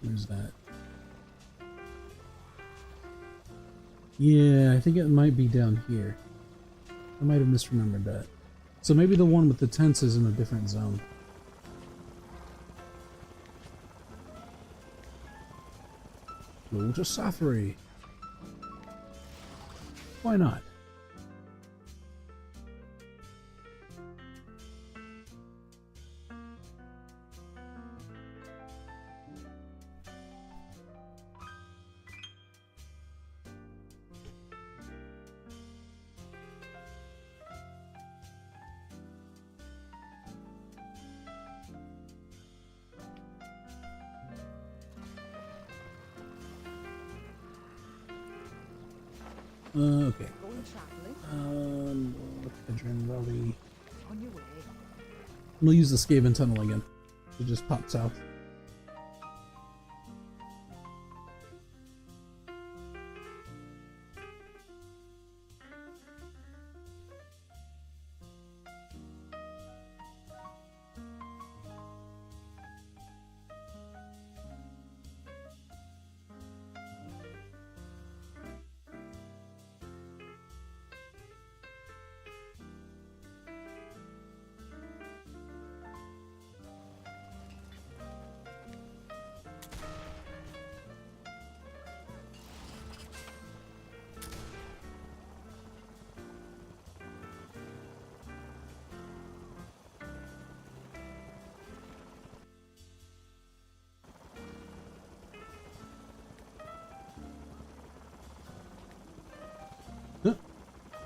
Where's that? Yeah, I think it might be down here. I might have misremembered that. So maybe the one with the tents is in a different zone. Go to Safari. Why not? Okay. Going travelling. Cadron Valley. On your way. We'll use the Skaven Tunnel again. It just pops out.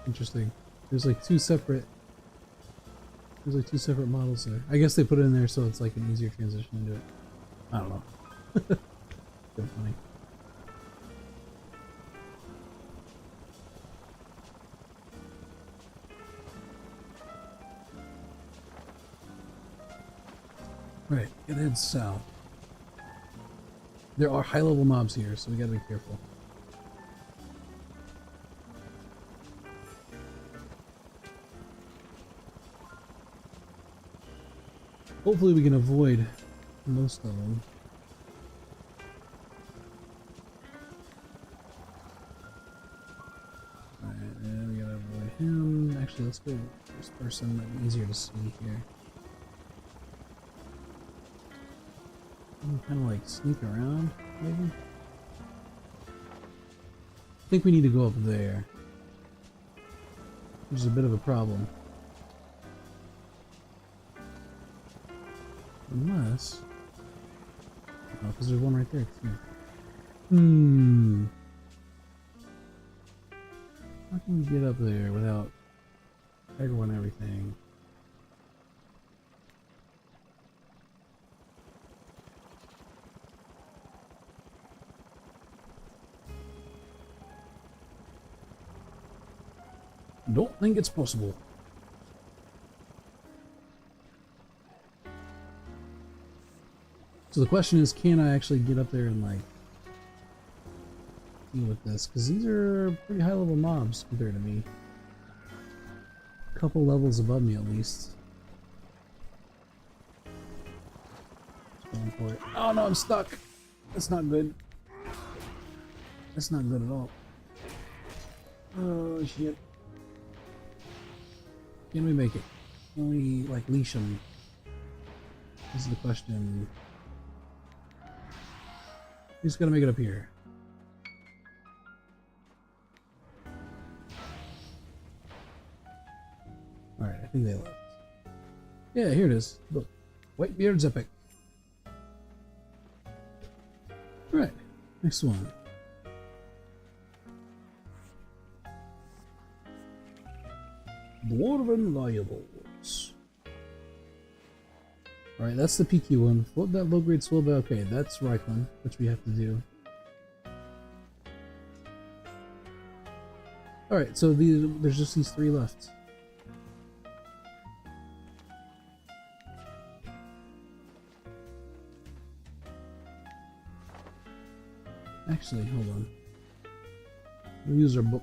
Interesting. There's like two separate. There's like two separate models there. I guess they put it in there so it's like an easier transition into it. I don't know. Good funny. Right, it heads south. There are high-level mobs here, so we gotta be careful. Hopefully we can avoid most of them. Alright, and we gotta avoid him. Actually, let's go first person, might be easier to see here. Kind of like sneak around, maybe? I think we need to go up there. Which is a bit of a problem. Unless... oh, because there's one right there, too. How can we get up there without everyone and everything? Don't think it's possible. So the question is, can I actually get up there and like deal with this? Because these are pretty high level mobs compared to me. A couple levels above me at least. Just going for it. Oh no, I'm stuck. That's not good. That's not good at all. Oh shit. Can we make it? Can we like leash them? This is the question. Who's gonna make it up here? Alright, I think they left. Yeah, here it is. Look. Whitebeard's Epic. Right, next one. Dwarven Valuables. Alright, that's the PQ one. Float that low grade swell, okay, that's Reichland, which we have to do. Alright, so there's just these three left. Actually, hold on. We'll use our book.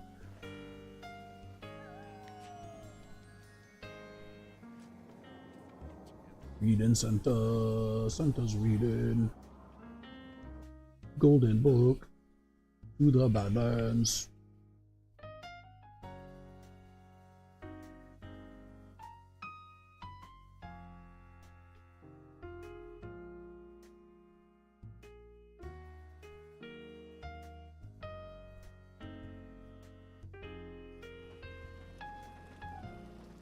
Reading Santa. Santa's reading. Golden Book. To the Badlands.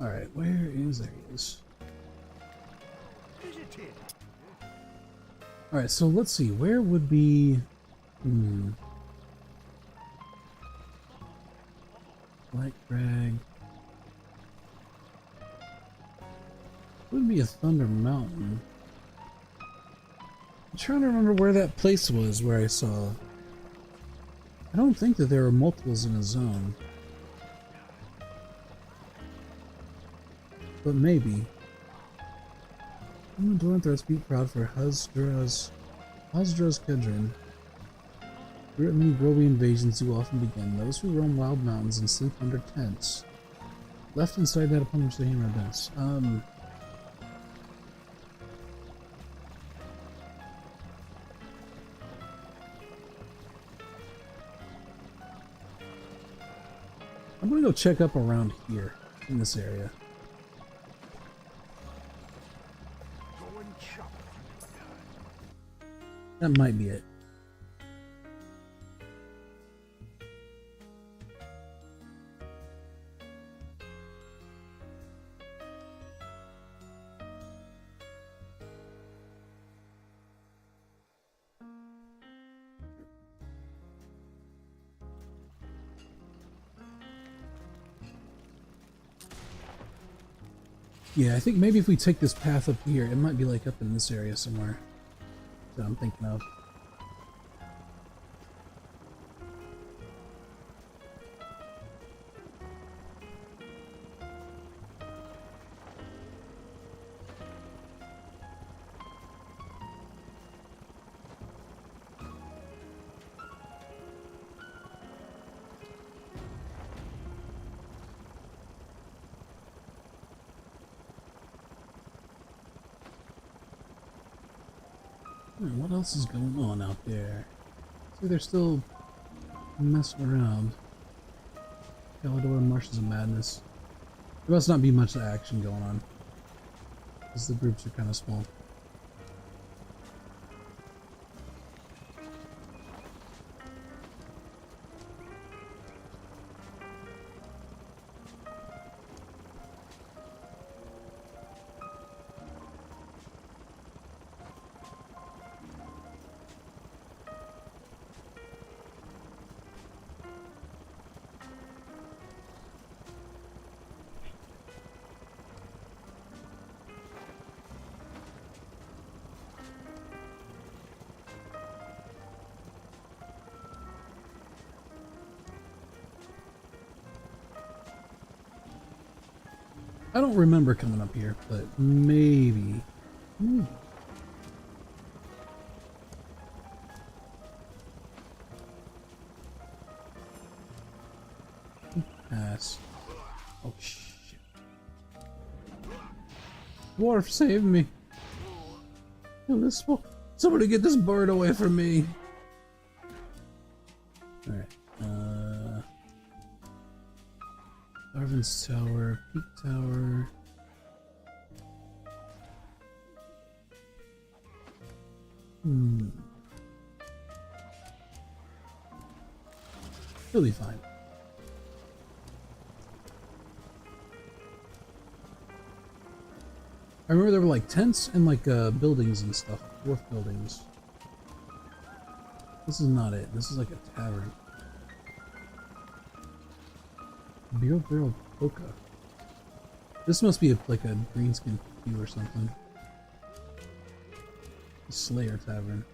Alright, where is there he is? Alright, so let's see, where would be... Black Crag. Would be a Thunder Mountain. I'm trying to remember where that place was where I saw. I don't think that there are multiples in a zone. But maybe. Dwarven speak proud for Hasdra's Kedron. Through many Groby invasions do often begin. Those who roam wild mountains and sleep under tents. Left inside that upon which they hammer events. I'm gonna go check up around here in this area. That might be it. Yeah, I think maybe if we take this path up here, it might be like up in this area somewhere that I'm thinking of. What else is going on out there? See, they're still messing around. Galador and Marshes of Madness. There must not be much action going on, because the groups are kind of small. I don't remember coming up here, but maybe. Maybe. Pass. Oh shit. Dwarf, save me. Kill this one. Somebody get this bird away from me. Alright. Arvin's Tower, Peak Tower. He'll be fine. I remember there were like tents and like buildings and stuff, dwarf buildings. This is not it. This is like a tavern. Beer Barrel Polka. This must be like a greenskin queue or something. Slayer Tavern.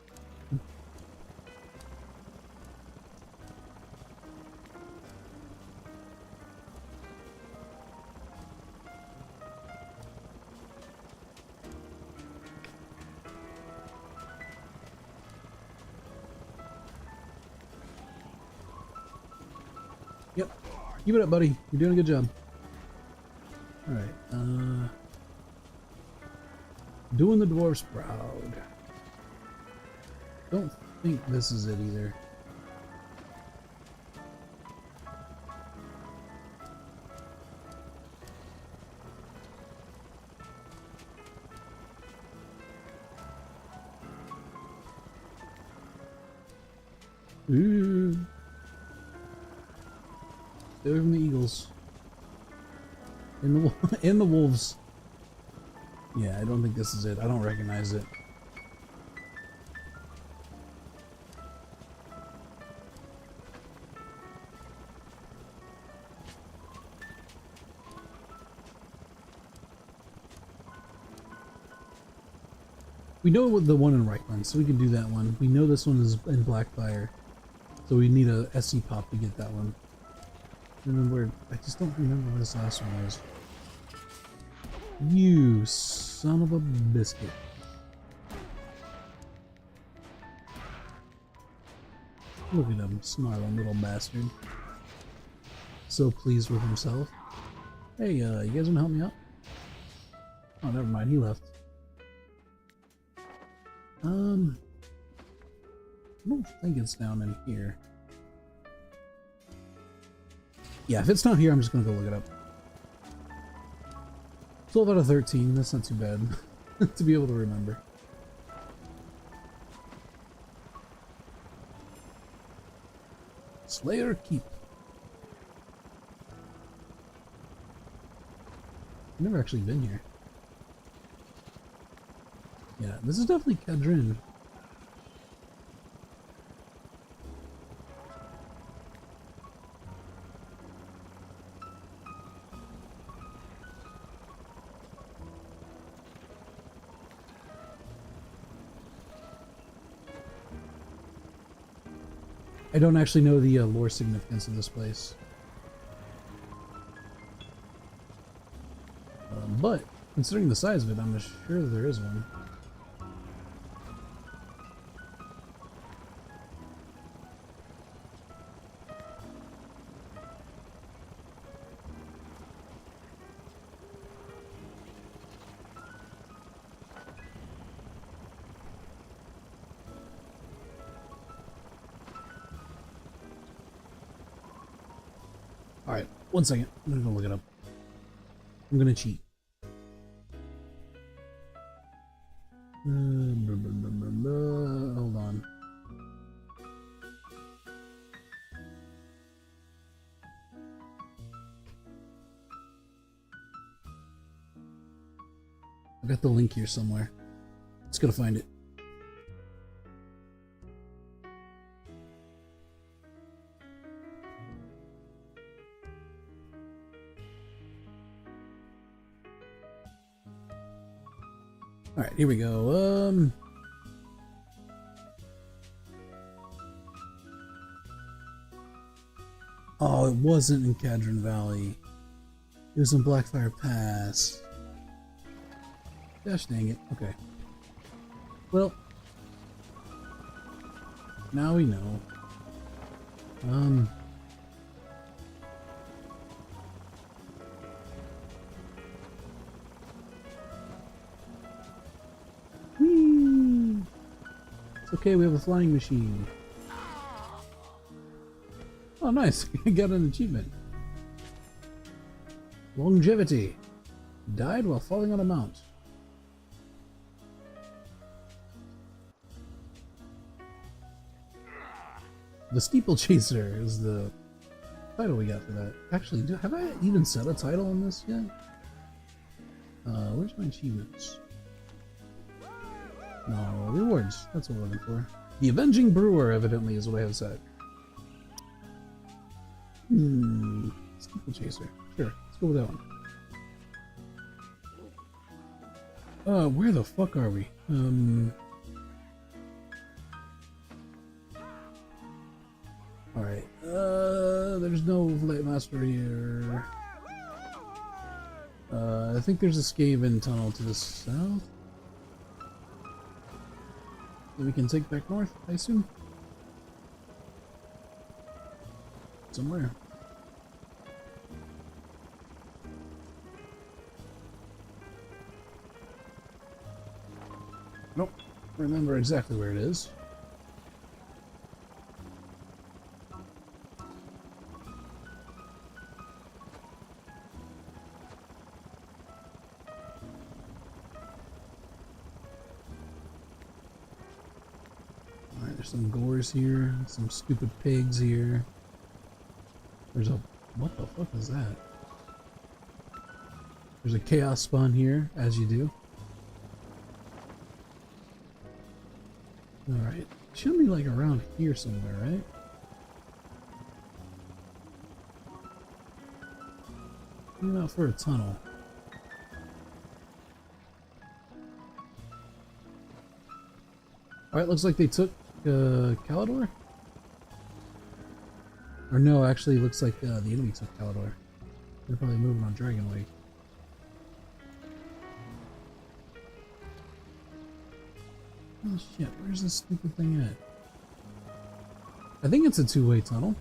Yep. Keep it up, buddy. You're doing a good job. Alright, doing the dwarves proud. Don't think this is it either. Ooh. Stay away from the eagles. In the wolves. Yeah, I don't think this is it. I don't recognize it. We know what the one in Reichland, so we can do that one. We know this one is in Blackfire, so we need a SC pop to get that one. Remember, I just don't remember what this last one was. You son of a biscuit. Look at him, snarling little bastard. So pleased with himself. Hey, you guys wanna help me out? Oh, never mind, he left. I don't think it's down in here. Yeah, if it's not here, I'm just gonna go look it up. 12 out of 13, that's not too bad to be able to remember. Slayer Keep. I've never actually been here. Yeah, this is definitely Kadrin. I don't actually know the lore significance of this place. But, considering the size of it, I'm sure there is one. Alright, 1 second. I'm gonna go look it up. I'm gonna cheat. Hold on. I got the link here somewhere. Just gotta find it. Alright, here we go. Oh, it wasn't in Cadron Valley. It was in Blackfire Pass. Gosh dang it. Okay. Well, now we know. Whee! It's okay, we have a flying machine. Oh, nice. I got an achievement. Longevity. Died while falling on a mount. The Steeplechaser is the title we got for that. Actually, have I even set a title on this yet? Where's my achievements? No, rewards. That's what we're looking for. The Avenging Brewer, evidently, is what I have set. Steeplechaser. Sure, let's go with that one. Where the fuck are we? Alright, there's no Light Master here. I think there's a Skaven tunnel to the south that we can take back north, I assume. Somewhere. Nope. Remember exactly where it is. Alright, there's some gores here, some stupid pigs here. There's a... what the fuck is that? There's a chaos spawn here, as you do. Alright. Should be like around here somewhere, right? Looking out for a tunnel. Alright, looks like they took Calador? Or no, actually it looks like the enemy took Calador. They're probably moving on Dragon Wake. Oh shit, where's this stupid thing at? I think it's a two-way tunnel.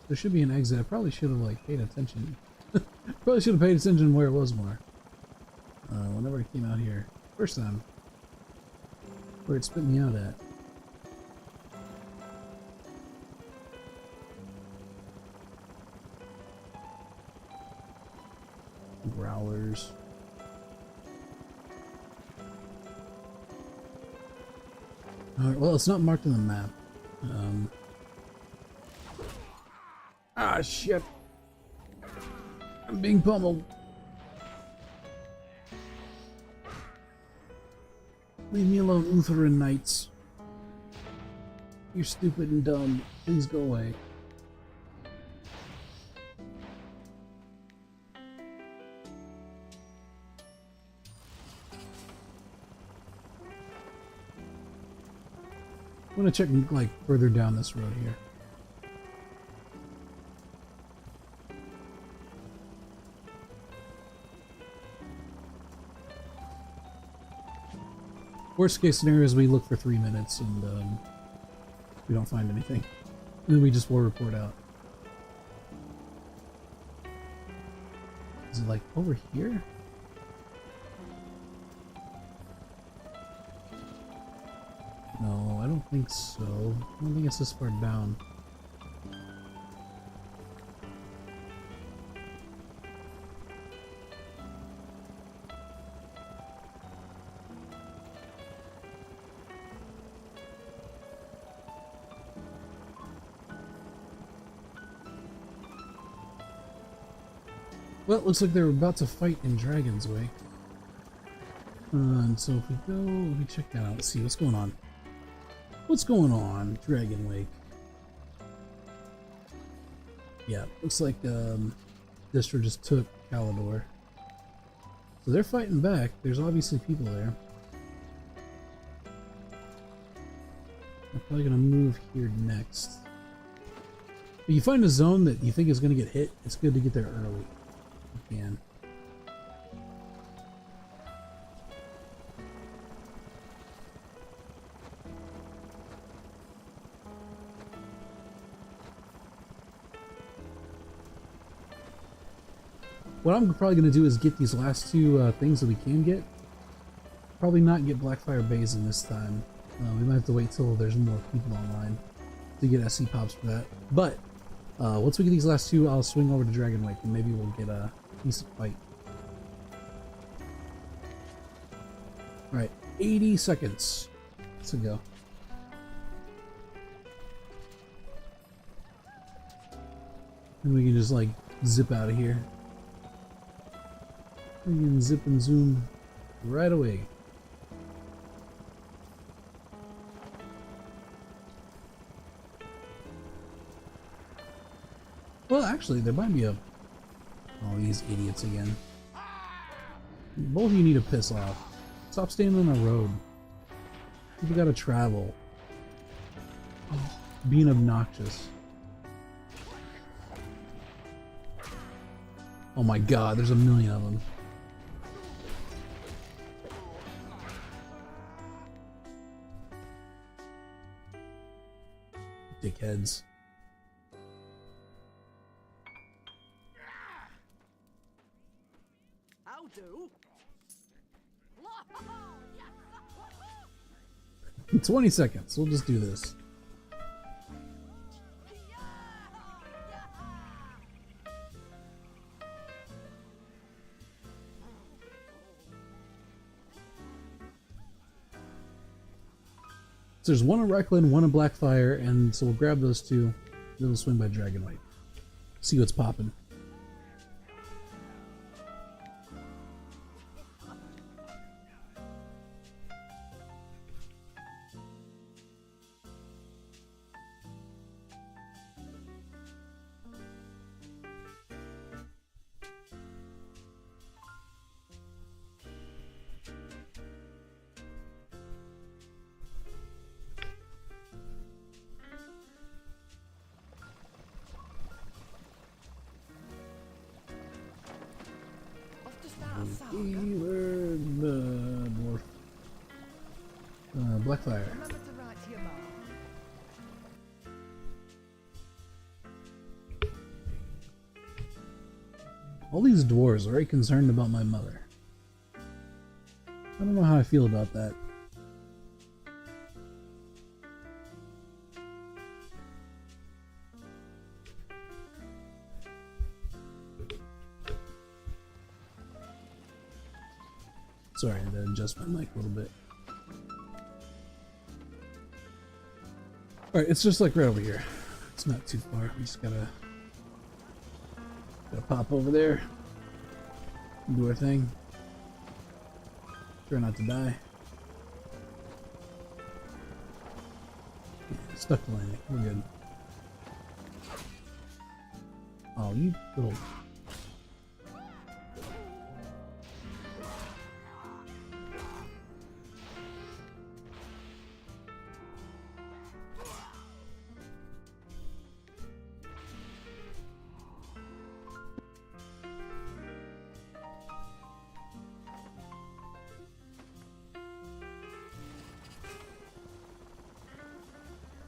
There should be an exit. I probably should have like paid attention. Probably should have paid attention where it was more. Whenever I came out here. First time. Where it spit me out at. Growlers. Alright, well, it's not marked on the map. Ah, shit. I'm being pummeled. Leave me alone, Utheran Knights. You're stupid and dumb. Please go away. I'm gonna check like further down this road here. Worst case scenario is we look for 3 minutes and we don't find anything. And then we just will report out. Is it like over here? No, I don't think so. I don't think it's this far down. Well, it looks like they're about to fight in Dragon's Wake. And so if we go, let me check that out. Let's see what's going on. What's going on, Dragon Wake? Yeah, looks like Distra just took Calidor. So they're fighting back. There's obviously people there. I'm probably gonna move here next. If you find a zone that you think is gonna get hit, it's good to get there early. If you can. What I'm probably going to do is get these last two things that we can get. Probably not get Blackfire Basin this time. We might have to wait till there's more people online to get SC pops for that. But once we get these last two, I'll swing over to Dragon Wake and maybe we'll get a decent fight. Alright, 80 seconds. Let's go. And we can just like zip out of here. We can zip and zoom right away. Well, actually, there might be a... Oh, these idiots again. Both of you need to piss off. Stop standing on the road. People gotta travel. Being obnoxious. Oh my god, there's a million of them. Dickheads. I'll do. 20 seconds. We'll just do this. So there's one in Reckland, one in Blackfire, and so we'll grab those two. Then we'll swing by Dragon Wake. See what's popping. Keyword dwarf. Blackfire. Remember to write to your mom. All these dwarves are very concerned about my mother. I don't know how I feel about that. Sorry, I had to adjust my mic a little bit. Alright, it's just like right over here. It's not too far. We just gotta pop over there. Do our thing. Try not to die. Yeah, stuck the landing. We're good. Oh, you little...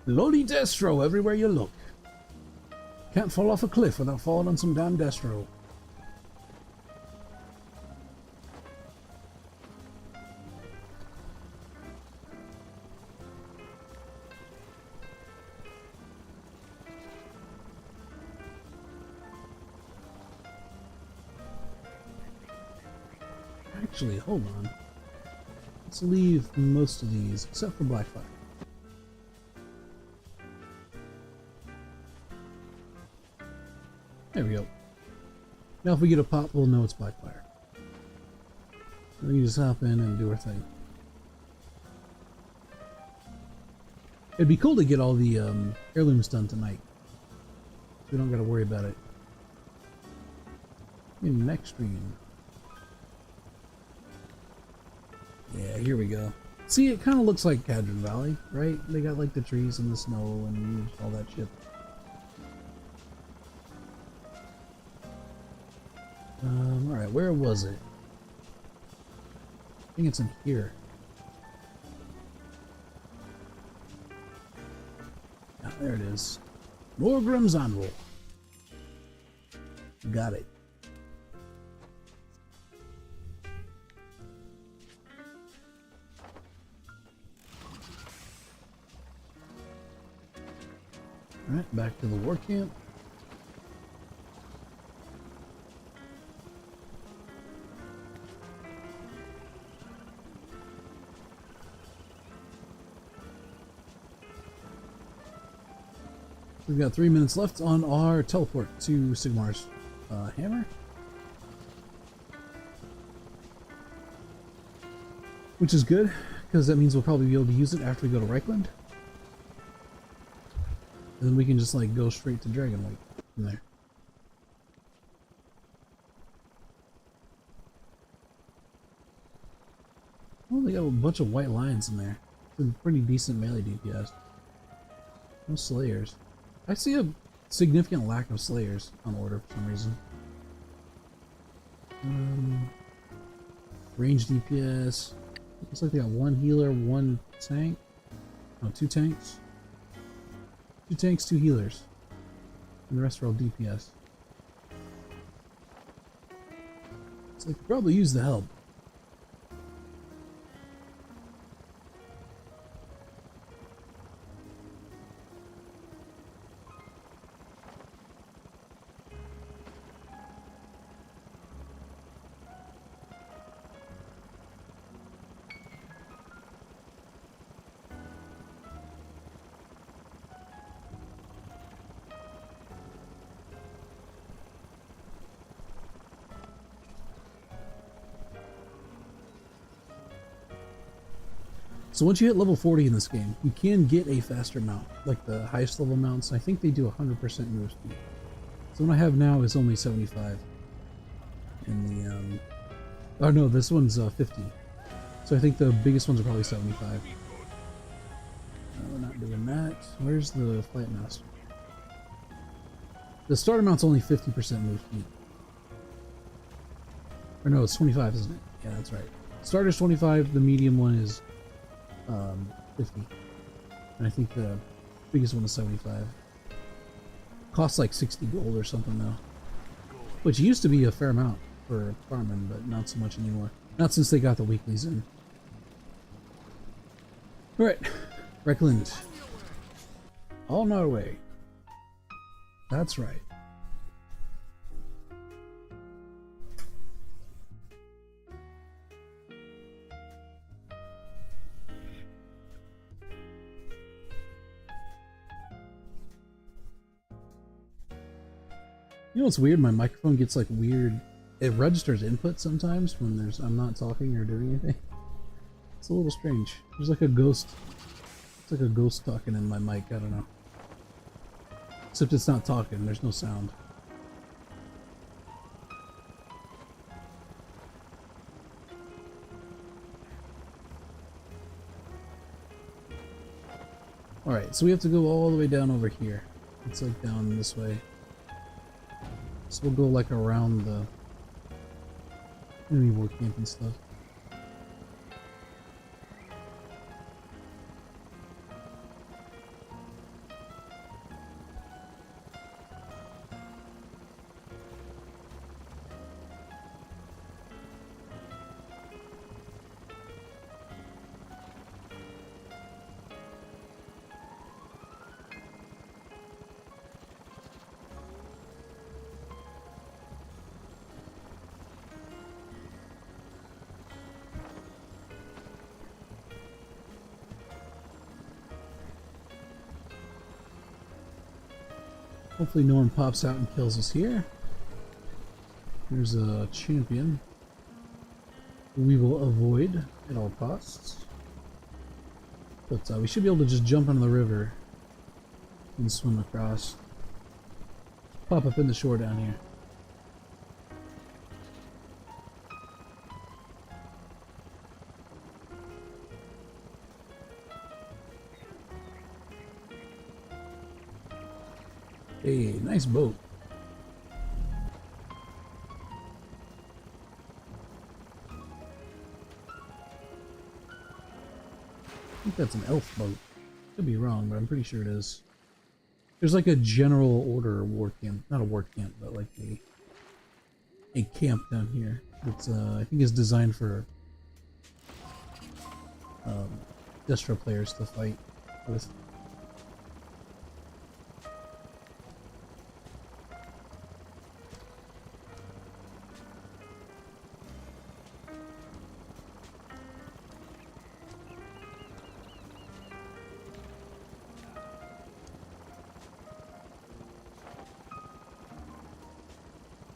Lolly Destro everywhere you look. Can't fall off a cliff without falling on some damn Destro. Actually, hold on. Let's leave most of these, except for Blackfire. There we go. Now if we get a pop, we'll know it's Blackfire. We can just hop in and do our thing. It'd be cool to get all the heirlooms done tonight. We don't gotta worry about it. In next stream. Yeah, here we go. See, it kind of looks like Cadron Valley, right? They got like the trees and the snow and all that shit. Alright, where was it? I think it's in here. Ah, there it is. Morgrim's Anvil. Got it. Alright, back to the war camp. We've got 3 minutes left on our teleport to Sigmar's hammer. Which is good, because that means we'll probably be able to use it after we go to Reichland. And then we can just like go straight to Dragonwake from there. Oh, they got a bunch of white lions in there. Some pretty decent melee DPS. No Slayers. I see a significant lack of Slayers on order for some reason. Range DPS. Looks like they got one healer, one tank. No, two tanks. Two tanks, two healers. And the rest are all DPS. So they could probably use the help. So once you hit level 40 in this game, you can get a faster mount, like the highest level mounts. I think they do 100% move speed. So what I have now is only 75. And the, oh no, this one's 50. So I think the biggest ones are probably 75. No, we're not doing that. Where's the Flight Master? The starter mount's only 50% move speed. Or no, it's 25, isn't it? Yeah, that's right. Starter's 25, the medium one is 50. And I think the biggest one is 75. Costs like 60 gold or something though. Which used to be a fair amount for farming, but not so much anymore. Not since they got the weeklies in. Alright, Reckland. On our way. That's right. You know what's weird? My microphone gets like weird. It registers input sometimes when I'm not talking or doing anything. It's a little strange. There's like a ghost. It's like a ghost talking in my mic. I don't know. Except it's not talking. There's no sound. Alright, so we have to go all the way down over here. It's like down this way. So we'll go like around the enemy war camp and stuff. Hopefully no one pops out and kills us here. There's a champion we will avoid at all costs. But we should be able to just jump into the river and swim across. Pop up in the shore down here. Hey, nice boat. I think that's an elf boat. Could be wrong, but I'm pretty sure it is. There's like a general order war camp, not a war camp, but like a camp down here. That's I think is designed for Destro players to fight with.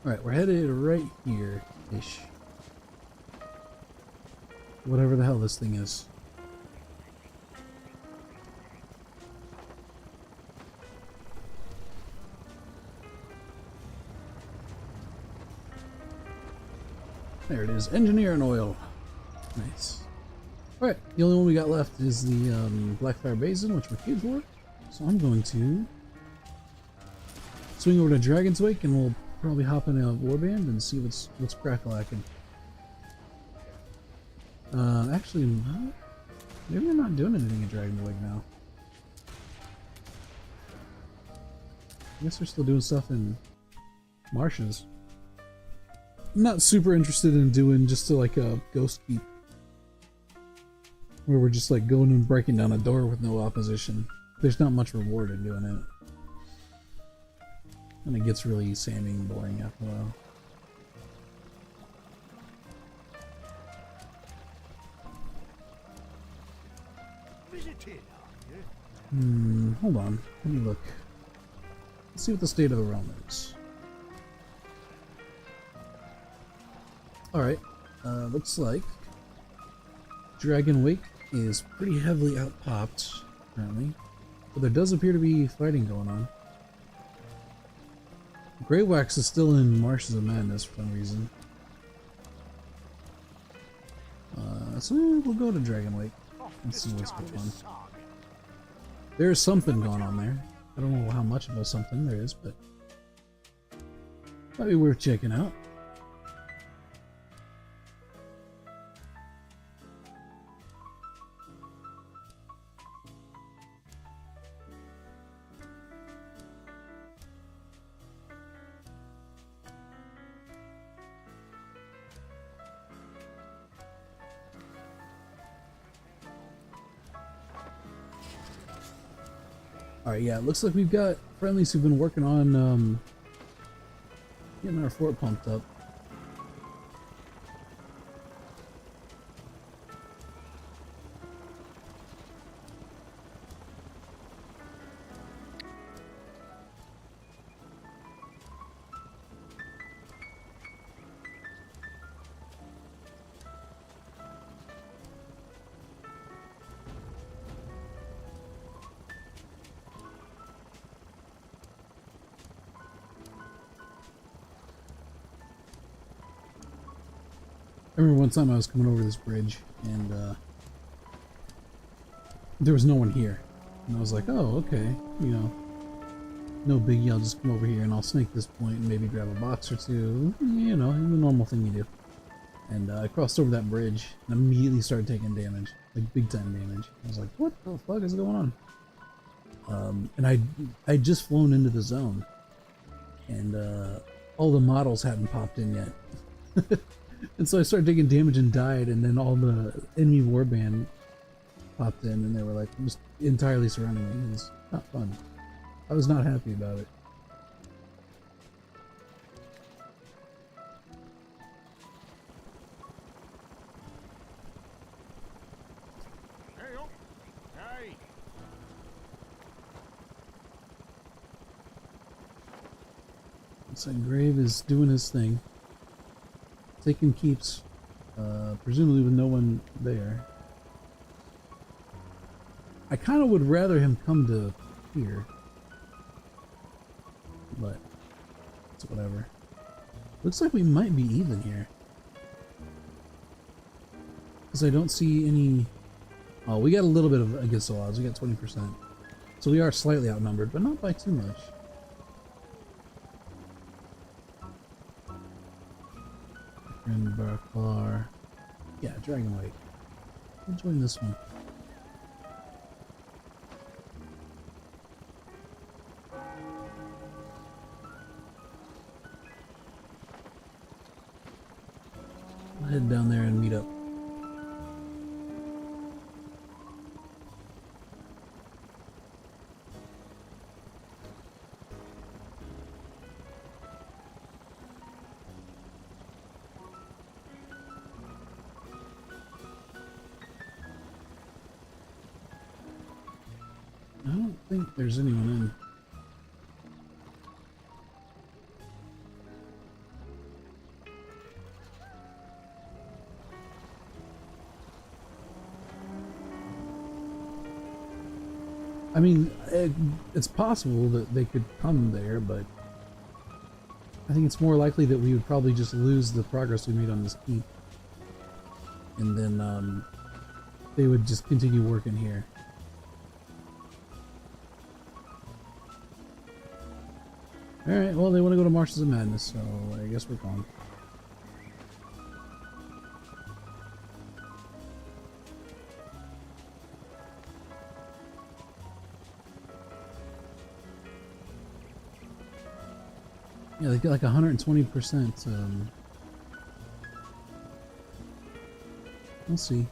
Alright, we're headed right here-ish. Whatever the hell this thing is. There it is, engineer and oil. Nice. Alright, the only one we got left is the Blackfire Basin, which we're queued for. So I'm going to swing over to Dragon's Wake and we'll probably hop in a warband and see what's crack-a-lacking. Actually, maybe we're not doing anything at Dragon's Wake now. I guess we're still doing stuff in marshes. I'm not super interested in doing just like a ghost keep, where we're just like going and breaking down a door with no opposition. There's not much reward in doing it. And it gets really samey and boring after a while. Hold on. Let me look. Let's see what the state of the realm is. Alright. Looks like Dragon Wake is pretty heavily outpopped currently. But there does appear to be fighting going on. Grey Wax is still in Marshes of Madness for some reason. So we'll go to Dragon Lake and see what's going on. There's something going on there. I don't know how much of a something there is, but might be worth checking out. Alright, yeah, it looks like we've got friendlies who've been working on getting our fort pumped up. I remember one time I was coming over this bridge and there was no one here. And I was like, oh, okay, you know, no biggie, I'll just come over here and I'll snake this point and maybe grab a box or two, you know, the normal thing you do. And I crossed over that bridge and immediately started taking damage, like big time damage. I was like, what the fuck is going on? And I'd just flown into the zone and all the models hadn't popped in yet. And so I started taking damage and died, and then all the enemy warband popped in, and they were like just entirely surrounding me. It was not fun. I was not happy about it. Hey, oh. Hey. Looks like Grave is doing his thing. Taking keeps, presumably with no one there. I kind of would rather him come to here. But, it's whatever. Looks like we might be even here. Because I don't see any... Oh, we got a little bit of against the odds. We got 20%. So we are slightly outnumbered, but not by too much. Barklar. Yeah, Dragonwhite. I'll join this one. I'll head down there and meet up. I don't think there's anyone in. I mean, it's possible that they could come there, but I think it's more likely that we would probably just lose the progress we made on this keep. And then they would just continue working here. Alright, well, they want to go to Marshes of Madness, so I guess we're gone. Yeah, they get like 120%. We'll see.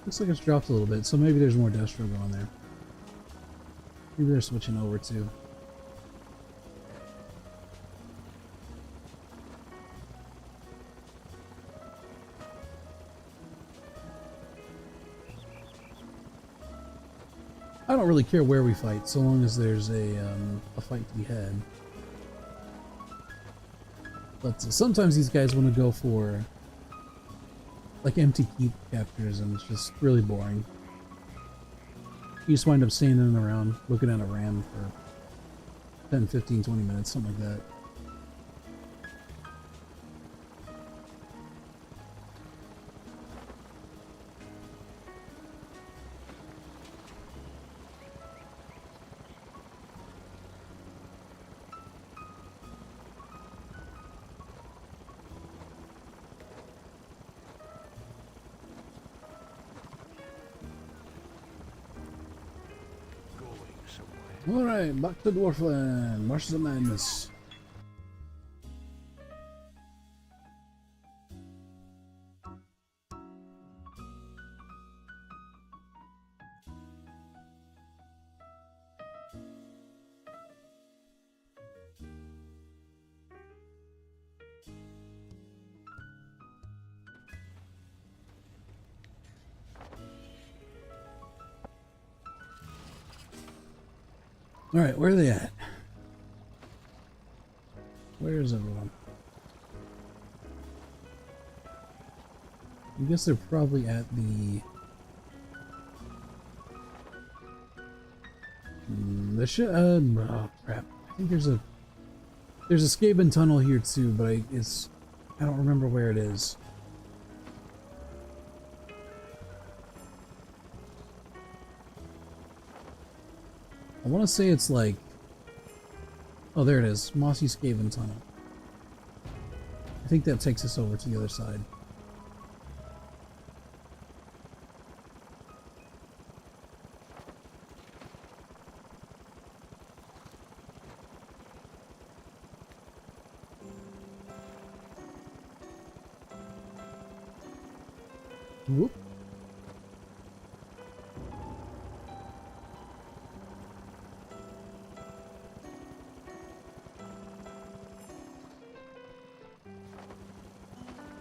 Looks like it's dropped a little bit, so maybe there's more Destro going there. Maybe they're switching over too. I don't really care where we fight, so long as there's a fight to be had. But sometimes these guys want to go for like empty keep captures, and it's just really boring. You just wind up standing around looking at a ram for 10, 15, 20 minutes, something like that. Alright, back to Dwarfland, Marshes of Madness. Alright, where are they at? Where is everyone? I guess they're probably at the... the oh crap. I think there's a Skaven tunnel here too, but I don't remember where it is. I want to say it's like... Oh, there it is. Mossy Skaven Tunnel. I think that takes us over to the other side. Whoop.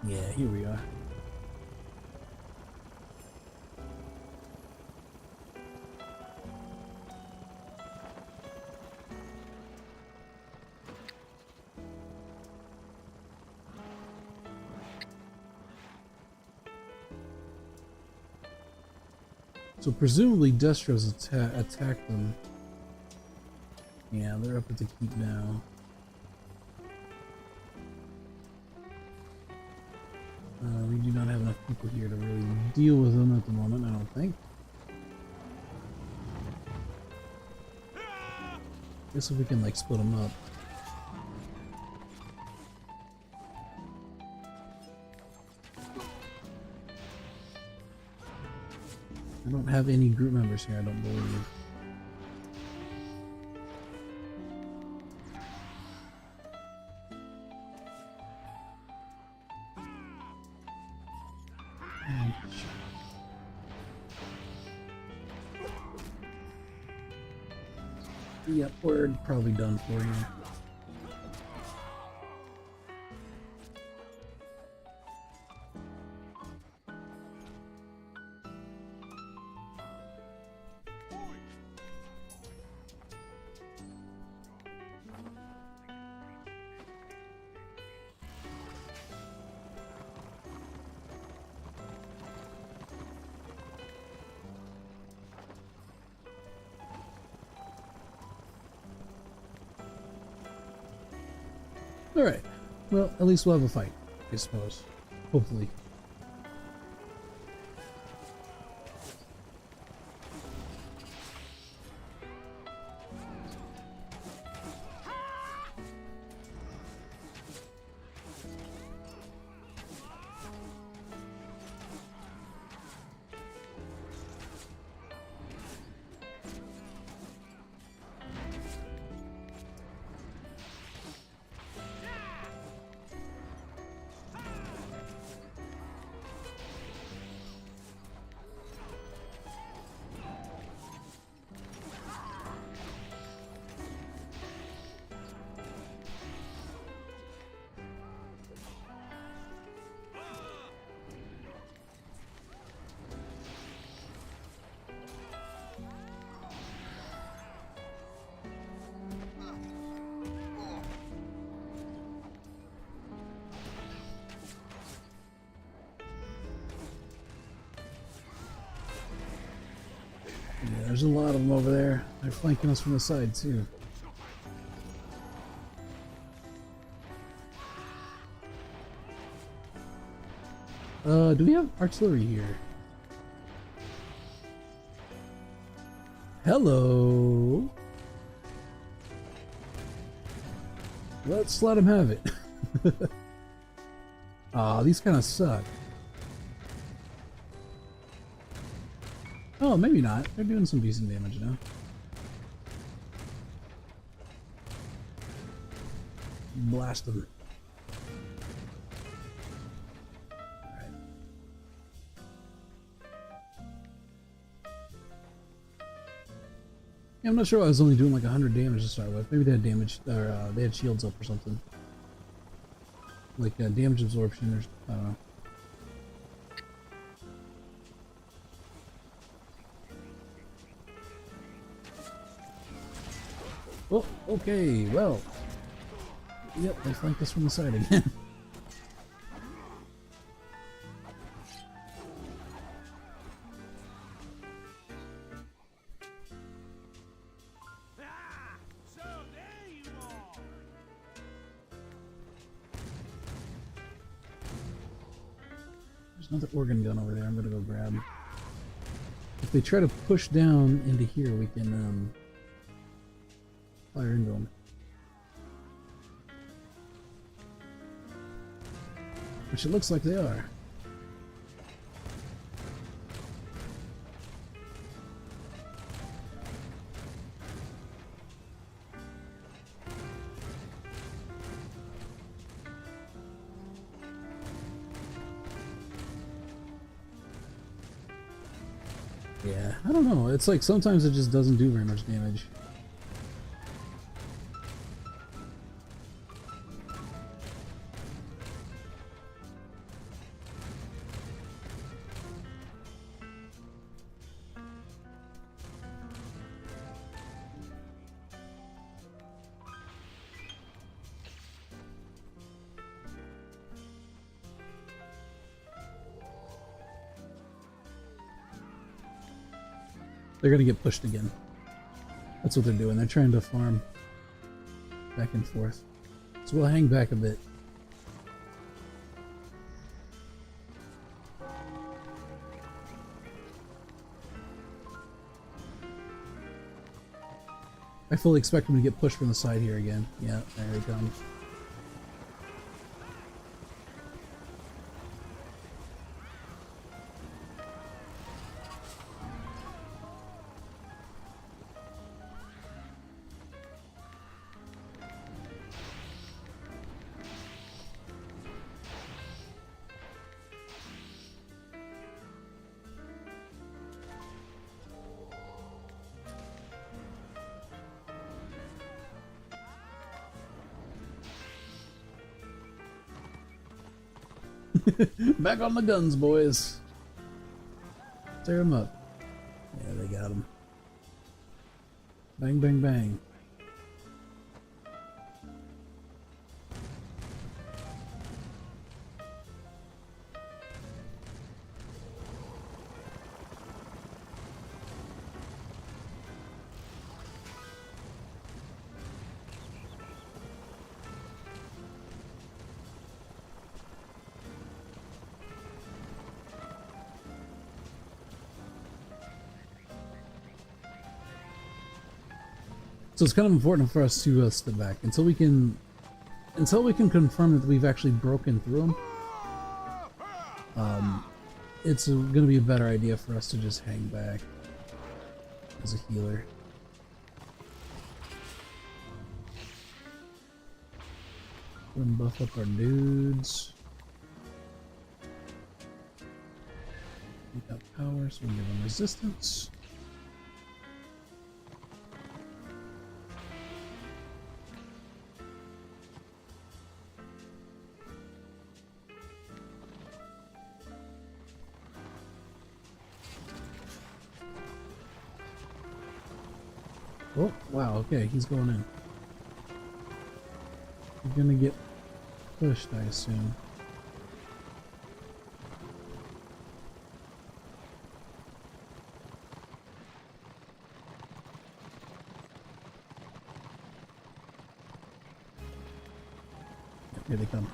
Yeah, here we are. So presumably Destro's attacked them. Yeah, they're up at the keep now. We do not have enough people here to really deal with them at the moment, I don't think. Guess if we can like split them up. I don't have any group members here, I don't believe. Yep, we're probably done for you. Alright. Well, at least we'll have a fight, I suppose. Hopefully. Yeah, there's a lot of them over there. They're flanking us from the side, too. Do we have artillery here? Hello? Let's let him have it. Aw, these kind of suck. Oh, maybe not. They're doing some decent damage now. Blast them. Alright. Yeah, I'm not sure why I was only doing like 100 damage to start with. Maybe they had damage, or they had shields up or something. Like damage absorption or I don't know. Oh, okay, well. Yep, they flanked us from the side again. So there you are. There's another organ gun over there I'm gonna go grab. If they try to push down into here, we can fire into them. Which it looks like they are. Yeah, I don't know. It's like sometimes it just doesn't do very much damage. They're gonna get pushed again. That's what they're doing. They're trying to farm back and forth. So we'll hang back a bit. I fully expect him to get pushed from the side here again. Yeah, there he comes. Back on the guns, boys. Tear him up. Yeah, they got him. Bang, bang, bang. So it's kind of important for us to step back until we can confirm that we've actually broken through them. It's going to be a better idea for us to just hang back as a healer. And buff up our dudes. We got power, so we give them resistance. Oh, wow, okay, he's going in. He's gonna get pushed, I assume. Yep, here they come.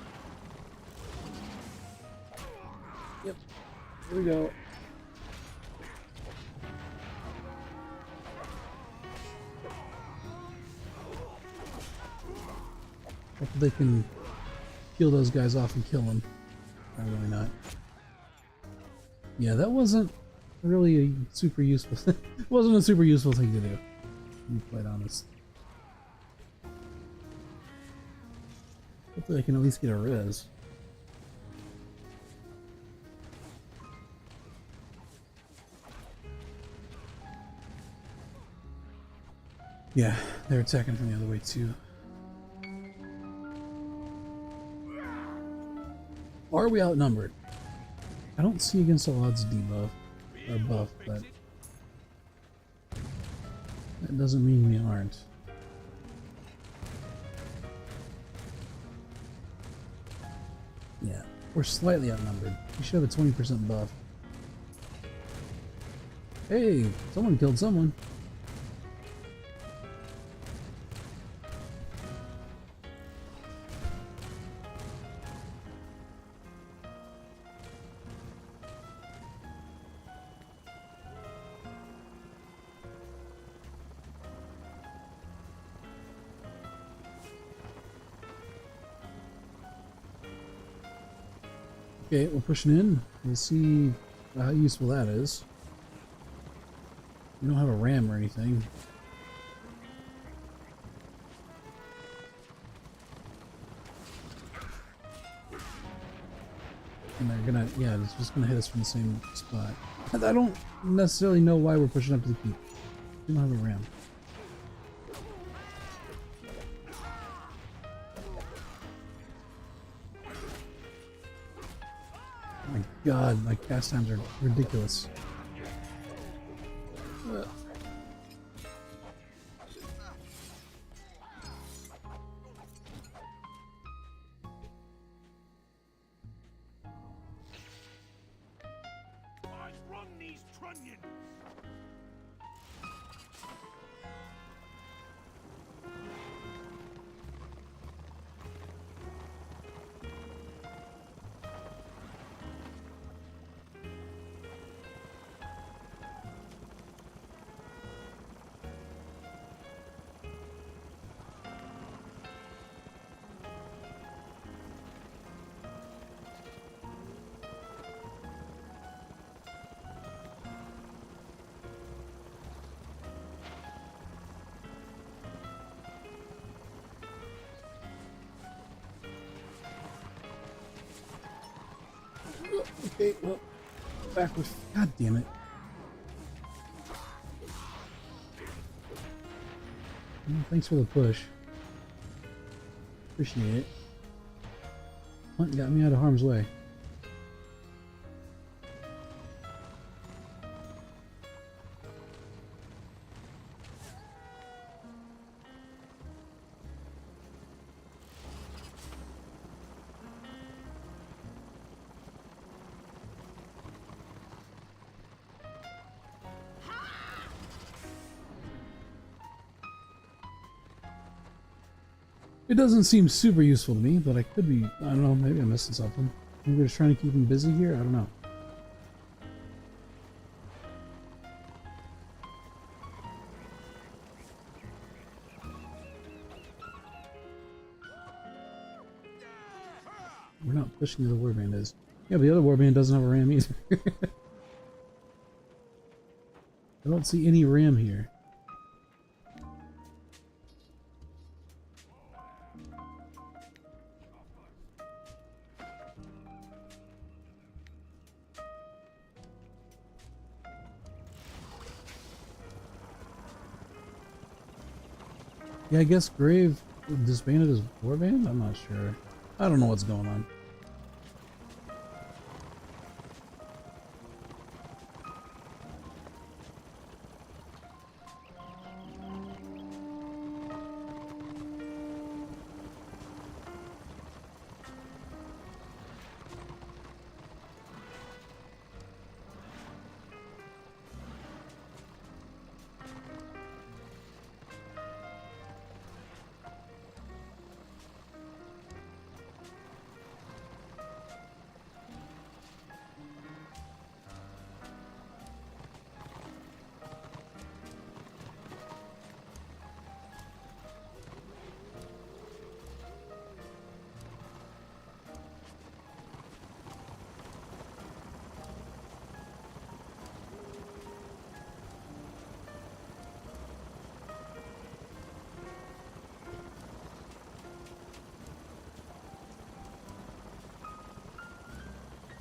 Yep, here we go. Hopefully they can kill those guys off and kill them. Probably not. Yeah, that wasn't really a super useful thing. It wasn't a super useful thing to do, to be quite honest. Hopefully I can at least get a res. Yeah, they're attacking from the other way too. Are we outnumbered? I don't see against all odds debuff or buff, but that doesn't mean we aren't. Yeah, we're slightly outnumbered. We should have a 20% buff. Hey, someone killed someone. Okay, we're pushing in. We'll see how useful that is. We don't have a ram or anything. And they're gonna, yeah, it's just gonna hit us from the same spot. I don't necessarily know why we're pushing up to the keep. We don't have a ram. My god, my cast times are ridiculous. I run these trunnions. Okay, well, back with. God damn it. Well, thanks for the push. Appreciate it. Hunt got me out of harm's way. It doesn't seem super useful to me, but I could be, I don't know, maybe I'm missing something. Maybe they're just trying to keep him busy here? I don't know. We're not pushing the other warband is. Yeah, but the other warband doesn't have a ram either. I don't see any ram here. Yeah, I guess Grave disbanded his warband? I'm not sure. I don't know what's going on.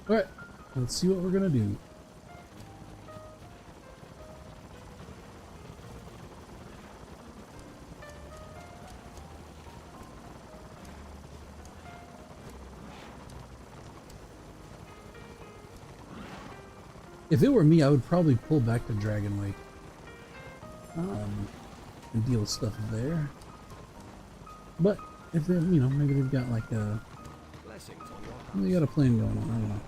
Alright, let's see what we're gonna do. If it were me, I would probably pull back to Dragon Lake. And deal with stuff there. But if they, you know, maybe they've got like a, they got a plan going on. I don't know.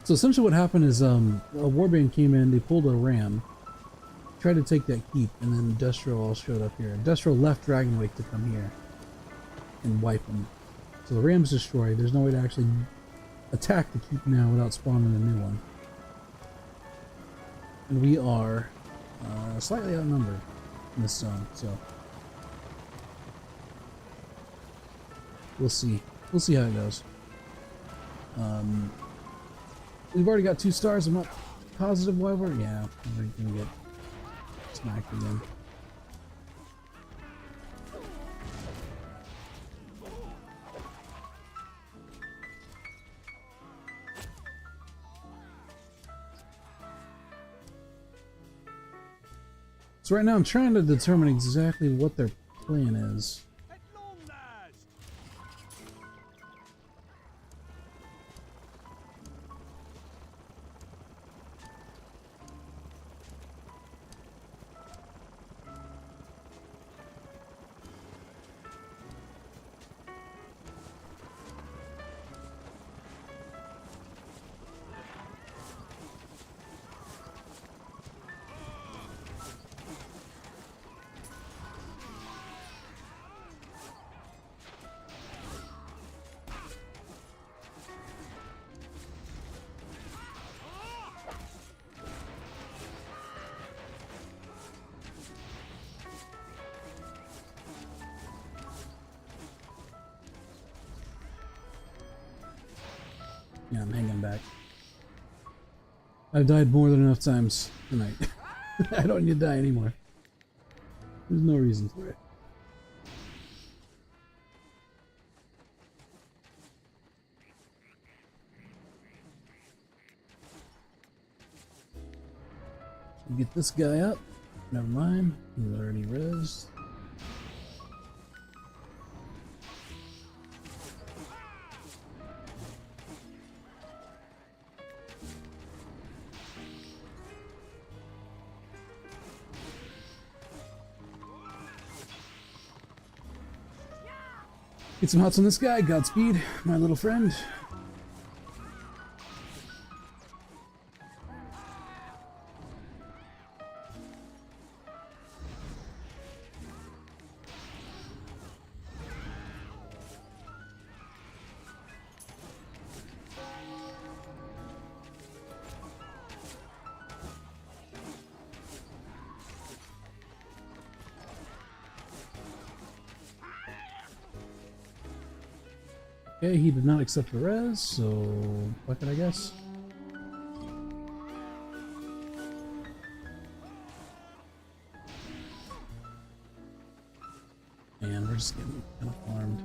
So essentially what happened is a warband came in, they pulled a ram, tried to take that keep, and then Destro all showed up here. Destro left Dragon Lake to come here and wipe them. So the ram's destroyed. There's no way to actually attack the keep now without spawning a new one. And we are slightly outnumbered in this zone, so we'll see. We'll see how it goes. We've already got 2 stars. I'm not positive why we're... Yeah, we're gonna get smacked again. So right now I'm trying to determine exactly what their plan is. At long last. Yeah, I'm hanging back. I've died more than enough times tonight. I don't need to die anymore. There's no reason for it. Get this guy up. Never mind. He's already rezzed. Get some hots on this guy. Godspeed, my little friend. Okay, he did not accept the res, so fuck it, I guess. And we're just getting kind of farmed.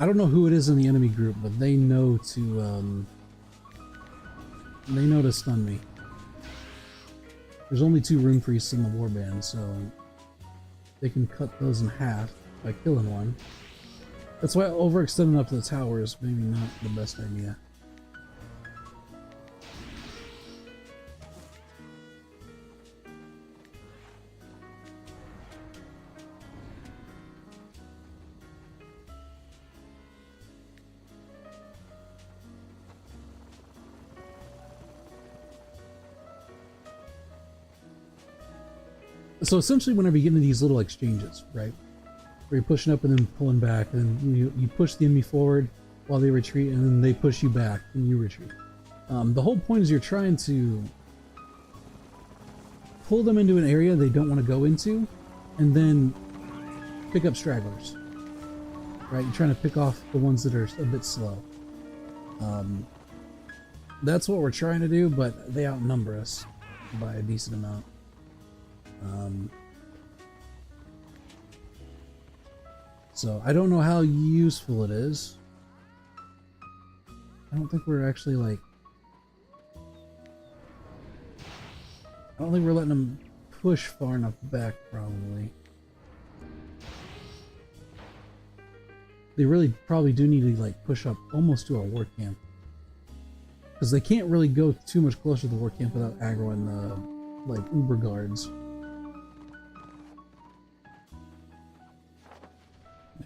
I don't know who it is in the enemy group, but they know to stun me. There's only 2 rune priests in the warband, so they can cut those in half by killing one. That's why overextending up to the tower is maybe not the best idea. So essentially, whenever you get into these little exchanges, right, where you're pushing up and then pulling back, and then you push the enemy forward while they retreat, and then they push you back and you retreat. The whole point is you're trying to pull them into an area they don't want to go into, and then pick up stragglers. Right, you're trying to pick off the ones that are a bit slow. That's what we're trying to do, but they outnumber us by a decent amount. So I don't know how useful it is. I don't think we're actually like... I don't think we're letting them push far enough back, probably. They really probably do need to like push up almost to our war camp. Because they can't really go too much closer to the war camp without aggroing the like Uber guards.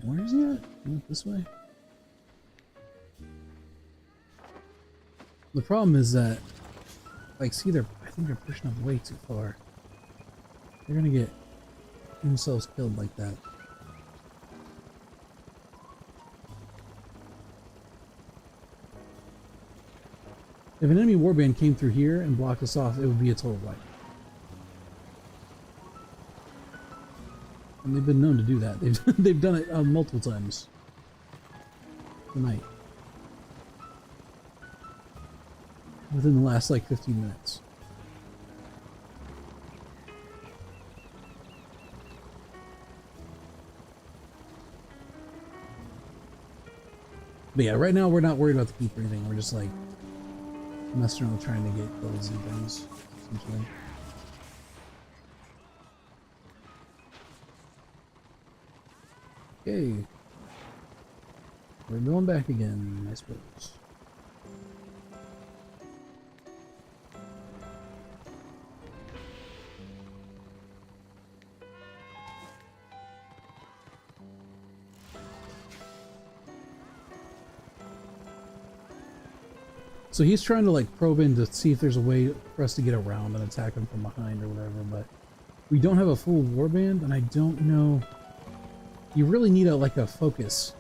Where is he at? He went this way? The problem is that, like, see, I think they're pushing up way too far. They're gonna get themselves killed like that. If an enemy warband came through here and blocked us off, it would be a total wipe. And they've been known to do that. They've done it multiple times tonight. Within the last like 15 minutes. But yeah, right now we're not worried about the keep or anything. We're just like messing around trying to get builds and things, essentially. Okay. We're going back again, I suppose. So he's trying to like probe in to see if there's a way for us to get around and attack him from behind or whatever, but we don't have a full warband, and I don't know. You really need a focus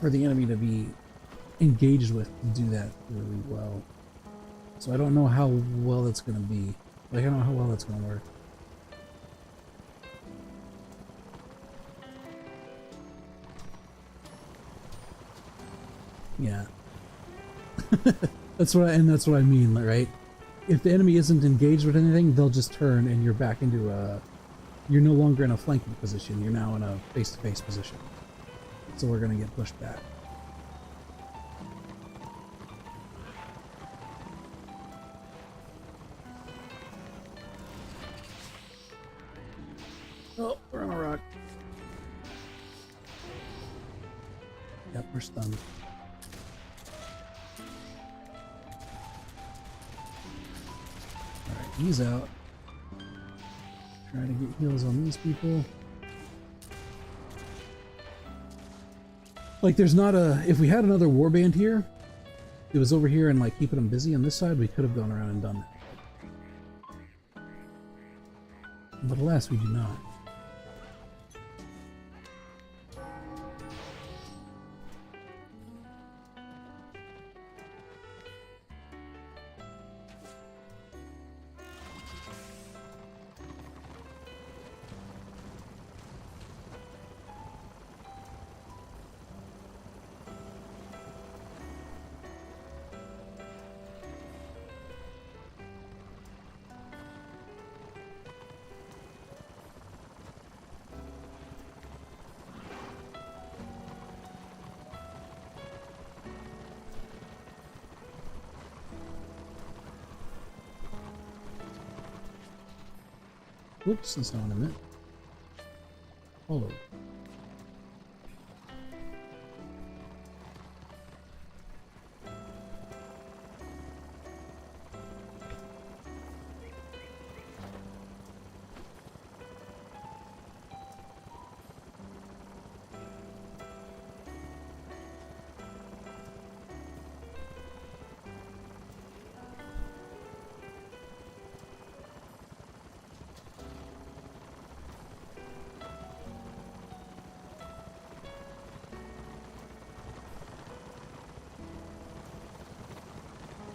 for the enemy to be engaged with to do that really well. So I don't know how well it's gonna be. Like, I don't know how well it's gonna work. Yeah. That's what I mean, right? If the enemy isn't engaged with anything, they'll just turn and you're back into a... You're no longer in a flanking position, you're now in a face-to-face position. So we're gonna get pushed back. Oh, we're on a rock. Yep, we're stunned. Alright, he's out. Try to get heals on these people. Like, there's not a... If we had another warband here, it was over here and, like, keeping them busy on this side, we could have gone around and done that. But alas, we do not. Whoops, that's not what I meant. Follow.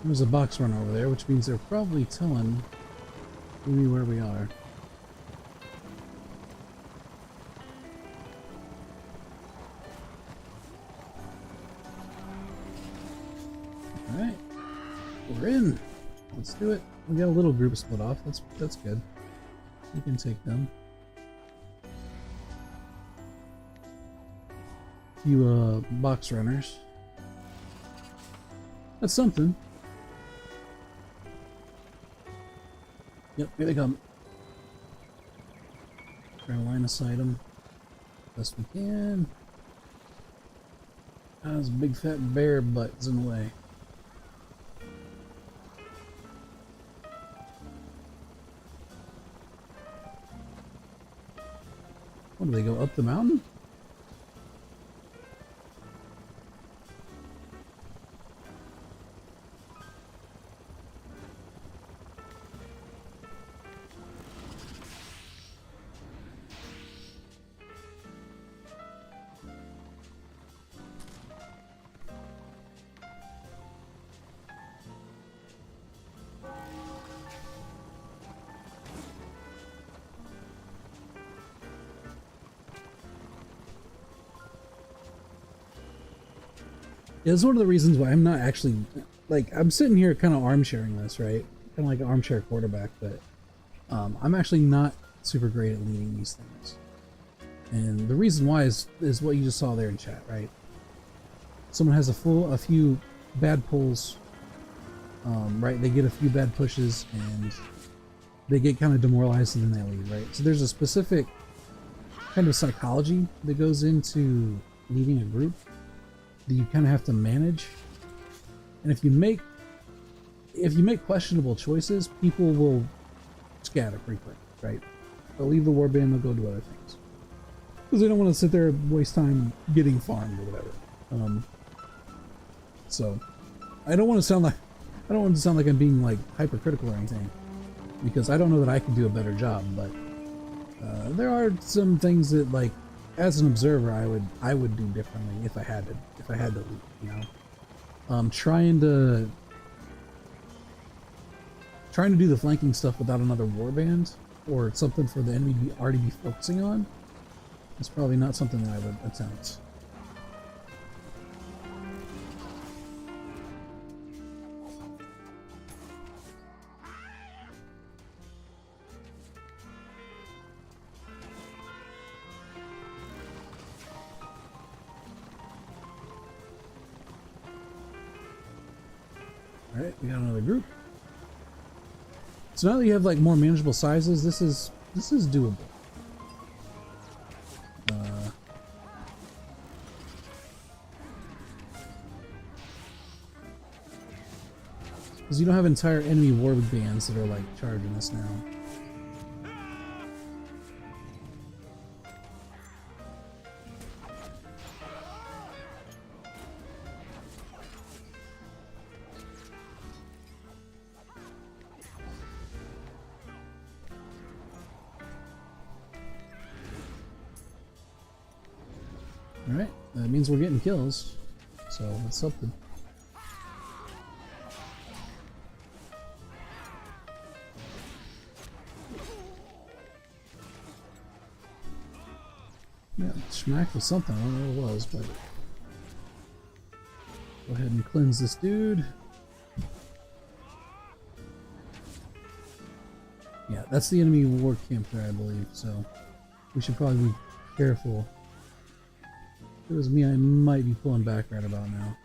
There's a box runner over there, which means they're probably telling me where we are. Alright. We're in. Let's do it. We got a little group split off. That's good. We can take them. Few box runners. That's something. Yep, here they come. Try to line of sight them best we can. This big fat bear butt's in the way. What do they go up the mountain? Yeah, it's one of the reasons why I'm not actually, like, I'm sitting here kind of arm-sharing this, right? Kind of like an armchair quarterback, but I'm actually not super great at leading these things. And the reason why is what you just saw there in chat, right? Someone has a few bad pulls, right? They get a few bad pushes, and they get kind of demoralized, and then they leave, right? So there's a specific kind of psychology that goes into leading a group that you kind of have to manage. And if you make questionable choices, people will scatter pretty quick, right? They'll leave the warband, they'll go do other things because they don't want to sit there and waste time getting farmed or whatever. So I don't want to sound like I don't want it to sound like I'm being like hypercritical or anything, because I don't know that I could do a better job, but there are some things that, like, as an observer, I would do differently if I had to leave, you know. Trying to do the flanking stuff without another warband or something for the enemy to already be focusing on is probably not something that I would attempt. Alright, we got another group. So now that you have like more manageable sizes, this is doable. Because you don't have entire enemy war bands that are like charging us now. Alright, that means we're getting kills, so that's something. Yeah, smacked with something, I don't know what it was, but... Go ahead and cleanse this dude. Yeah, that's the enemy war camp there, I believe, so... We should probably be careful. If it was me, I might be pulling back right about now.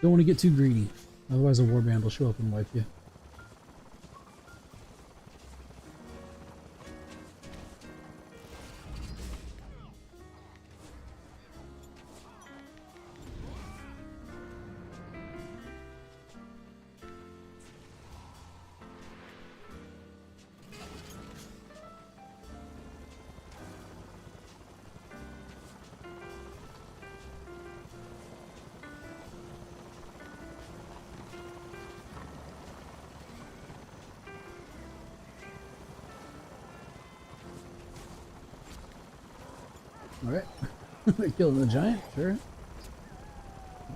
Don't want to get too greedy, otherwise a warband will show up and wipe you. Alright. Killing the giant, sure.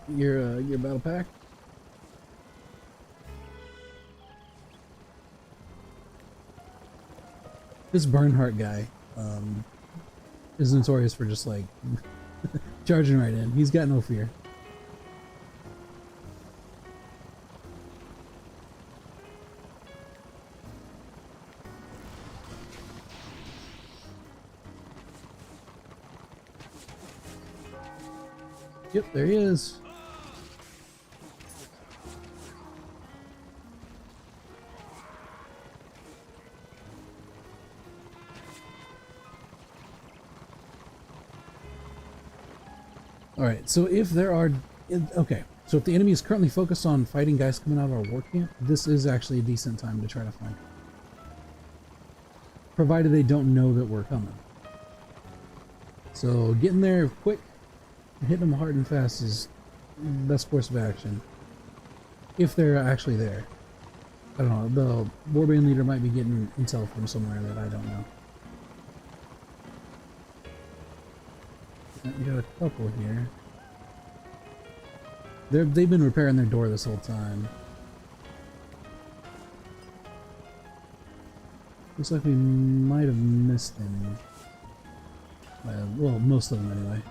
Your battle pack. This Bernhardt guy is notorious for just like charging right in. He's got no fear. Yep, there he is. Alright, so if there are... Okay, so if the enemy is currently focused on fighting guys coming out of our war camp, this is actually a decent time to try to flank. Provided they don't know that we're coming. So getting there quick, hitting them hard and fast is the best course of action. If they're actually there. I don't know, the warband leader might be getting intel from somewhere that I don't know. We got a couple here. They've been repairing their door this whole time. Looks like we might have missed them. Well, most of them anyway.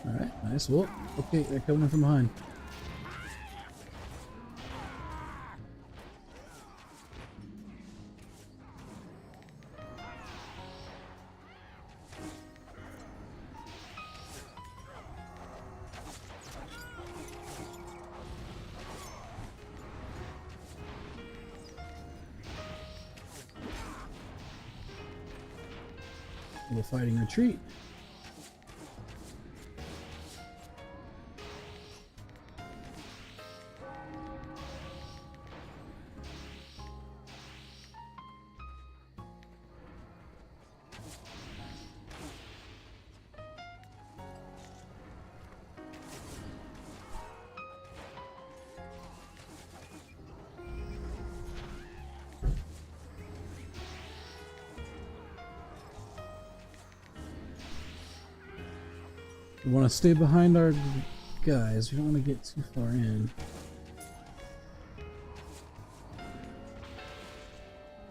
Alright, nice. Well, okay, they're coming from behind. Little fighting retreat. We want to stay behind our guys. We don't want to get too far in.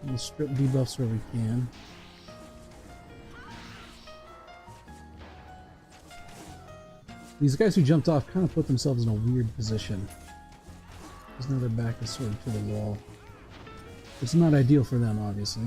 We'll strip debuffs where we can. These guys who jumped off kind of put themselves in a weird position. Because now their back is sort of to the wall. It's not ideal for them, obviously.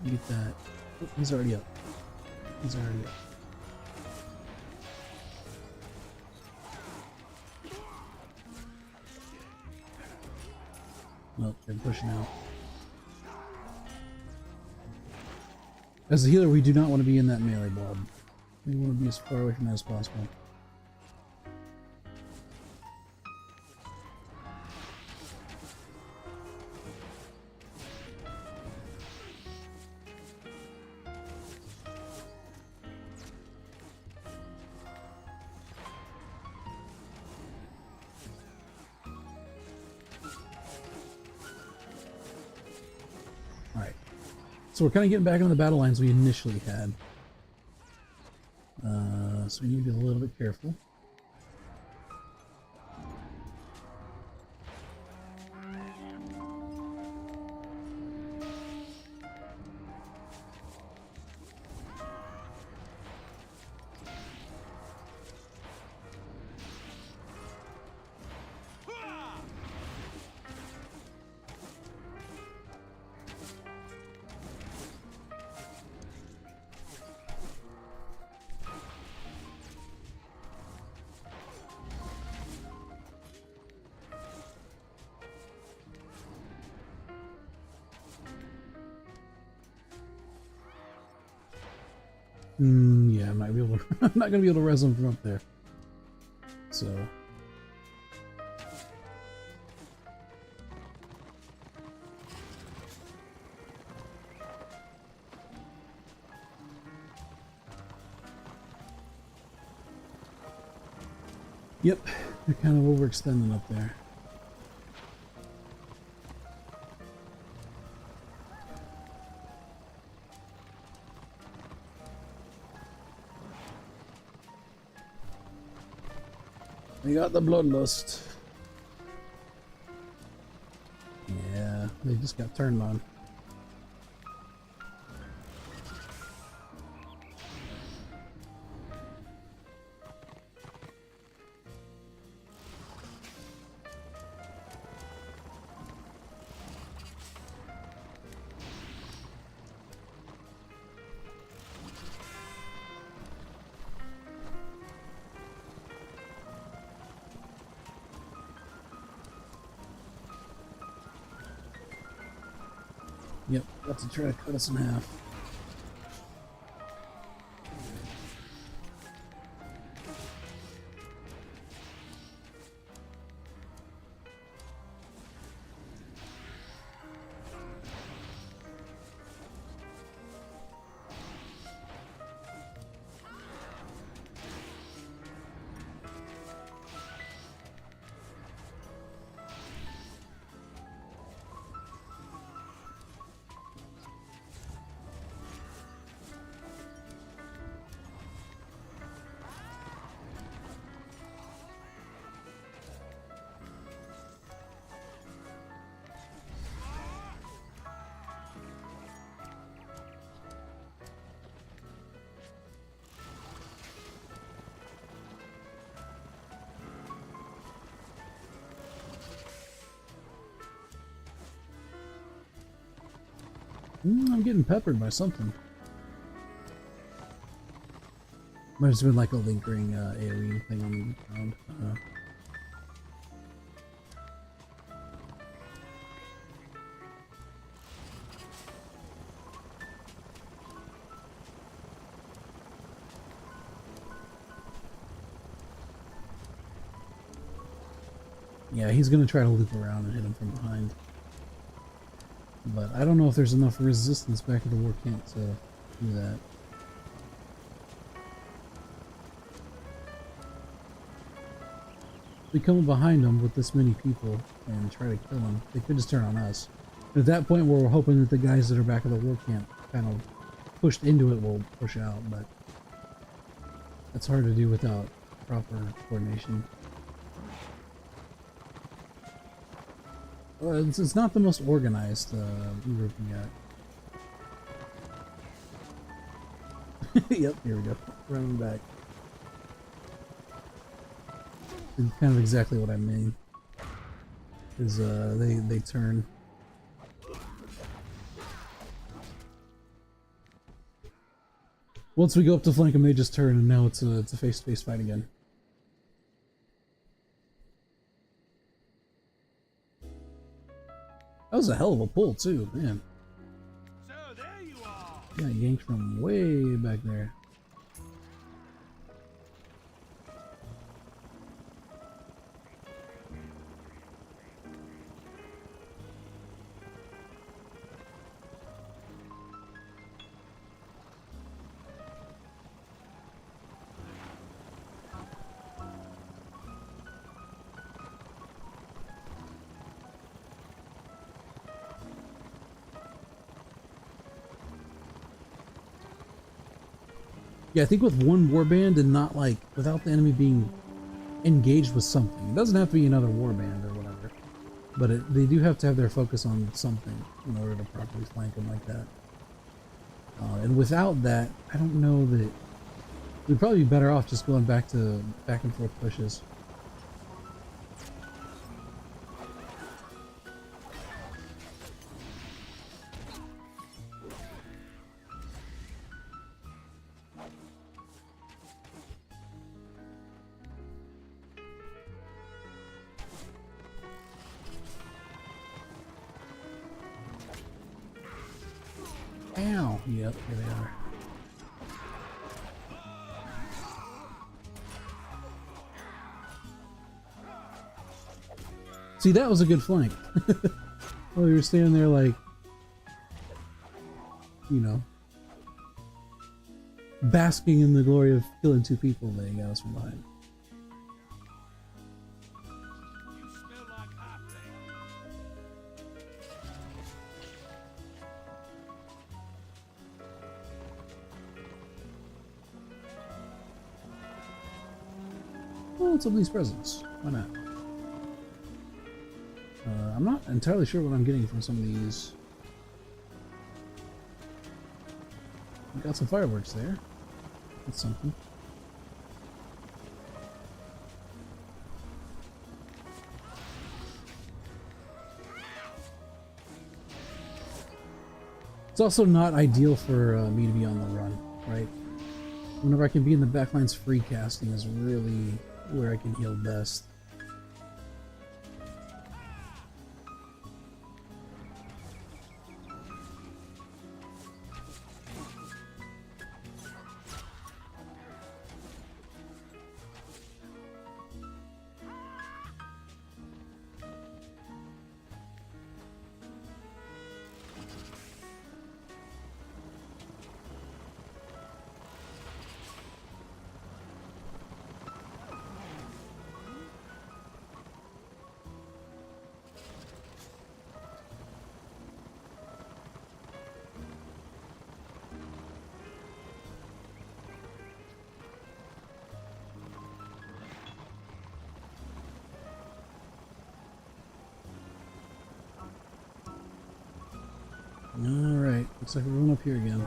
Get that. Oh, he's already up. He's already up. Well, they're pushing out. As a healer, we do not want to be in that melee blob. We want to be as far away from that as possible. So we're kind of getting back on the battle lines we initially had. So we need to be a little bit careful. Yeah, I'm not be able to, I'm not gonna be able to res them from up there. So yep, they're kind of overextending up there. We got the bloodlust. Yeah, they just got turned on. Yep, about to try to cut us in half. I'm getting peppered by something. Might have been like a lingering AoE thing on the ground. Yeah, he's gonna try to loop around and hit him from behind. But I don't know if there's enough resistance back at the war camp to do that. If we come behind them with this many people and try to kill them, they could just turn on us. At that point, we're hoping that the guys that are back at the war camp kind of pushed into it will push out, but that's hard to do without proper coordination. It's not the most organized group yet. Yep, here we go. Running back. It's kind of exactly what I mean. Is they turn. Once we go up to flank them, they just turn, and now it's a face-to-face fight again. That was a hell of a pull too, man. So there you are. Yeah, yanked from way back there. Yeah, I think with one warband and not like without the enemy being engaged with something. It doesn't have to be another warband or whatever, but they do have to have their focus on something in order to properly flank them like that. And without that, I don't know that we'd probably be better off just going back and forth pushes. Ow! Yep, here they are. See, that was a good flank. Well, you're standing there like, you know, basking in the glory of killing two people, they got us from behind. You smell like hot thing. Well, let's open these presents. Why not? I'm not entirely sure what I'm getting from some of these. We got some fireworks there. That's something. It's also not ideal for me to be on the run, right? Whenever I can be in the backlines, free casting is really where I can heal best. Alright, looks like we're going up here again.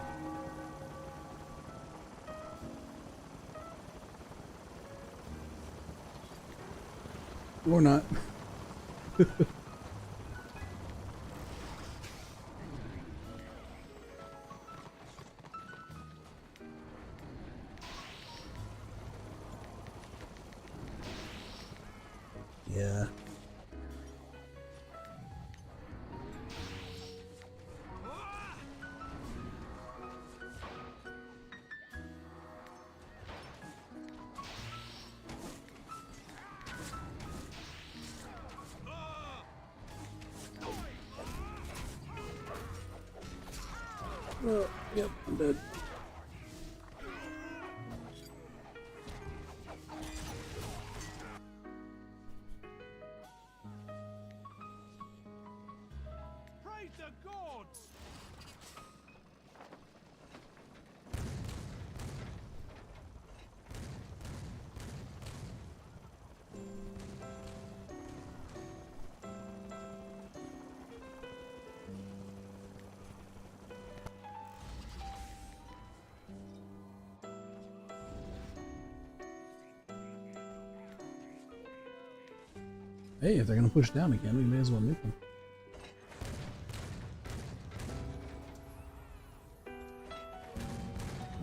Or not. Yeah. Oh, yep, I'm dead. Praise the gods! Hey, if they're gonna push down again, we may as well make them.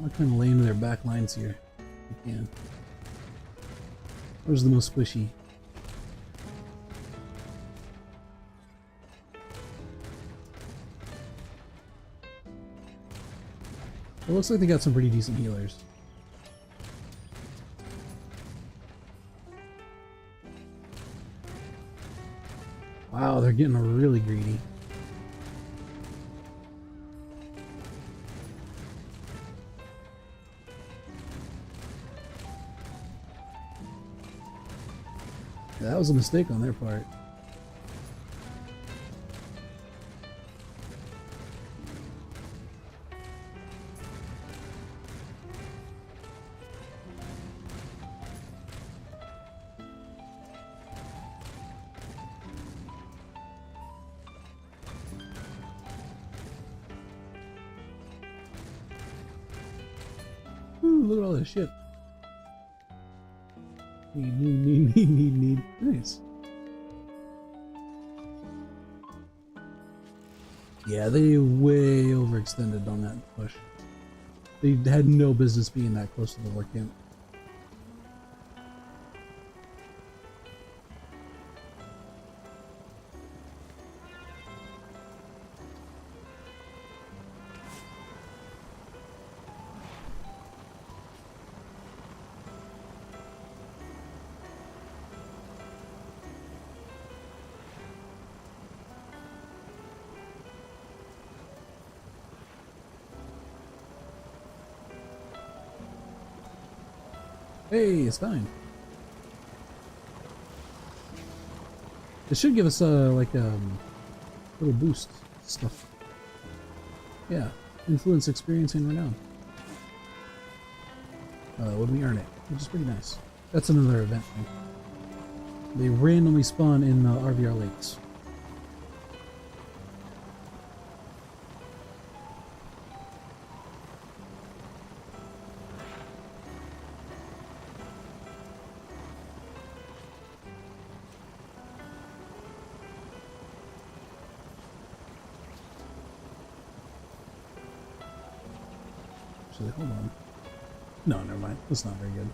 I'll kind of lay into their back lines here. If we can. Where's the most squishy? It looks like they got some pretty decent healers. Wow, they're getting really greedy. Yeah, that was a mistake on their part. Ooh, look at all this shit. Need. Nice. Yeah, they way overextended on that push. They had no business being that close to the war camp. Hey, it's fine. It should give us like little boost stuff. Yeah, influence, experience, and renown. When we earn it, which is pretty nice. That's another event thing. They randomly spawn in RVR lakes. Actually, hold on. No, never mind. That's not very good.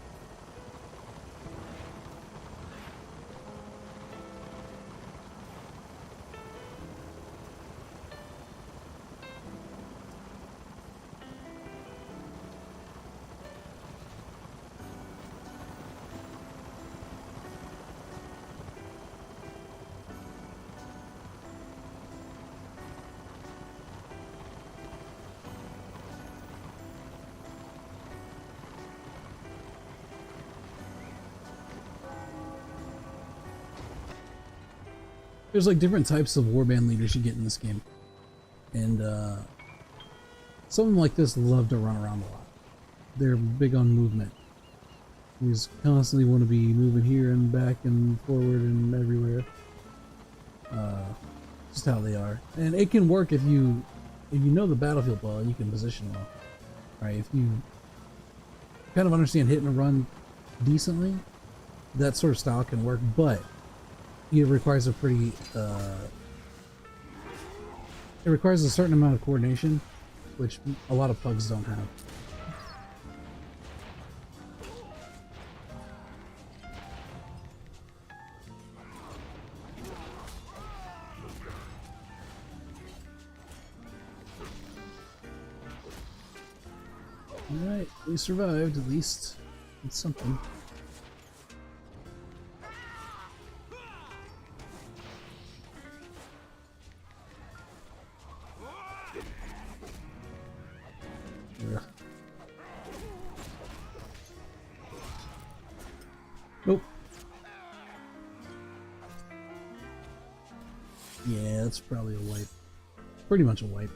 There's like different types of warband leaders you get in this game. And something like this love to run around a lot. They're big on movement. You just constantly want to be moving here and back and forward and everywhere. Just how they are. And it can work if you know the battlefield well and you can position well. Right? If you kind of understand hit and run decently, that sort of style can work, but it requires a pretty it requires a certain amount of coordination, which a lot of pugs don't have. Alright, we survived at least. It's something. Ugh. Nope. Yeah, that's probably a wipe. Pretty much a wipe.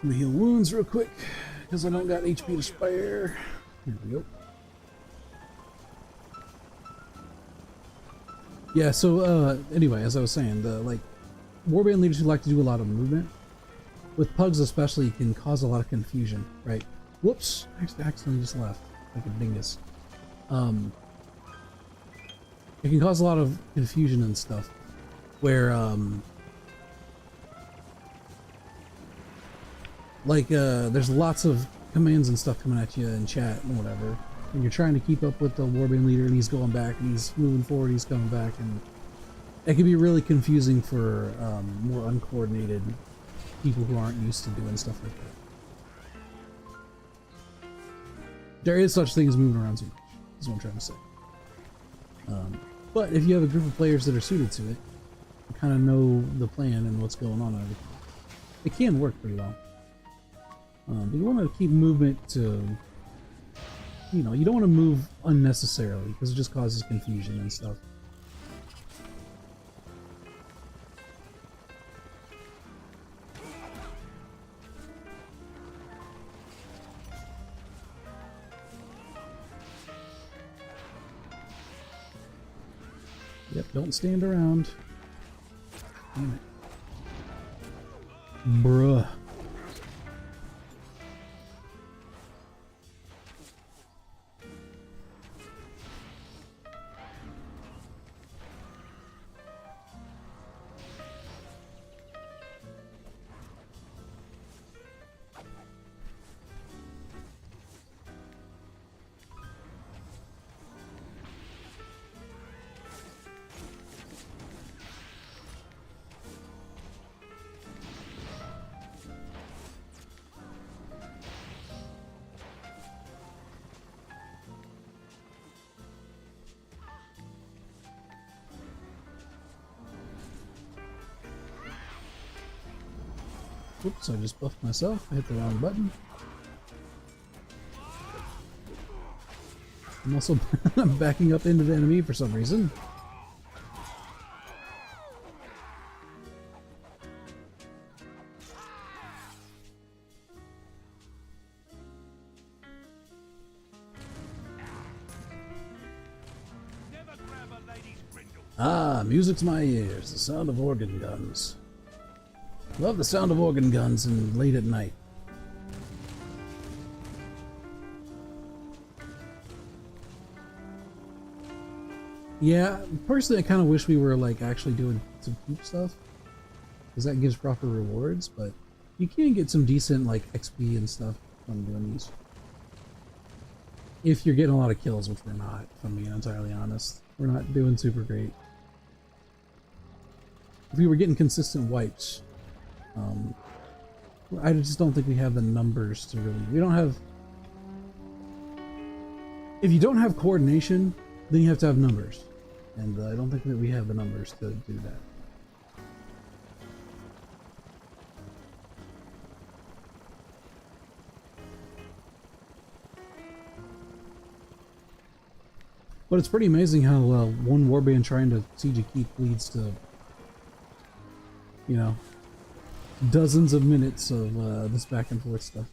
Let me heal wounds real quick, because I don't got HP to spare. Here we go. Yeah, so anyway, as I was saying, the warband leaders who like to do a lot of movement, with pugs especially, can cause a lot of confusion, right? Whoops, I accidentally just left like a dingus. It can cause a lot of confusion and stuff, where there's lots of commands and stuff coming at you in chat and whatever, and you're trying to keep up with the warband leader, and he's going back, and he's moving forward, he's coming back, and it can be really confusing for more uncoordinated people who aren't used to doing stuff like that. There is such thing as moving around too much, is what I'm trying to say. But if you have a group of players that are suited to it, you kind of know the plan and what's going on and everything, it can work pretty well. But you want to keep movement to, you know, you don't want to move unnecessarily, because it just causes confusion and stuff. Yep, don't stand around. Damn it. Bruh. Oops, I just buffed myself. I hit the wrong button. I'm also backing up into the enemy for some reason. Never grab a lady's brindle. Ah, music to my ears. The sound of organ guns. Love the sound of organ guns and late at night. Yeah, personally I kind of wish we were like actually doing some keep stuff, because that gives proper rewards, but you can get some decent like XP and stuff from doing these. If you're getting a lot of kills, which we're not, if I'm being entirely honest. We're not doing super great. If we were getting consistent wipes, I just don't think we have the numbers to really... We don't have... If you don't have coordination, then you have to have numbers. And I don't think that we have the numbers to do that. But it's pretty amazing how one warband trying to siege a keep leads to, you know, dozens of minutes of this back and forth stuff.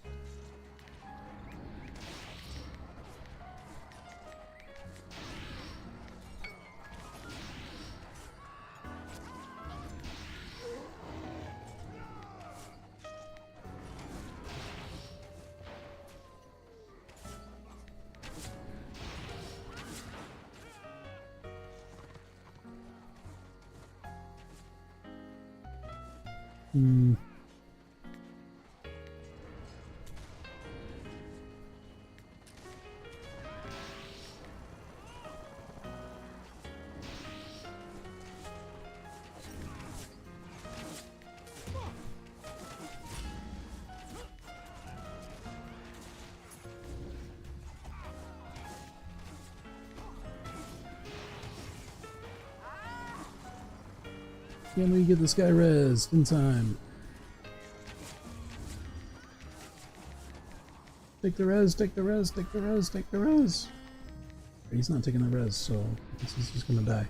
Can we get this guy rezzed in time? Take the res, take the res, take the res, take the res. He's not taking the res, so I guess he's just gonna die.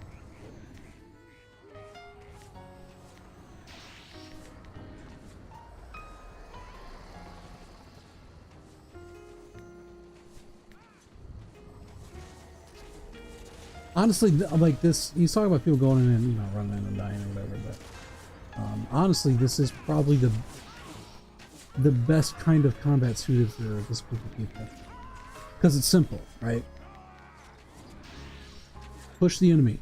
Honestly, like this, he's talking about people going in and, you know, running in and dying or whatever, but honestly, this is probably the best kind of combat suited for this group of people. Because it's simple, right? Push the enemy.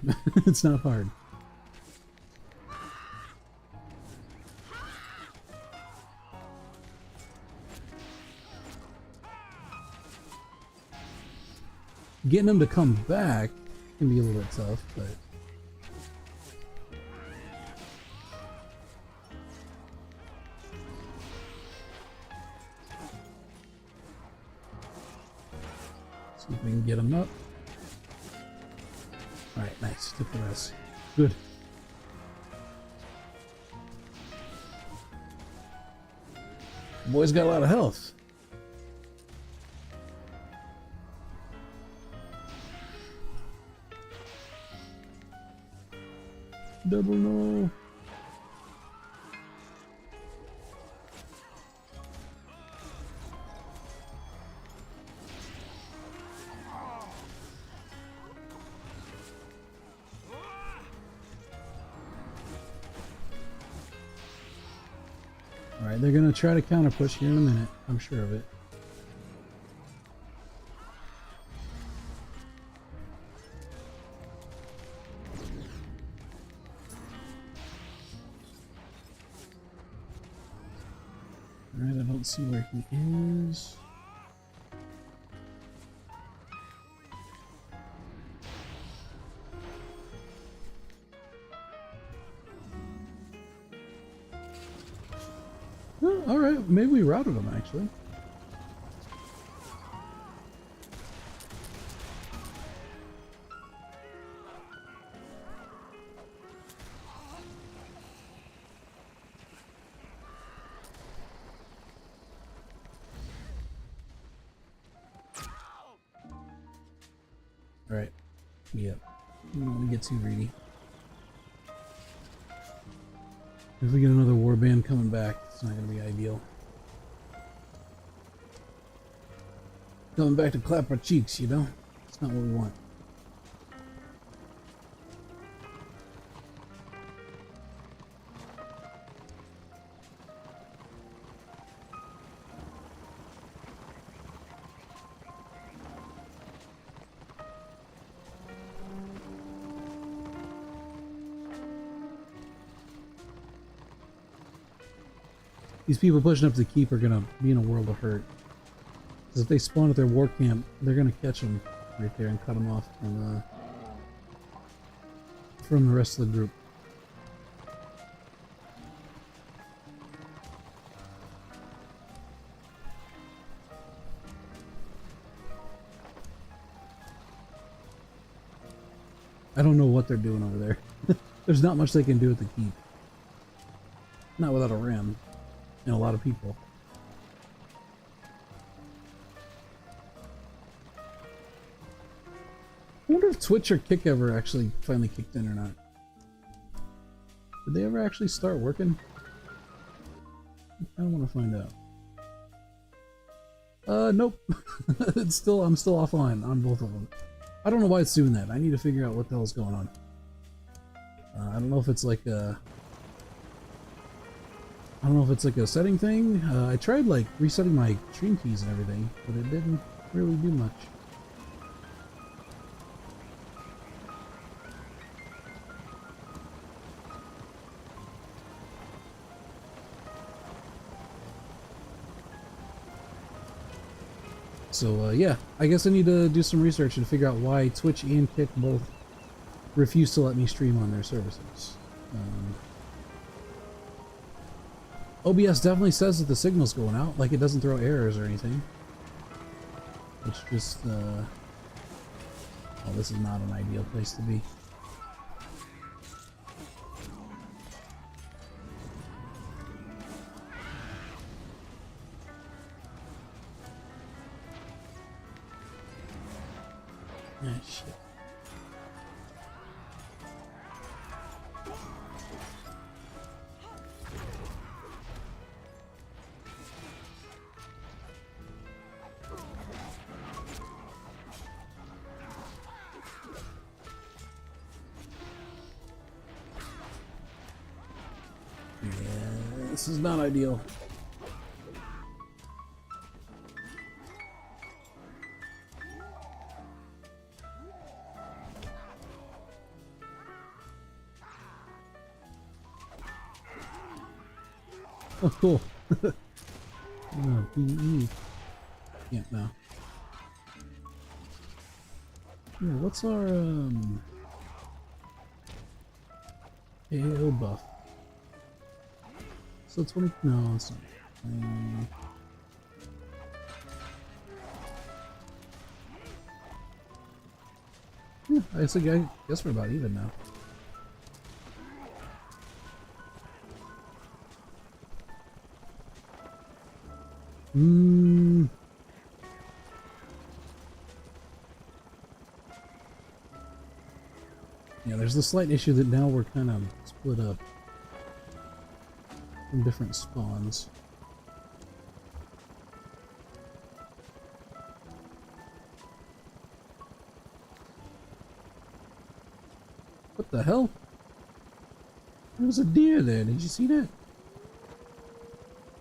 It's not hard. Getting them to come back can be a little bit tough, but see if we can get them up. Alright, nice. Took the rest. Good. Boy's got a lot of health. Double no. Alright, they're gonna try to counter push here in a minute. I'm sure of it. Alright, I don't see where he is. Oh, alright, maybe we routed him actually. Alright. Yep. I don't want to get too greedy. If we get another warband coming back, it's not going to be ideal. Coming back to clap our cheeks, you know? It's not what we want. These people pushing up to the keep are gonna be in a world of hurt. Because if they spawn at their war camp, they're gonna catch them right there and cut them off from the rest of the group. I don't know what they're doing over there. There's not much they can do at the keep. Not without a ram. And a lot of people. I wonder if Twitch or Kick ever actually finally kicked in or not. Did they ever actually start working? I don't want to find out. Nope. I'm still offline on both of them. I don't know why it's doing that. I need to figure out what the hell's going on. I don't know if it's like a... I don't know if it's like a setting thing. I tried like resetting my stream keys and everything, but it didn't really do much. So yeah, I guess I need to do some research and figure out why Twitch and Kick both refuse to let me stream on their services. OBS definitely says that the signal's going out, like it doesn't throw errors or anything. It's just, oh, this is not an ideal place to be. Ah, shit. Yeah, this is not ideal. Oh, cool. Oh, PvE. Yeah, no. Yeah, what's our, AO buff? So 20, no, it's not. Yeah, I guess we're about even now. Yeah, there's the slight issue that now we're kind of split up from different spawns. What the hell? There was a deer there, did you see that?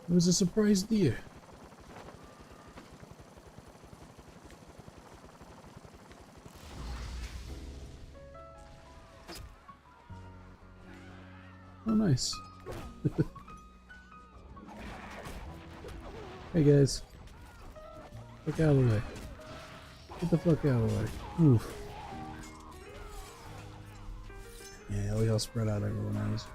It was a surprise deer. Oh, nice. Hey guys. Fuck out of the way. Get the fuck out of the way. Oof. Yeah, we all spread out everyone is.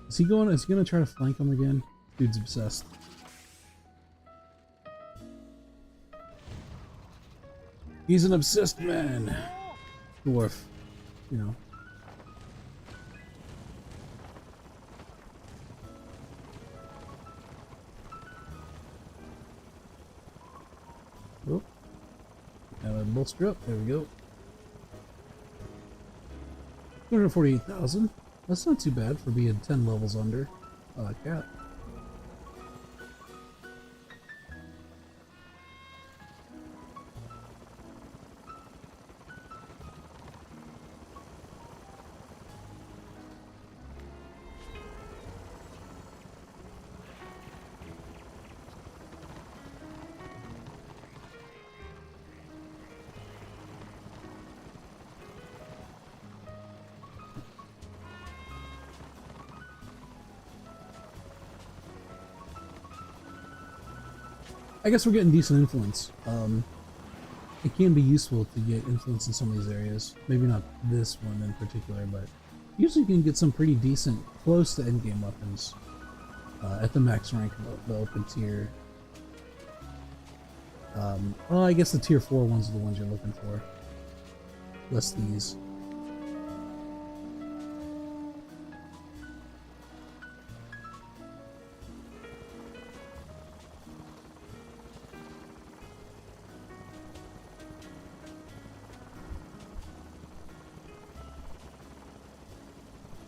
Is he gonna try to flank him again? Dude's obsessed. He's an obsessed man. Dwarf. You know. Oh. Now a bolster up. There we go. 248,000. That's not too bad for being 10 levels under cap. I guess we're getting decent influence. It can be useful to get influence in some of these areas. Maybe not this one in particular, but usually you can get some pretty decent, close to endgame weapons at the max rank of the open tier. Well, I guess the tier 4 ones are the ones you're looking for. Less these.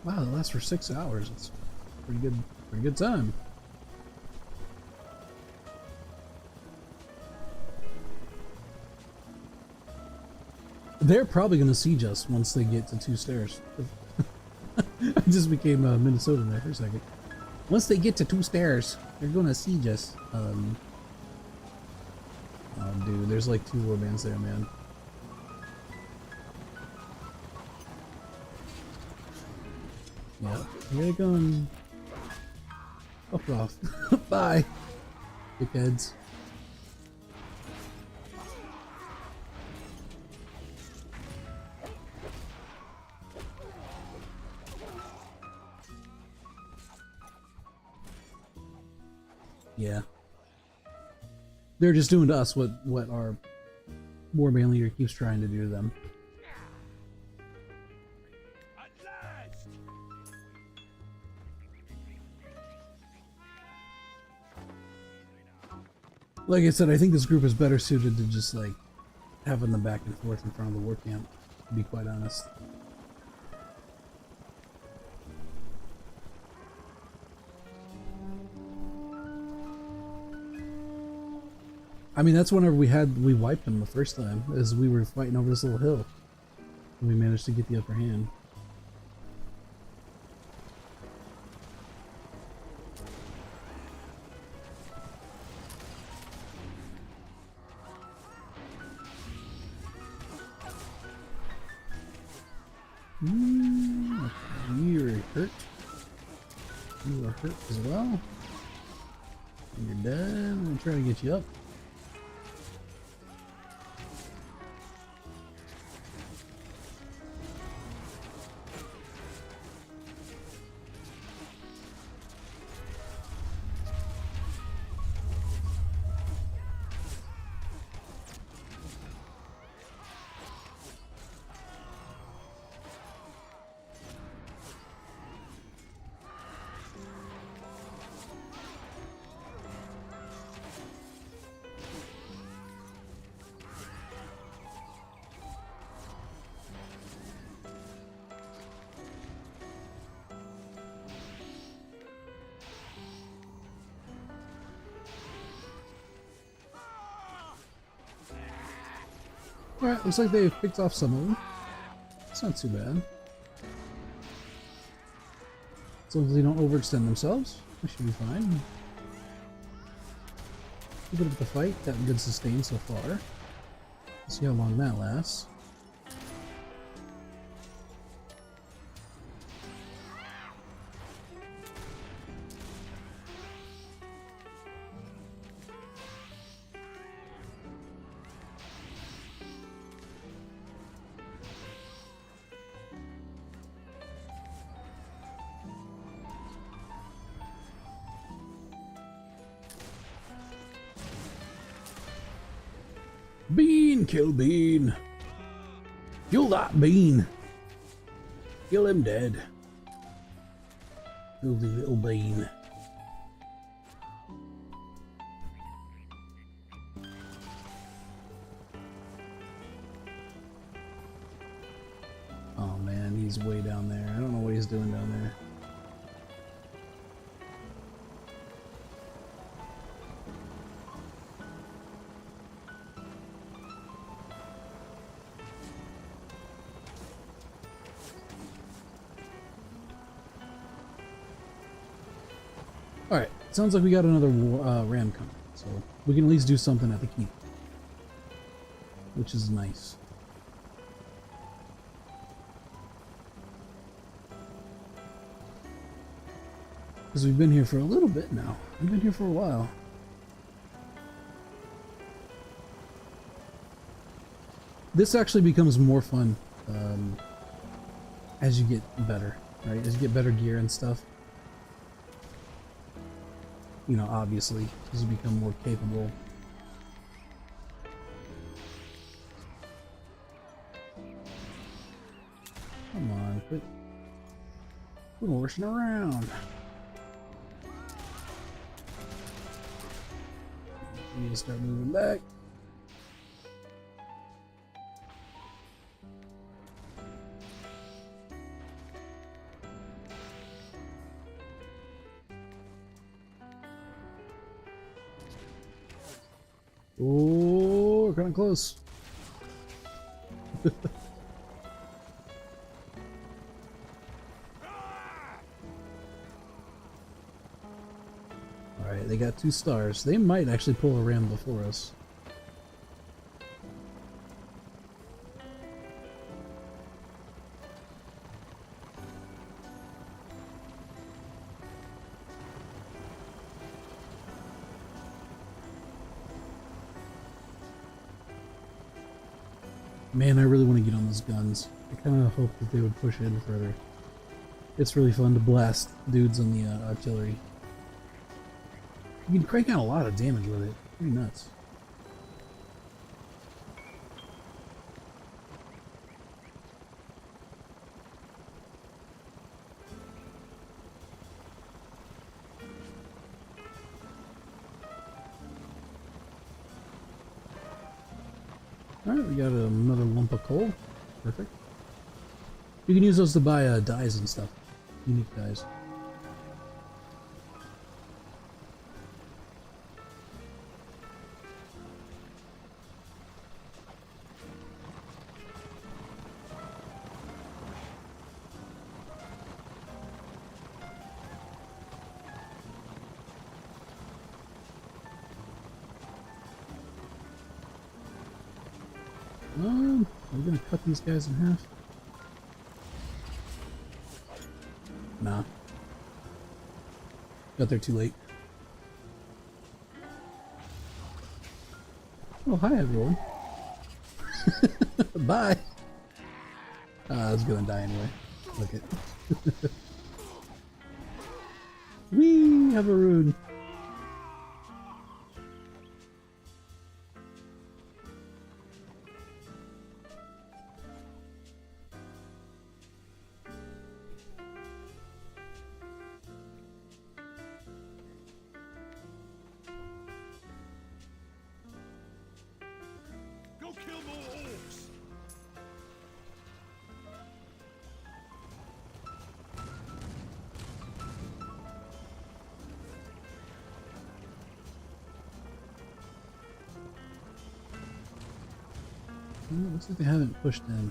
Wow, it lasts for 6 hours. It's pretty good time. They're probably going to siege us once they get to 2 stairs. I just became Minnesotan there for a second. Once they get to 2 stairs, they're going to siege us. Oh, dude, there's like 2 warbands there, man. Yeah, here they come. Fuck off. Bye, dickheads. Yeah. They're just doing to us what our warband leader keeps trying to do to them. Like I said, I think this group is better suited to just like having the back and forth in front of the war camp, to be quite honest. I mean, that's whenever we wiped them the first time, as we were fighting over this little hill. And we managed to get the upper hand. Okay, you're hurt. You are hurt as well. And you're dead. I'm gonna try to get you up. Alright, looks like they've picked off some of them. It's not too bad. As long as they don't overextend themselves, we should be fine. Keep it up the fight, got good sustain so far. Let's see how long that lasts. Bean, kill Bean. Kill that Bean. Kill him dead. Kill the little Bean. Oh man, he's way down there. I don't know what he's doing down there. Alright, sounds like we got another ram coming, so we can at least do something at the keep. Which is nice. Because we've been here for a little bit now. We've been here for a while. This actually becomes more fun as you get better, right? As you get better gear and stuff. You know, obviously, as you become more capable. Come on, quit horsing around. You need to start moving back. Oh, we're kind of close. Alright, they got 2 stars. They might actually pull a ram before us. Man, I really want to get on those guns. I kind of hope that they would push in further. It's really fun to blast dudes on the artillery. You can crank out a lot of damage with it. Pretty nuts. Alright, we got another lump of coal. Perfect. You can use those to buy dyes and stuff. Unique dyes. Are we gonna cut these guys in half? Nah. Got there too late. Oh, hi everyone. Bye. I was gonna die anyway. Look it. Whee! Have a rune. Go kill more orcs. Looks like they haven't pushed in.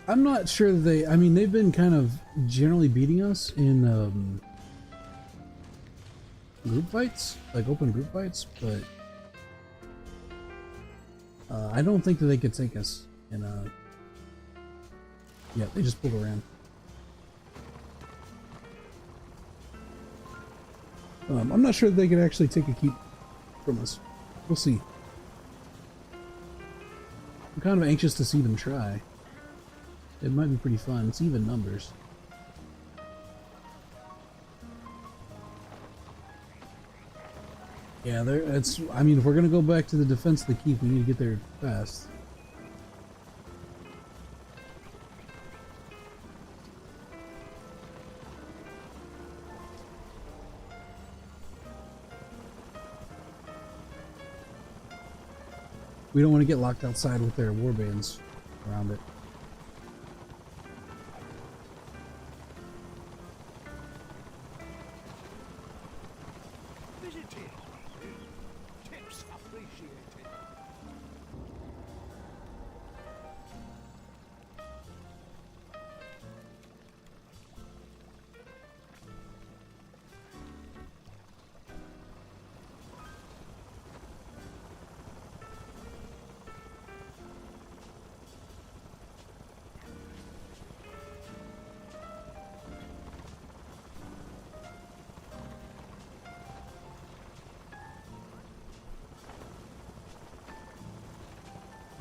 I'm not sure they. I mean, they've been kind of generally beating us in group fights, like open group fights, but I don't think that they could take us in a. Yeah, they just pulled around. I'm not sure they could actually take a keep from us. We'll see. I'm kind of anxious to see them try. It might be pretty fun. It's even numbers. Yeah, it's. I mean, if we're gonna go back to the defense of the keep, we need to get there fast. We don't want to get locked outside with their warbands around it. Visitors. Tips appreciated.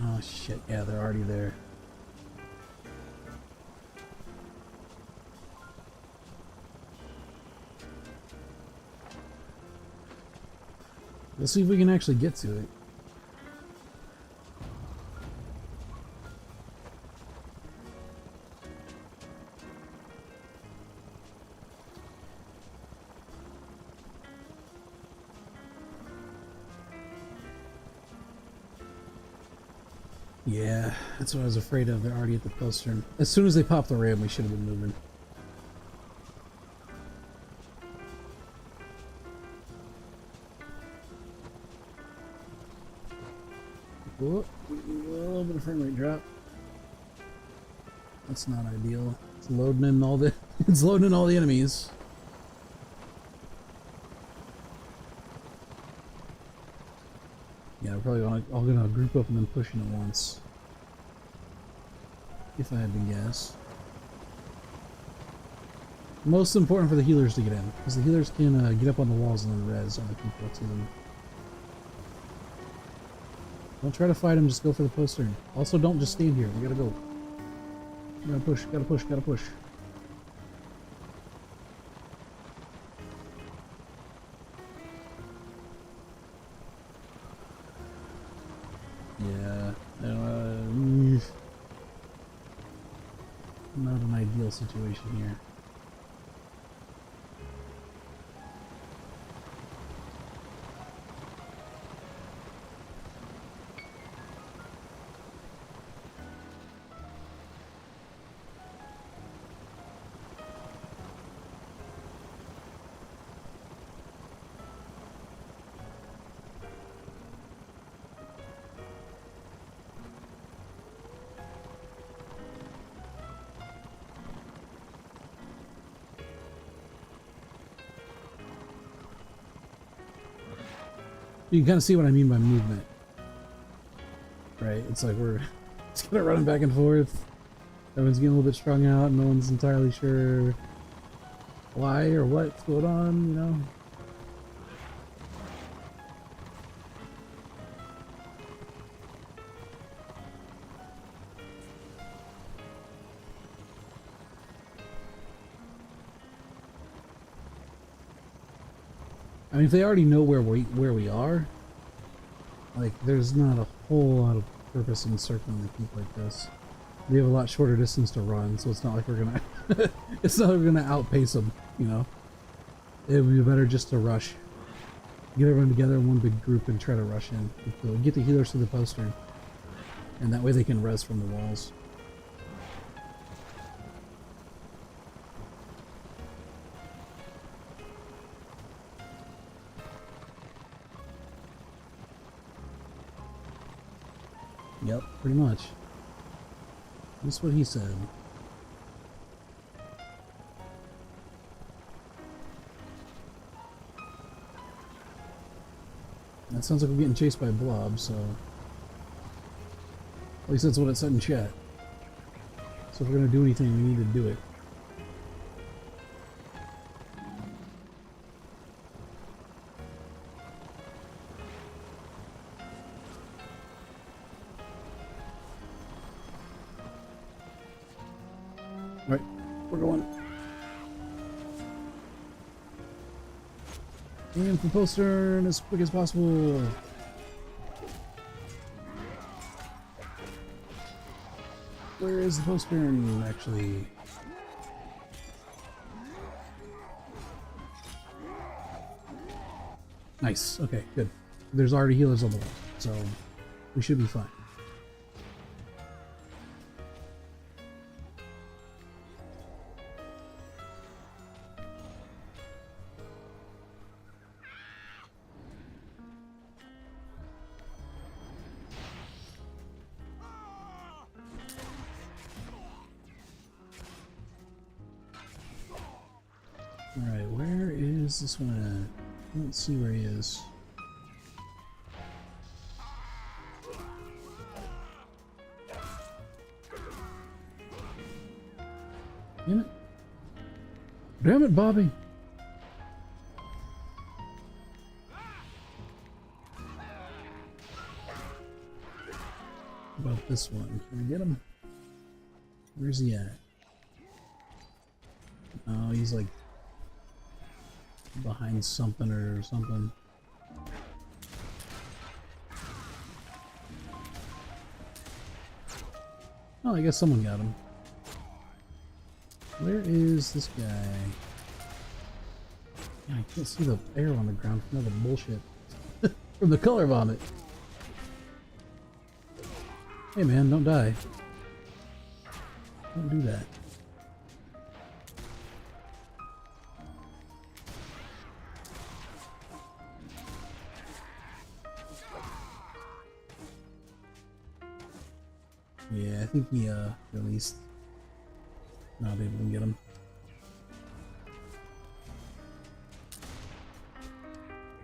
Oh shit, yeah, they're already there. Let's see if we can actually get to it. Yeah, that's what I was afraid of. They're already at the postern. As soon as they pop the ram, we should have been moving. Whoop, a little bit of frame rate drop. That's not ideal. It's loading in all the it's loading in all the enemies. Yeah, we're probably all gonna group up and then push in at once. If I had to guess. Most important for the healers to get in, because the healers can get up on the walls and then res other people to them. Don't try to fight them, just go for the postern. Also, don't just stand here. We gotta go. Gotta push, gotta push, gotta push. Yeah. Not an ideal situation here. You can kind of see what I mean by movement. Right? It's like we're just kind of running back and forth. Everyone's getting a little bit strung out. No one's entirely sure why or what's going on, you know? I mean, if they already know where we are, like, there's not a whole lot of purpose in circling the keep like this. We have a lot shorter distance to run, so it's not like we're gonna it's not like we're gonna outpace them, you know. It would be better just to rush, get everyone together in one big group and try to rush in. Get the healers to the postern, and that way they can res from the walls. Yep, pretty much. That's what he said. That sounds like we're getting chased by a blob, so... At least that's what it said in chat. So if we're gonna do anything, we need to do it. Right, we're going. Aim for postern as quick as possible. Where is the postern actually? Nice. Okay, good. There's already healers on the way, so we should be fine. Alright, where is this one at? I don't see where he is. Damn it. Damn it, Bobby! What about this one? Can we get him? Where's he at? Oh, he's like behind something or something. Oh, I guess someone got him. Where is this guy? Yeah, I can't see the arrow on the ground from all the bullshit. From the color vomit. Hey man, don't die. Don't do that. Yeah, I think he released. Not able to get him.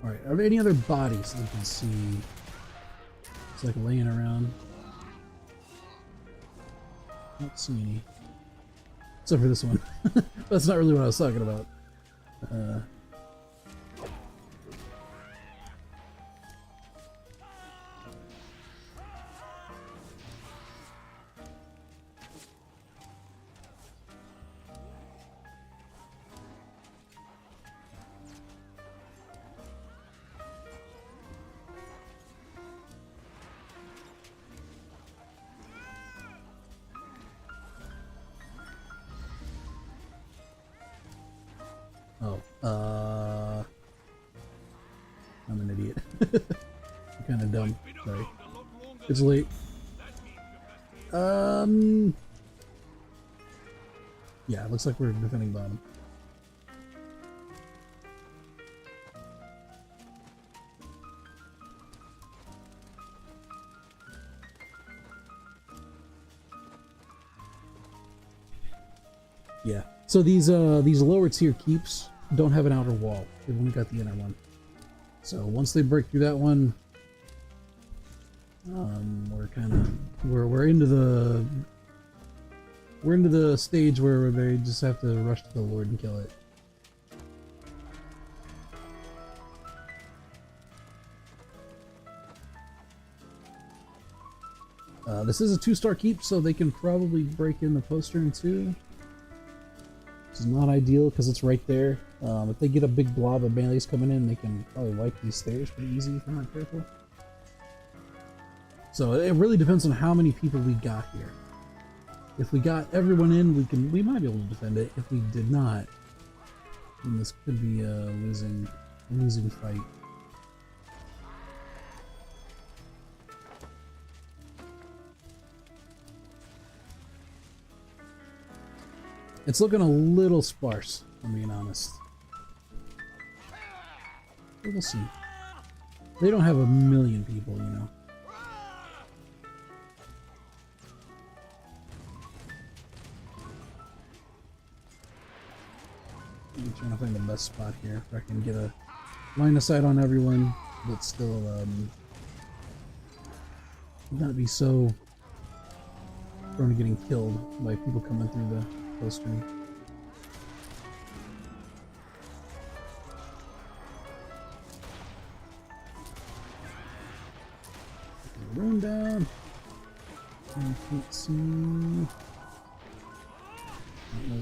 Alright, are there any other bodies that we can see? It's like laying around. I don't see any. Except for this one. That's not really what I was talking about. Oh, I'm an idiot. I'm kind of dumb. Sorry. It's late. Yeah, it looks like we're defending bottom. Yeah. So these lower tier keeps don't have an outer wall. They've only got the inner one. So once they break through that one, we're into the stage where they just have to rush to the Lord and kill it. This is a 2-star keep, so they can probably break in the postern too. Which is not ideal because it's right there. If they get a big blob of melees coming in, they can probably wipe these stairs pretty easy if they're not careful. So it really depends on how many people we got here. If we got everyone in, we might be able to defend it. If we did not, then this could be a losing fight. It's looking a little sparse, I'm being honest. But we'll see. They don't have a million people, you know. I'm trying to find the best spot here where I can get a line of sight on everyone, but still not be so prone to getting killed by people coming through the postern. Run down. I can't see. No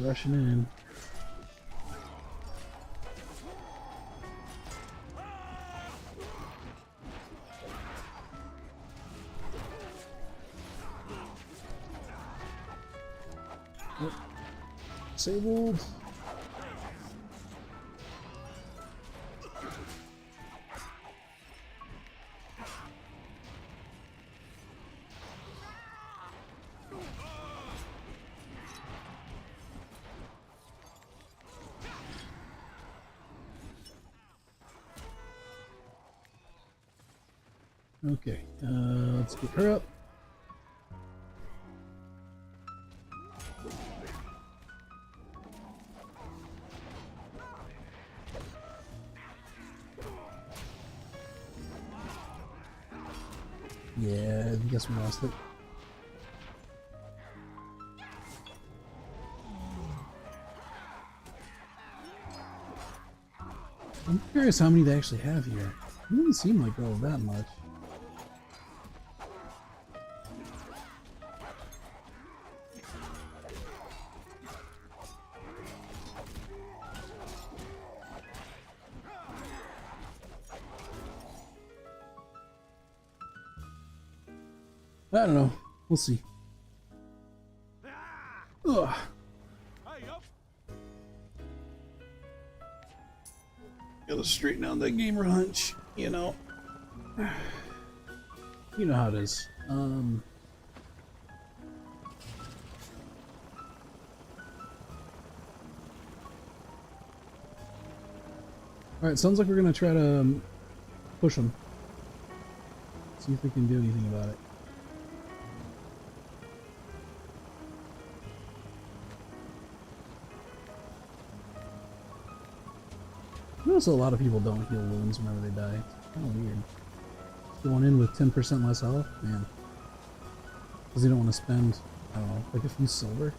rushing in. Yep. Disabled. Okay, let's get her up. Yeah, I guess we lost it. I'm curious how many they actually have here. It doesn't seem like all that much. I don't know. We'll see. Ugh. Hey up! Gotta straighten out that gamer hunch, you know. You know how it is. Alright, sounds like we're gonna try to push them. See if we can do anything about it. Notice a lot of people don't heal wounds whenever they die. It's kind of weird. Going in with 10% less health? Man. Because they don't want to spend, I don't know, like a few silver?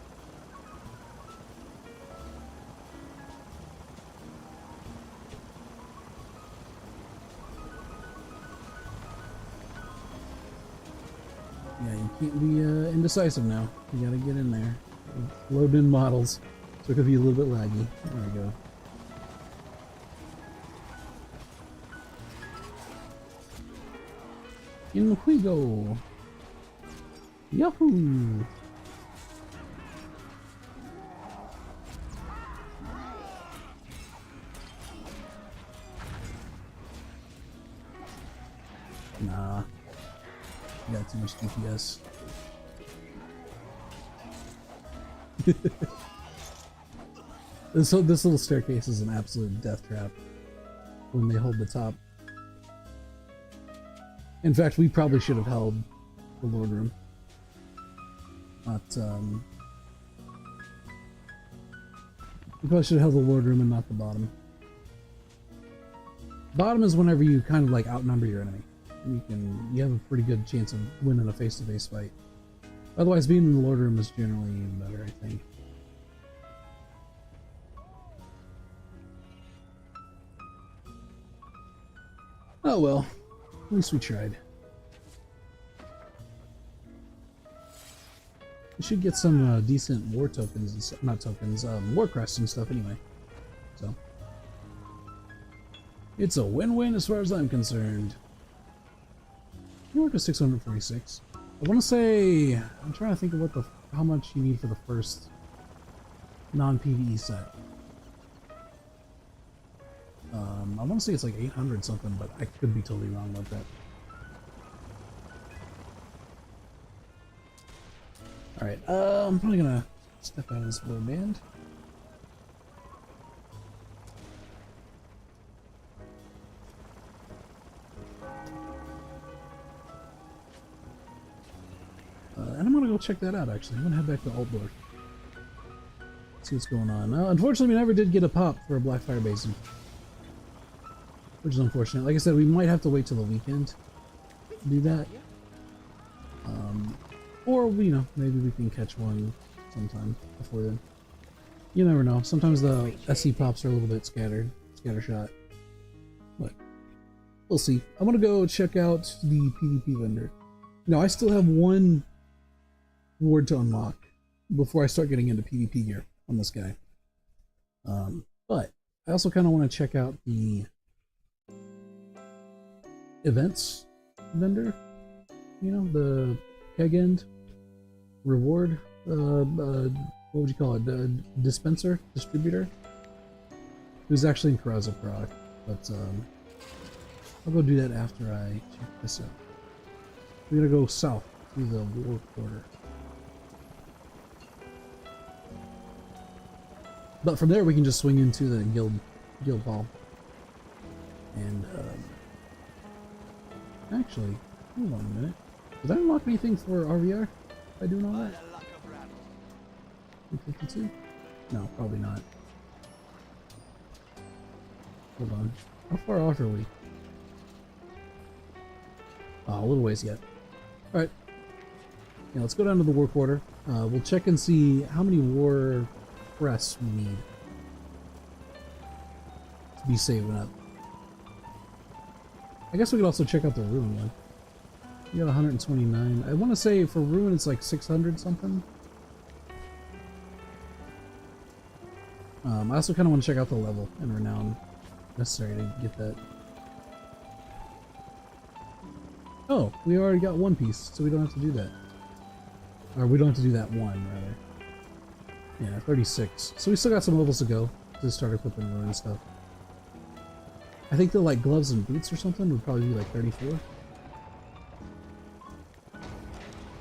Yeah, you can't be indecisive now. You gotta get in there. Load in models. So it could be a little bit laggy. There we go. In we go. Yahoo! Nah. You got too much DPS. This little staircase is an absolute death trap when they hold the top. In fact, we probably should have held the Lord Room. Not, we probably should have held the Lord Room and not the bottom. Bottom is whenever you kind of like outnumber your enemy. You have a pretty good chance of winning a face-to-face fight. Otherwise, being in the Lord Room is generally better, I think. Oh well, at least we tried. We should get some decent war tokens, and not tokens, war crests and stuff anyway. So, it's a win-win as far as I'm concerned. You work with 646. I want to say, I'm trying to think of what how much you need for the first non-PvE set. I want to say it's like 800 something, but I could be totally wrong about that. Alright, I'm probably gonna step out of this blue band. And I'm gonna go check that out actually. I'm gonna head back to Altdorf. See what's going on. Unfortunately, we never did get a pop for a Blackfire Basin, which is unfortunate. Like I said, we might have to wait till the weekend to do that. Or, you know, maybe we can catch one sometime before then. You never know. Sometimes the SC pops are a little bit scattershot. But we'll see. I'm gonna go check out the PvP vendor. Now, I still have one ward to unlock before I start getting into PvP gear on this guy. But I also kind of want to check out the events vendor. You know, the keg end reward, what would you call it? Distributor, who's actually in Karazha, but I'll go do that after I check this out. We're gonna go south through the war quarter, but from there we can just swing into the guild hall. And actually, hold on a minute. Did I unlock anything for RVR by doing all that? 252? No, probably not. Hold on. How far off are we? Oh, a little ways yet. Alright. Yeah, let's go down to the war quarter. We'll check and see how many war crests we need to be saving up. I guess we could also check out the ruin one. You got 129. I want to say for ruin it's like 600 something. I also kind of want to check out the level and renown necessary to get that. Oh, we already got one piece, so we don't have to do that. Or we don't have to do that one, rather. Yeah, 36. So we still got some levels to go to start equipping ruin stuff. I think the like gloves and boots or something would probably be like 34.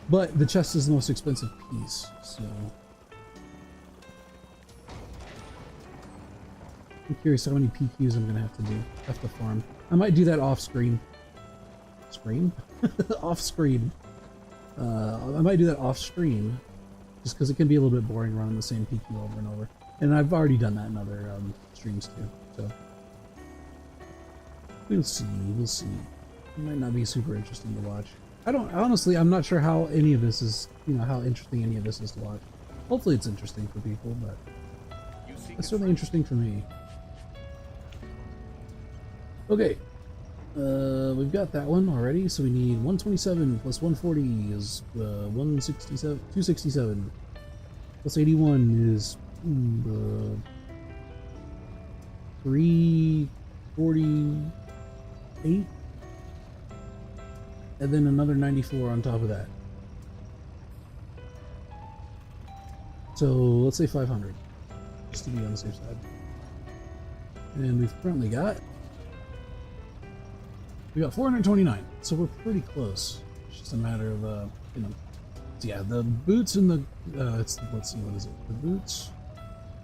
But the chest is the most expensive piece, so I'm curious how many PQs I'm gonna have to farm. I might do that off screen. Screen? Off screen. I might do that off stream, just because it can be a little bit boring running the same PQ over and over. And I've already done that in other streams too, so we'll see. We'll see. It might not be super interesting to watch. Honestly, I'm not sure how any of this is, you know, how interesting any of this is to watch. Hopefully it's interesting for people, but it's certainly interesting for me. Okay. We've got that one already, so we need 127 plus 140 is 167, 267. Plus 81 is 348. And then another 94 on top of that. So let's say 500, just to be on the safe side. And we've currently got 429, so we're pretty close. It's just a matter of you know. So yeah, the boots and the let's see, what is it?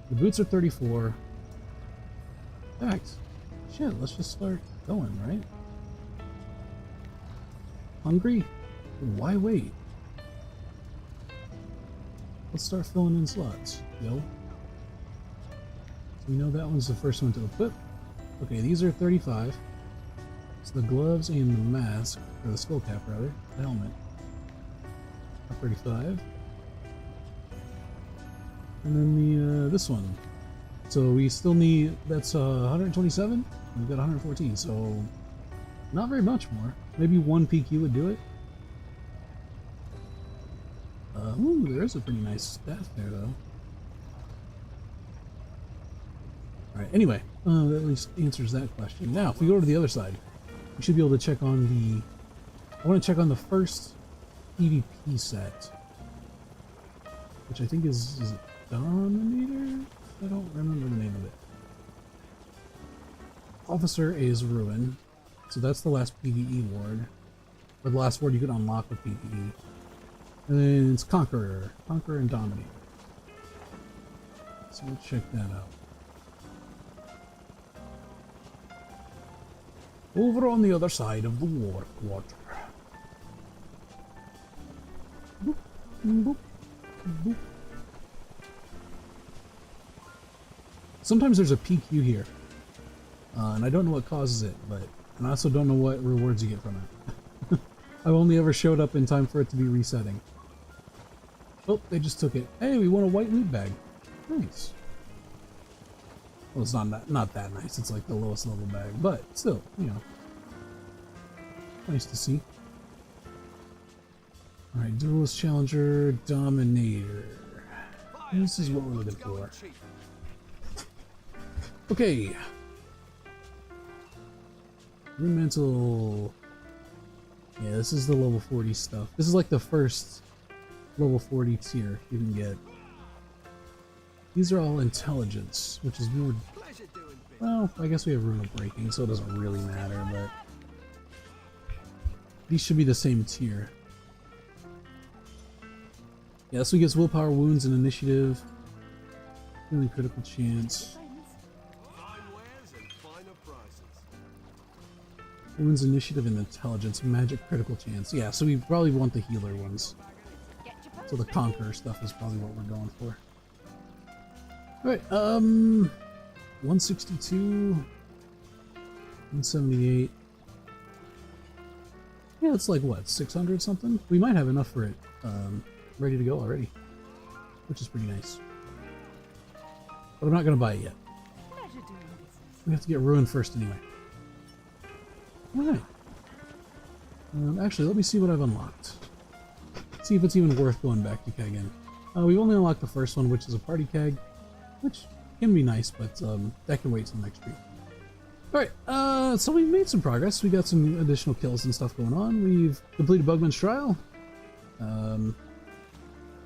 The boots are 34. In fact, shit, let's just start going, right? Hungry? Why wait? Let's start filling in slots, yo. So we know that one's the first one to equip. Okay, these are 35. So the gloves and the mask, or the skull cap rather, the helmet, are 35. And then the this one. So we still need, that's 127? We've got 114, so not very much more. Maybe one PQ would do it. Ooh, there is a pretty nice staff there though. Alright, anyway, that at least answers that question. Now, if we go to the other side, we should be able to check on the... I want to check on the first PvP set. Which I think is it Dominator? I don't remember the name of it. Officer is Ruin. So that's the last PvE ward. Or the last ward you can unlock with PvE. And then it's Conqueror. Conqueror and Dominator. So we'll check that out. Over on the other side of the war quarter. Boop, boop, boop. Sometimes there's a PQ here. And I don't know what causes it, and I also don't know what rewards you get from it. I've only ever showed up in time for it to be resetting. Oh, they just took it. Hey, we won a white loot bag. Nice. Well, it's not that nice. It's like the lowest level bag, but still, you know, nice to see. All right, Duelist, Challenger, Dominator. This is what we're looking for. Okay. Rudimental. Yeah, this is the level 40 stuff. This is like the first level 40 tier you can get. These are all intelligence, which is weird. Well, I guess we have rune of breaking, so it doesn't really matter, but these should be the same tier. Yeah, so he gets willpower, wounds, and initiative. Healing critical chance. Wounds, initiative, and intelligence. Magic critical chance. Yeah, so we probably want the healer ones. So the Conqueror stuff is probably what we're going for. Alright, 162, 178. Yeah, it's like what, 600 something? We might have enough for it ready to go already, which is pretty nice. But I'm not going to buy it yet. We have to get Ruin first anyway. Alright. Actually, let me see what I've unlocked. See if it's even worth going back to Keggin. We've only unlocked the first one, which is a party keg, which can be nice, but that can wait till next week. Alright, so we've made some progress. We got some additional kills and stuff going on. We've completed Bugman's Trial.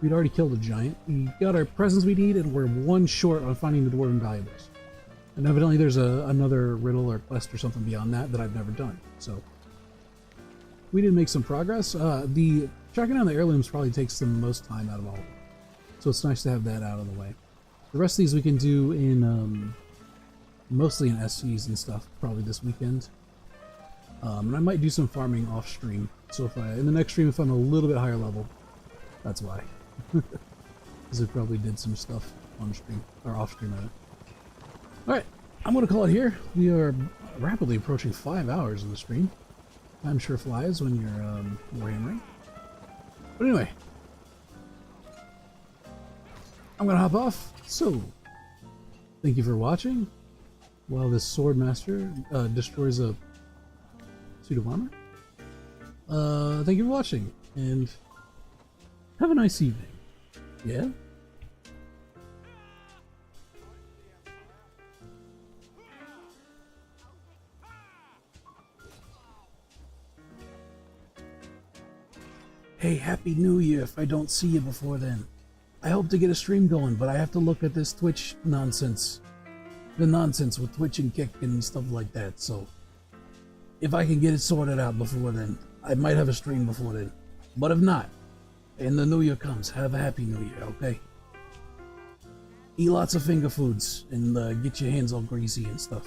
We'd already killed a giant. We got our presents we need, and we're one short on finding the Dwarven Valuables. And evidently there's another riddle or quest or something beyond that that I've never done. So we did make some progress. The tracking down the heirlooms probably takes the most time out of all of them. So it's nice to have that out of the way. The rest of these we can do in mostly in SCs and stuff probably this weekend. And I might do some farming off stream. So if in the next stream if I'm a little bit higher level, that's why. Because I probably did some stuff on stream or off stream of it. Alright, I'm going to call it here. We are rapidly approaching 5 hours in the stream. Time sure flies when you're warhammering. But anyway, I'm going to hop off. So, thank you for watching. While this Sword Master destroys a suit of armor. Thank you for watching, and have a nice evening. Yeah? Hey, Happy New Year if I don't see you before then. I hope to get a stream going, but I have to look at this Twitch nonsense. The nonsense with Twitch and Kick and stuff like that, so if I can get it sorted out before then, I might have a stream before then. But if not, and the New Year comes, have a Happy New Year, okay? Eat lots of finger foods and get your hands all greasy and stuff.